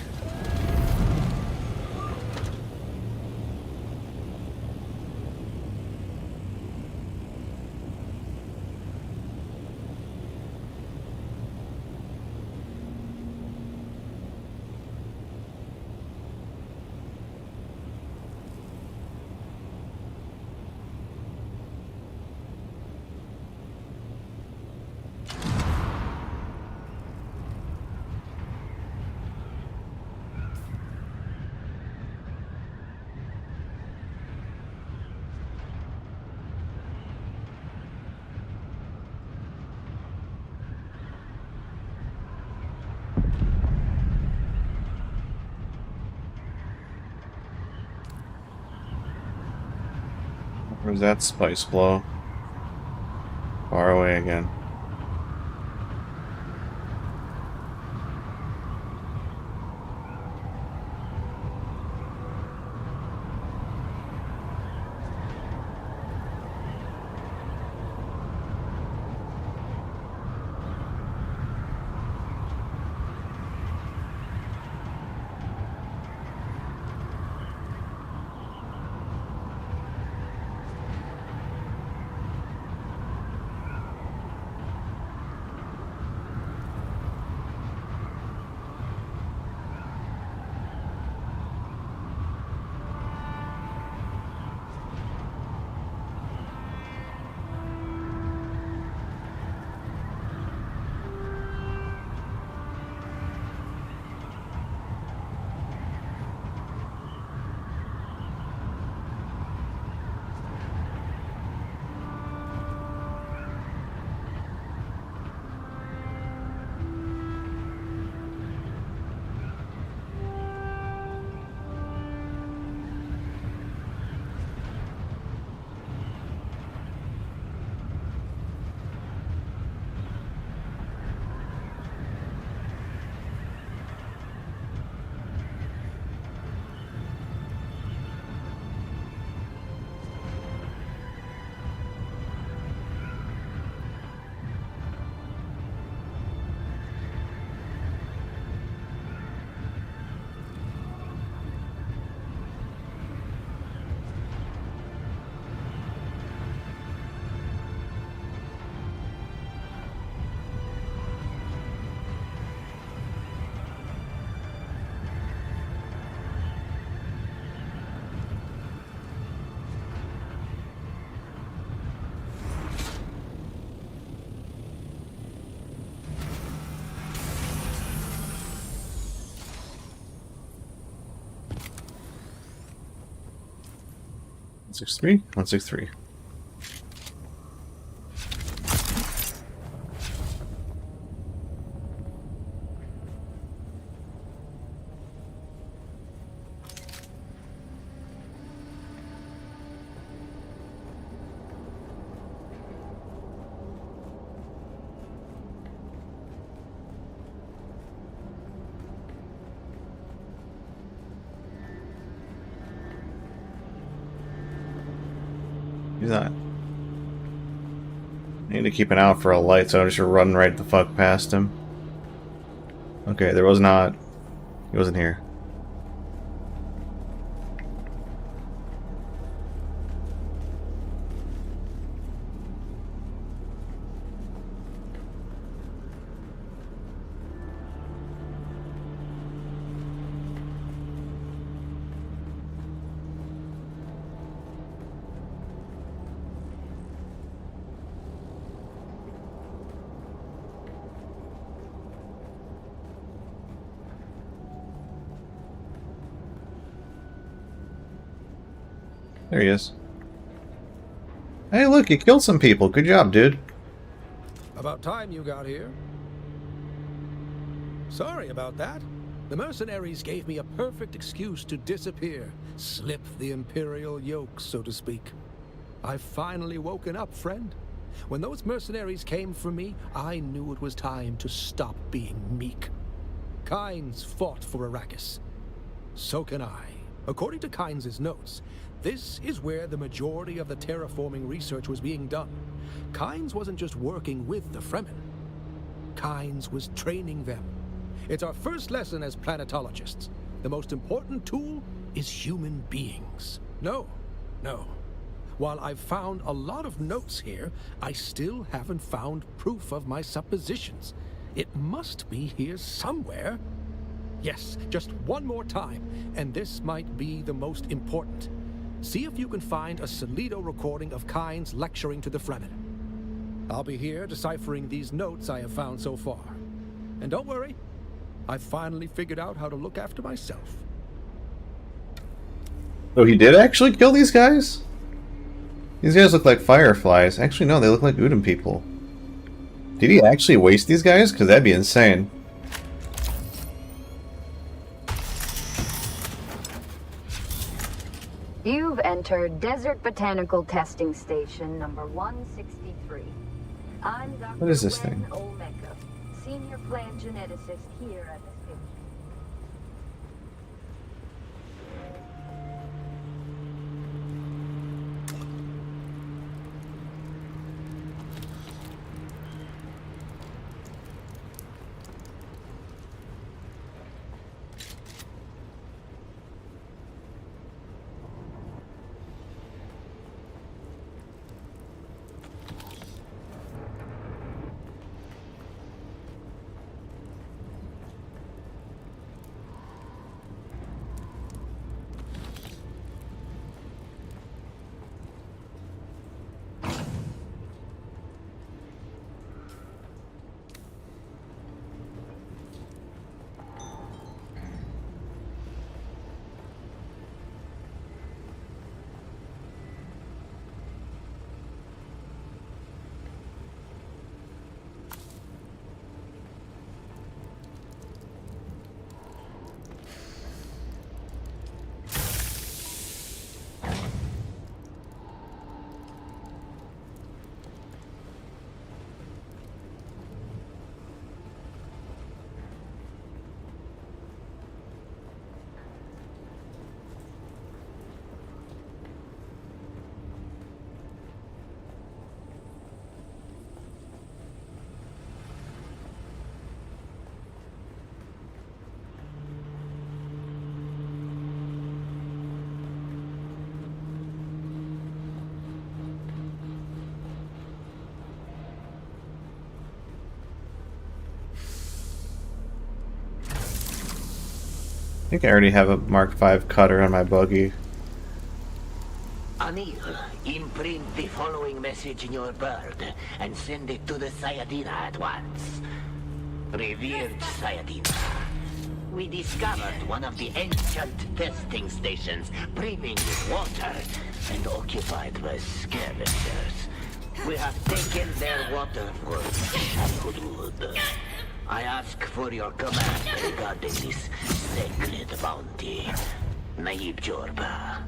Where's that spice blow? Far away again. 163, 163. He's not. I need to keep an eye out for a light so I don't just run right the fuck past him. Okay, there was not. He wasn't here. There he is. Hey, look, you killed some people. Good job, dude. About time you got here. Sorry about that. The mercenaries gave me a perfect excuse to disappear, slip the Imperial yoke, so to speak. I've finally woken up, friend. When those mercenaries came for me, I knew it was time to stop being meek. Kynes fought for Arrakis. So can I. According to Kynes' notes, this is where the majority of the terraforming research was being done. Kynes wasn't just working with the Fremen. Kynes was training them. It's our first lesson as planetologists. The most important tool is human beings. No. While I've found a lot of notes here, I still haven't found proof of my suppositions. It must be here somewhere. Yes, just one more time, and this might be the most important. See if you can find a Solido recording of Kynes lecturing to the Fremen. I'll be here deciphering these notes I have found so far. And don't worry, I've finally figured out how to look after myself. So he did actually kill these guys? These guys look like fireflies. Actually, no, they look like Udon people. Did he actually waste these guys? Because that'd be insane. You've entered Desert Botanical Testing Station number 163. I'm Dr. What is this thing? Omega, Senior Plant Geneticist here at the station. I think I already have a Mark V cutter on my buggy. Anil, imprint the following message in your bird and send it to the Sayadina at once. Revered Sayadina, We discovered one of the ancient testing stations brimming with water and occupied by scavengers. We have taken their water for food. I ask for your command regarding this sacred bounty. Naib Jorba.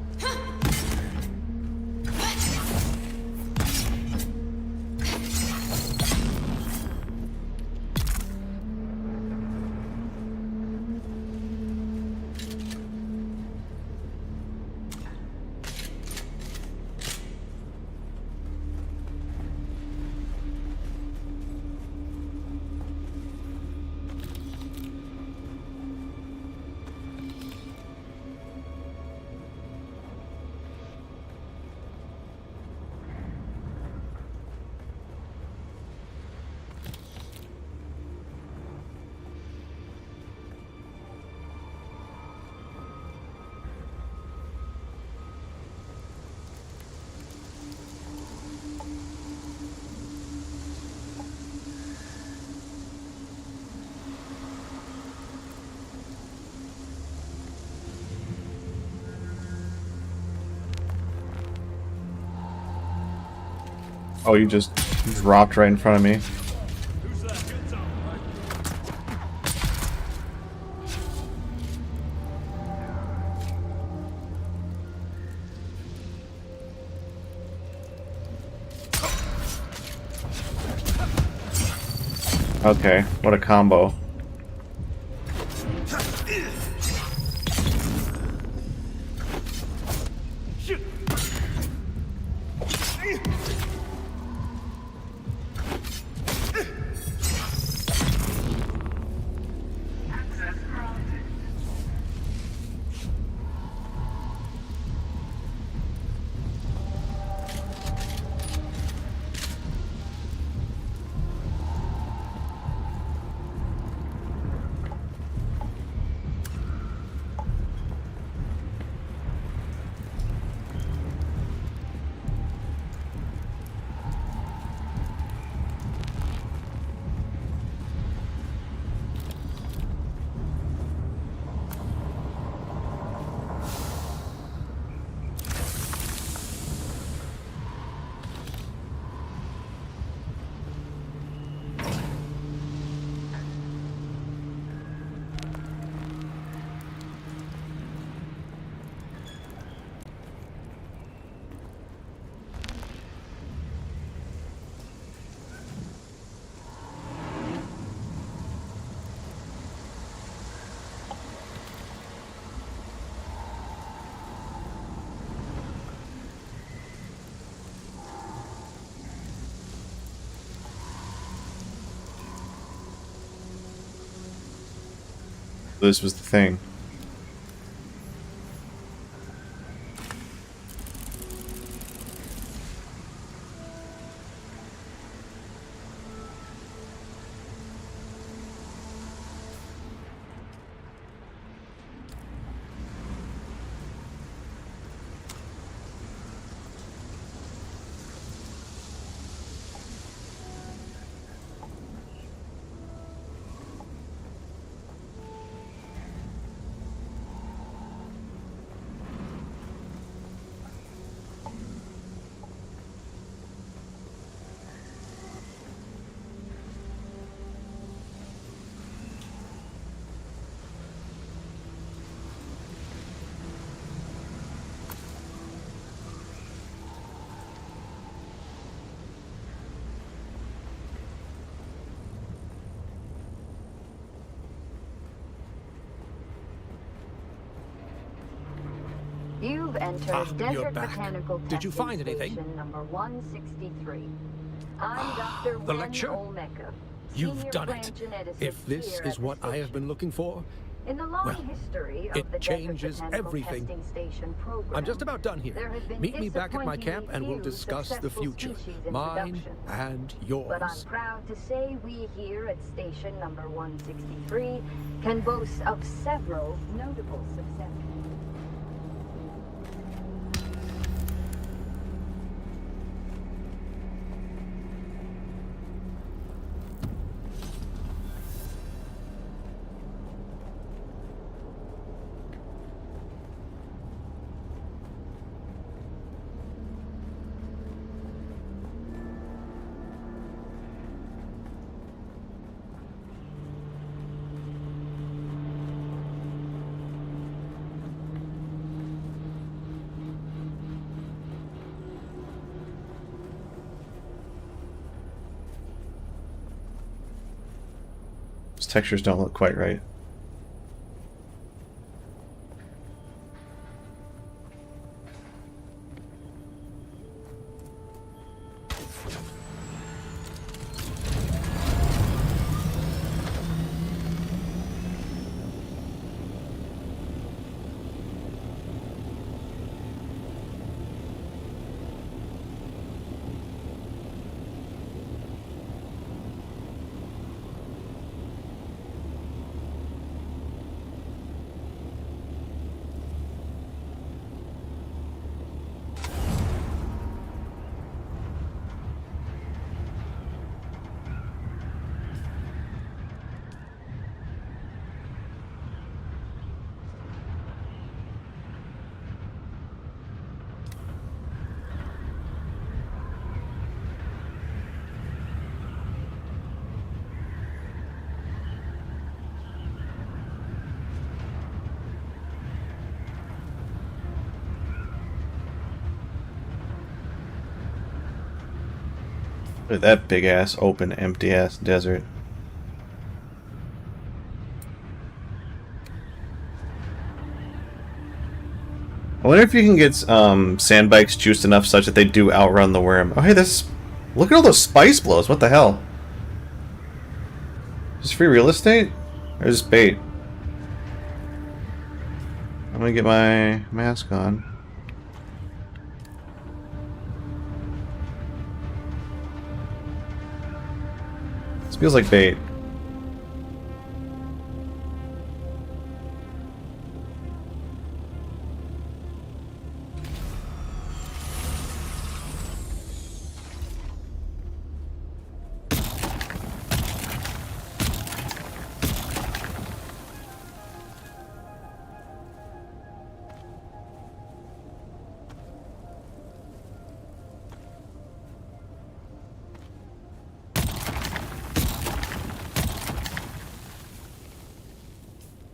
Oh, you just dropped right in front of me. Okay, what a combo. This was the thing. You've entered Desert back. Botanical Did you Testing find anything? Station number 163. I'm Dr. The Ren lecture? Olmeca, You've Senior done Branch it. Geneticist If this here is at what the I have been looking for, In the long well, history of it the changes Desert Botanical everything. Testing Station program, I'm just about done here. there have been Meet me back at my camp and we'll disappointingly few discuss the successful future. species Mine introductions. and yours. But I'm proud to say we here at station number 163 can boast of several notable successes. These textures don't look quite right. Look at that big ass, open, empty ass desert. I wonder if you can get sand bikes juiced enough such that they do outrun the worm. Oh hey, this... Look at all those spice blows, what the hell? Is this free real estate? Or is this bait? I'm gonna get my mask on. This feels like bait.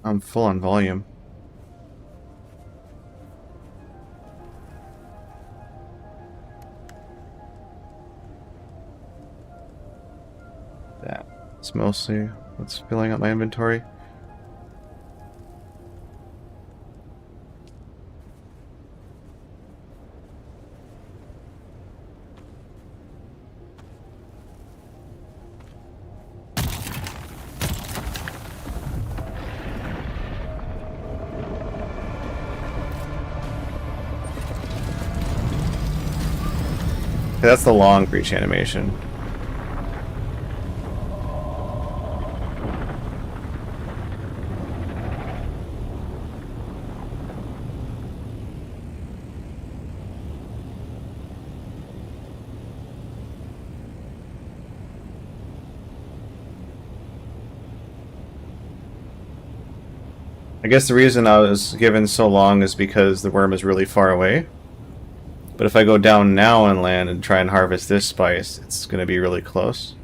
I'm full on volume. That's mostly what's filling up my inventory. That's the long breach animation. I guess the reason I was given so long is because the worm is really far away. But if I go down now and land and try and harvest this spice, it's going to be really close.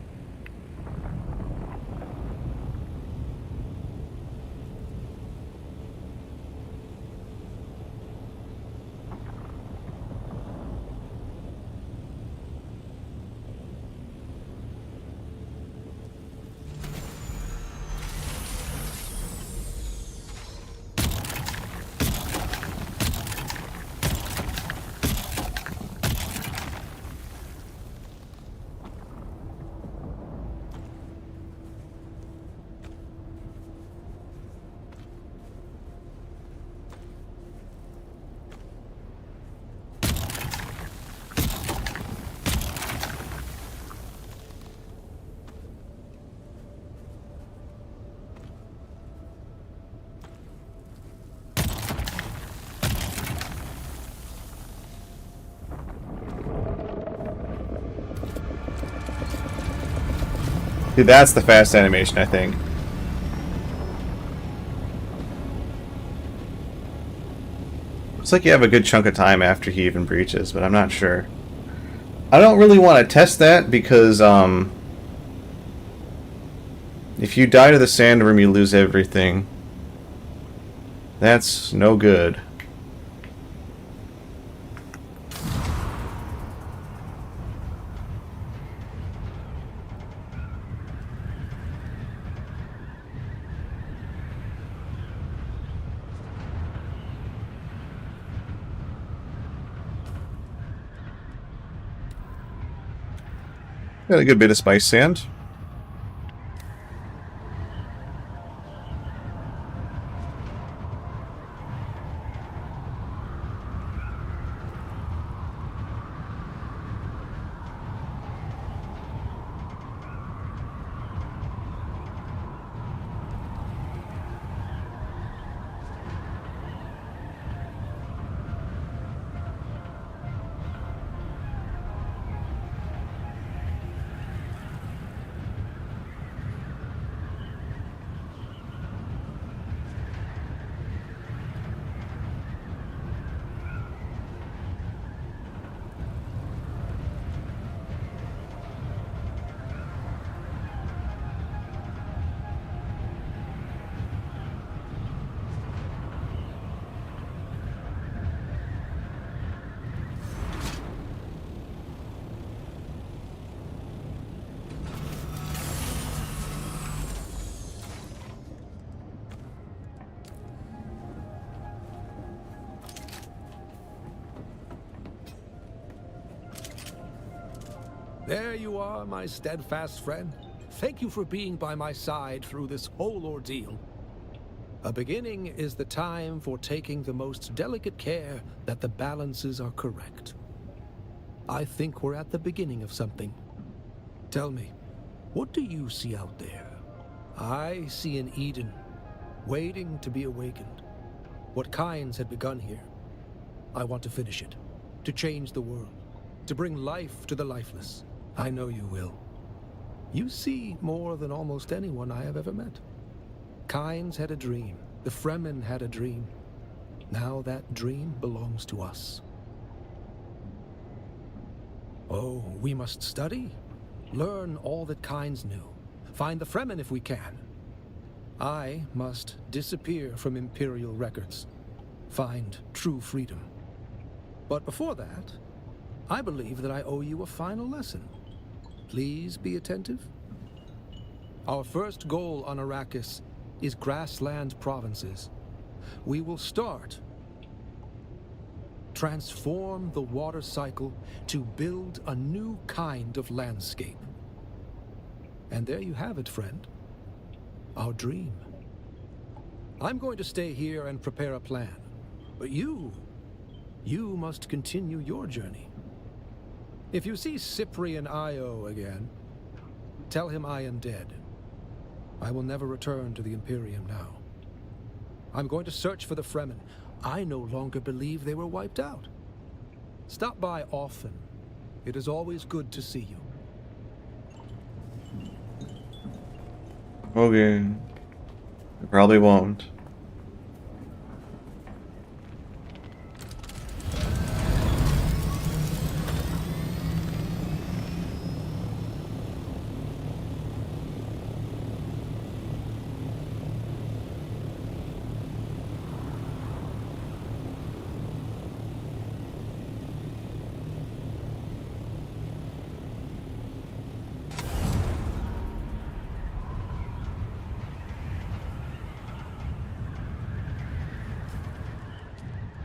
Dude, that's the fast animation, I think. Looks like you have a good chunk of time after he even breaches, but I'm not sure. I don't really want to test that because, if you die to the sandworm, you lose everything. That's no good. Got a good bit of spice sand. There you are, my steadfast friend. Thank you for being by my side through this whole ordeal. A beginning is the time for taking the most delicate care that the balances are correct. I think we're at the beginning of something. Tell me, what do you see out there? I see an Eden, waiting to be awakened. What Kynes had begun here. I want to finish it, to change the world, to bring life to the lifeless. I know you will. You see more than almost anyone I have ever met. Kynes had a dream. The Fremen had a dream. Now that dream belongs to us. Oh, we must study. Learn all that Kynes knew. Find the Fremen if we can. I must disappear from Imperial records. Find true freedom. But before that, I believe that I owe you a final lesson. Please be attentive. Our first goal on Arrakis is grassland provinces. We will start. Transform the water cycle to build a new kind of landscape. And there you have it, friend. Our dream. I'm going to stay here and prepare a plan. But you must continue your journey. If you see Cyprian Io again, tell him I am dead. I will never return to the Imperium now. I'm going to search for the Fremen. I no longer believe they were wiped out. Stop by often. It is always good to see you. Okay. I probably won't.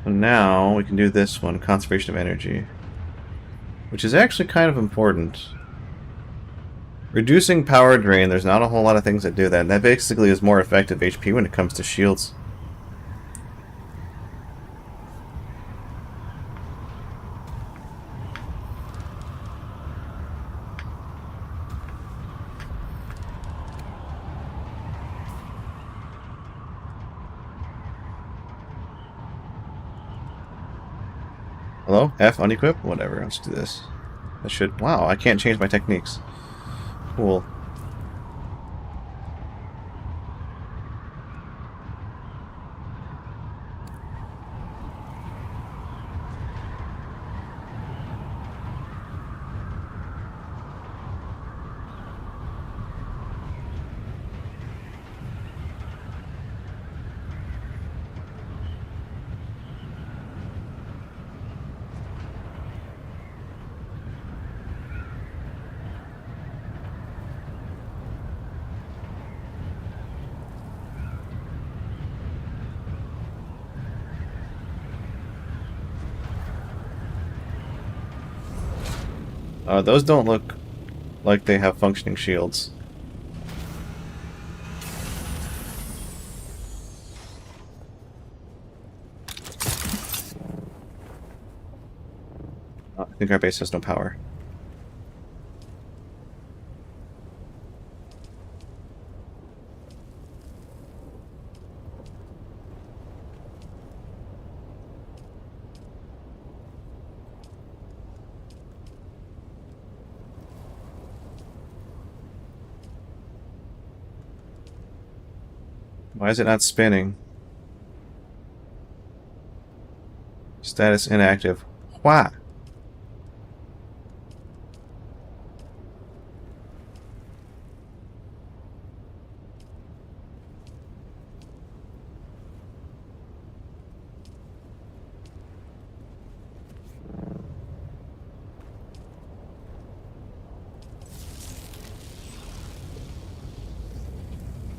Now we can do this one, conservation of energy, which is actually kind of important. Reducing power drain, there's not a whole lot of things that do that, and that basically is more effective HP when it comes to shields. Hello? F, unequip? Whatever, let's do this. That should... Wow, I can't change my techniques. Cool. Those don't look like they have functioning shields. I think our base has no power. Why is it not spinning? Status inactive. Why?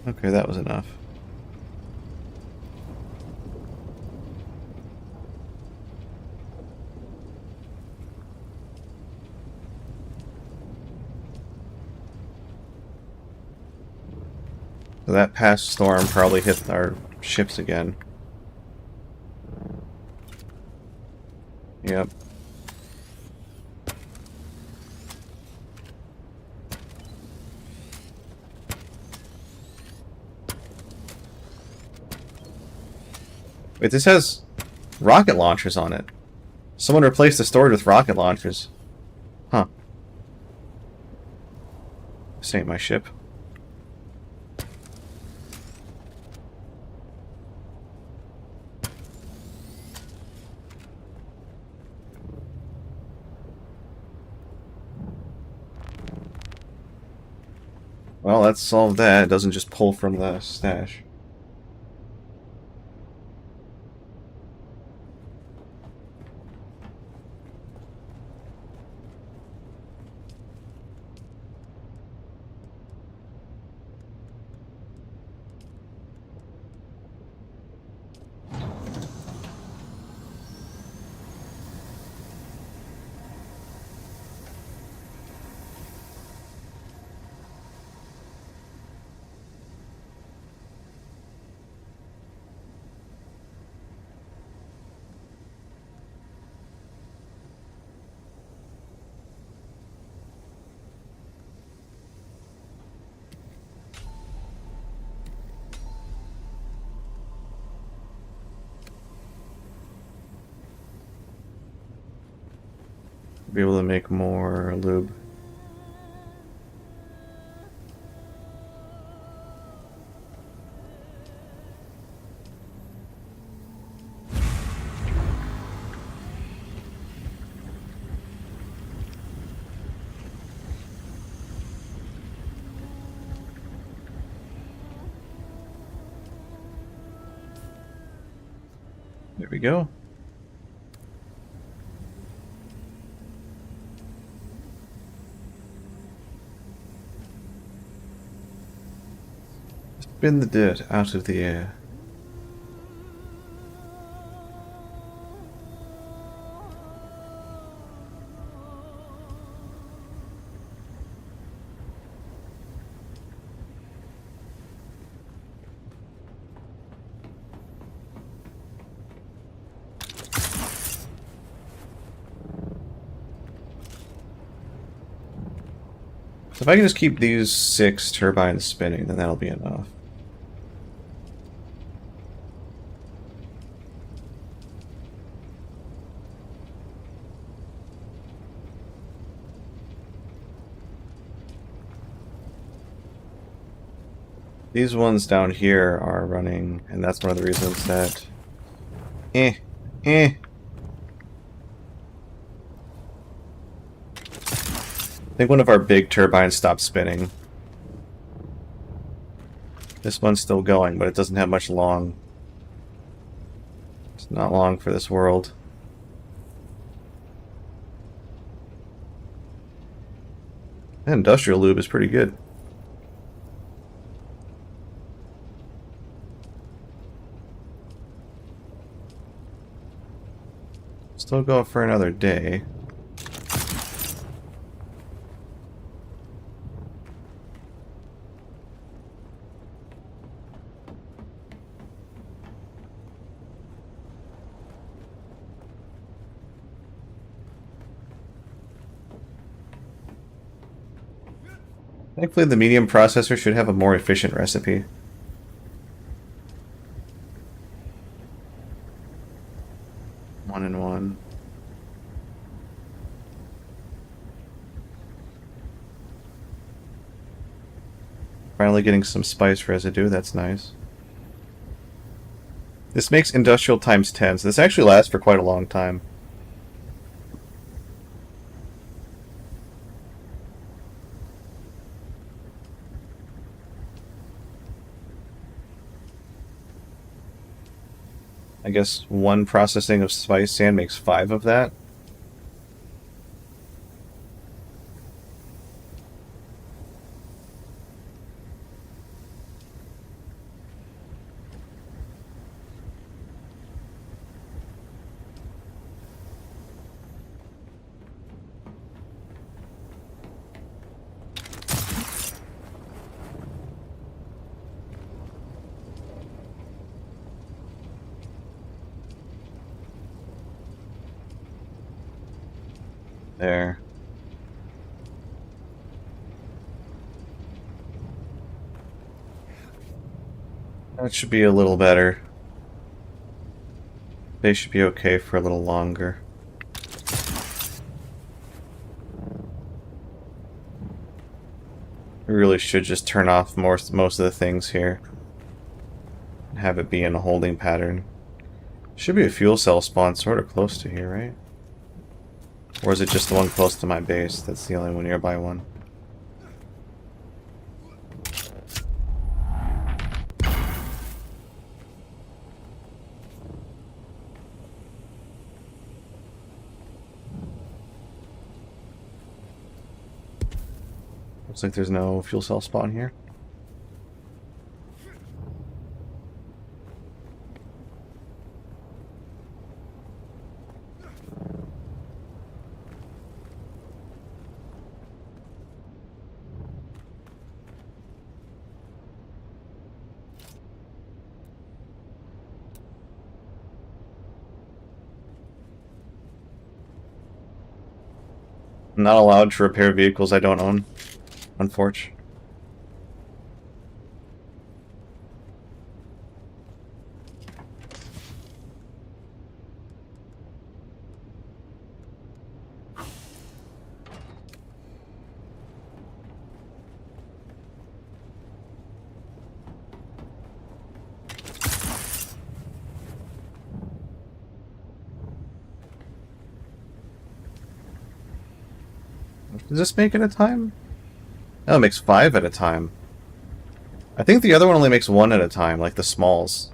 Okay, that was enough. So that past storm probably hit our ships again. Yep. Wait, this has rocket launchers on it. Someone replaced the storage with rocket launchers. Huh. This ain't my ship. Well, let's solve that. It doesn't just pull from the stash. Be able to make more lube. There we go. Spin the dirt out of the air. So if I can just keep these 6 turbines spinning, then that'll be enough. These ones down here are running, and that's one of the reasons that... I think one of our big turbines stopped spinning. This one's still going, but it doesn't have much long. It's not long for this world. That industrial lube is pretty good. Still go for another day. Thankfully, the medium processor should have a more efficient recipe. One and one. Finally getting some spice residue, that's nice. This makes industrial times 10, so this actually lasts for quite a long time. I guess one processing of spice sand makes 5 of that. There. That should be a little better. They should be okay for a little longer. We really should just turn off most of the things here. And have it be in a holding pattern. Should be a fuel cell spawn sort of close to here, right? Or is it just the one close to my base that's the only one nearby one? Looks like there's no fuel cell spawn here. I'm not allowed to repair vehicles I don't own, unfortunately. Does this make it a time? No, it makes 5 at a time. I think the other one only makes 1 at a time, like the smalls.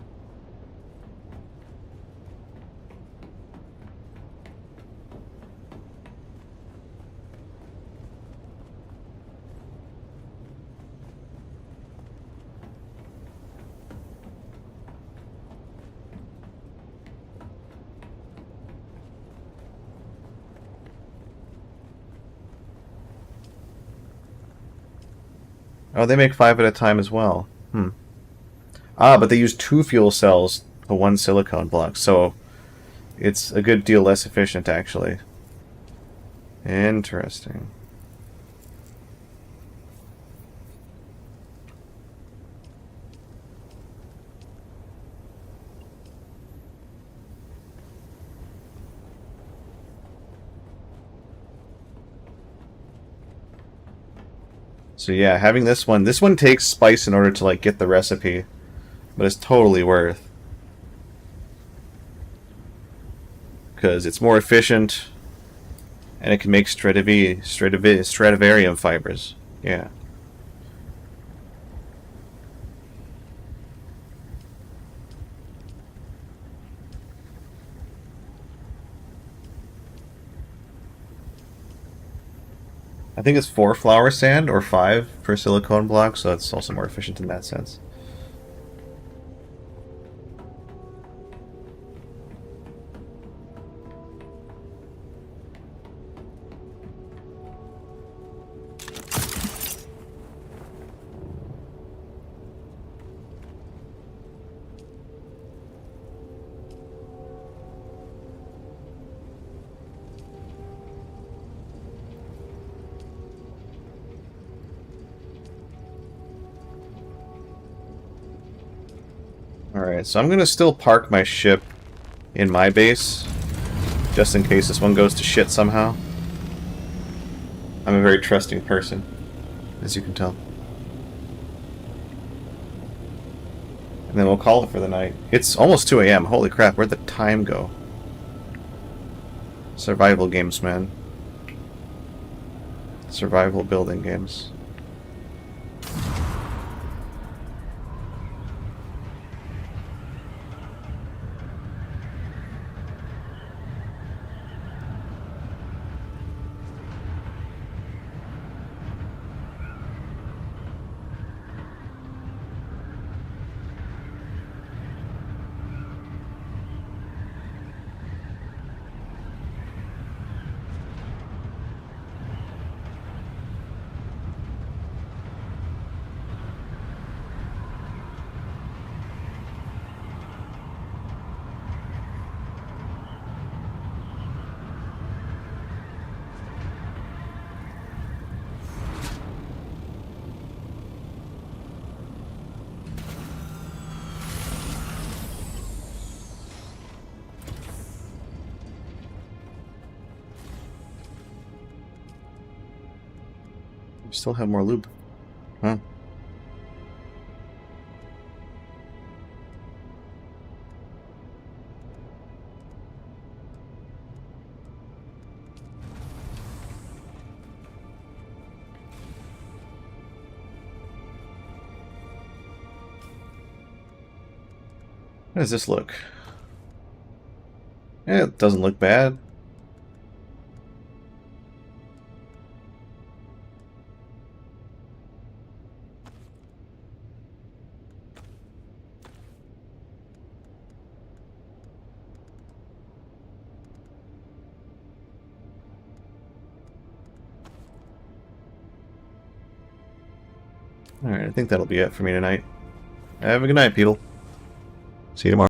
Oh, they make 5 at a time as well. Ah, but they use 2 fuel cells for 1 silicone block, so it's a good deal less efficient, actually. Interesting. So yeah, having this one takes spice in order to like get the recipe, but it's totally worth. Because it's more efficient, and it can make Stradivarium fibers. Yeah. I think it's 4 flour sand or 5 per silicone block, so it's also more efficient in that sense. Alright, so I'm gonna still park my ship in my base, just in case this one goes to shit somehow. I'm a very trusting person, as you can tell. And then we'll call it for the night. It's almost 2 a.m. Holy crap, where'd the time go? Survival games, man. Survival building games. We still have more lube. Huh. How does this look? Yeah, it doesn't look bad. Alright, I think that'll be it for me tonight. Have a good night, people. See you tomorrow.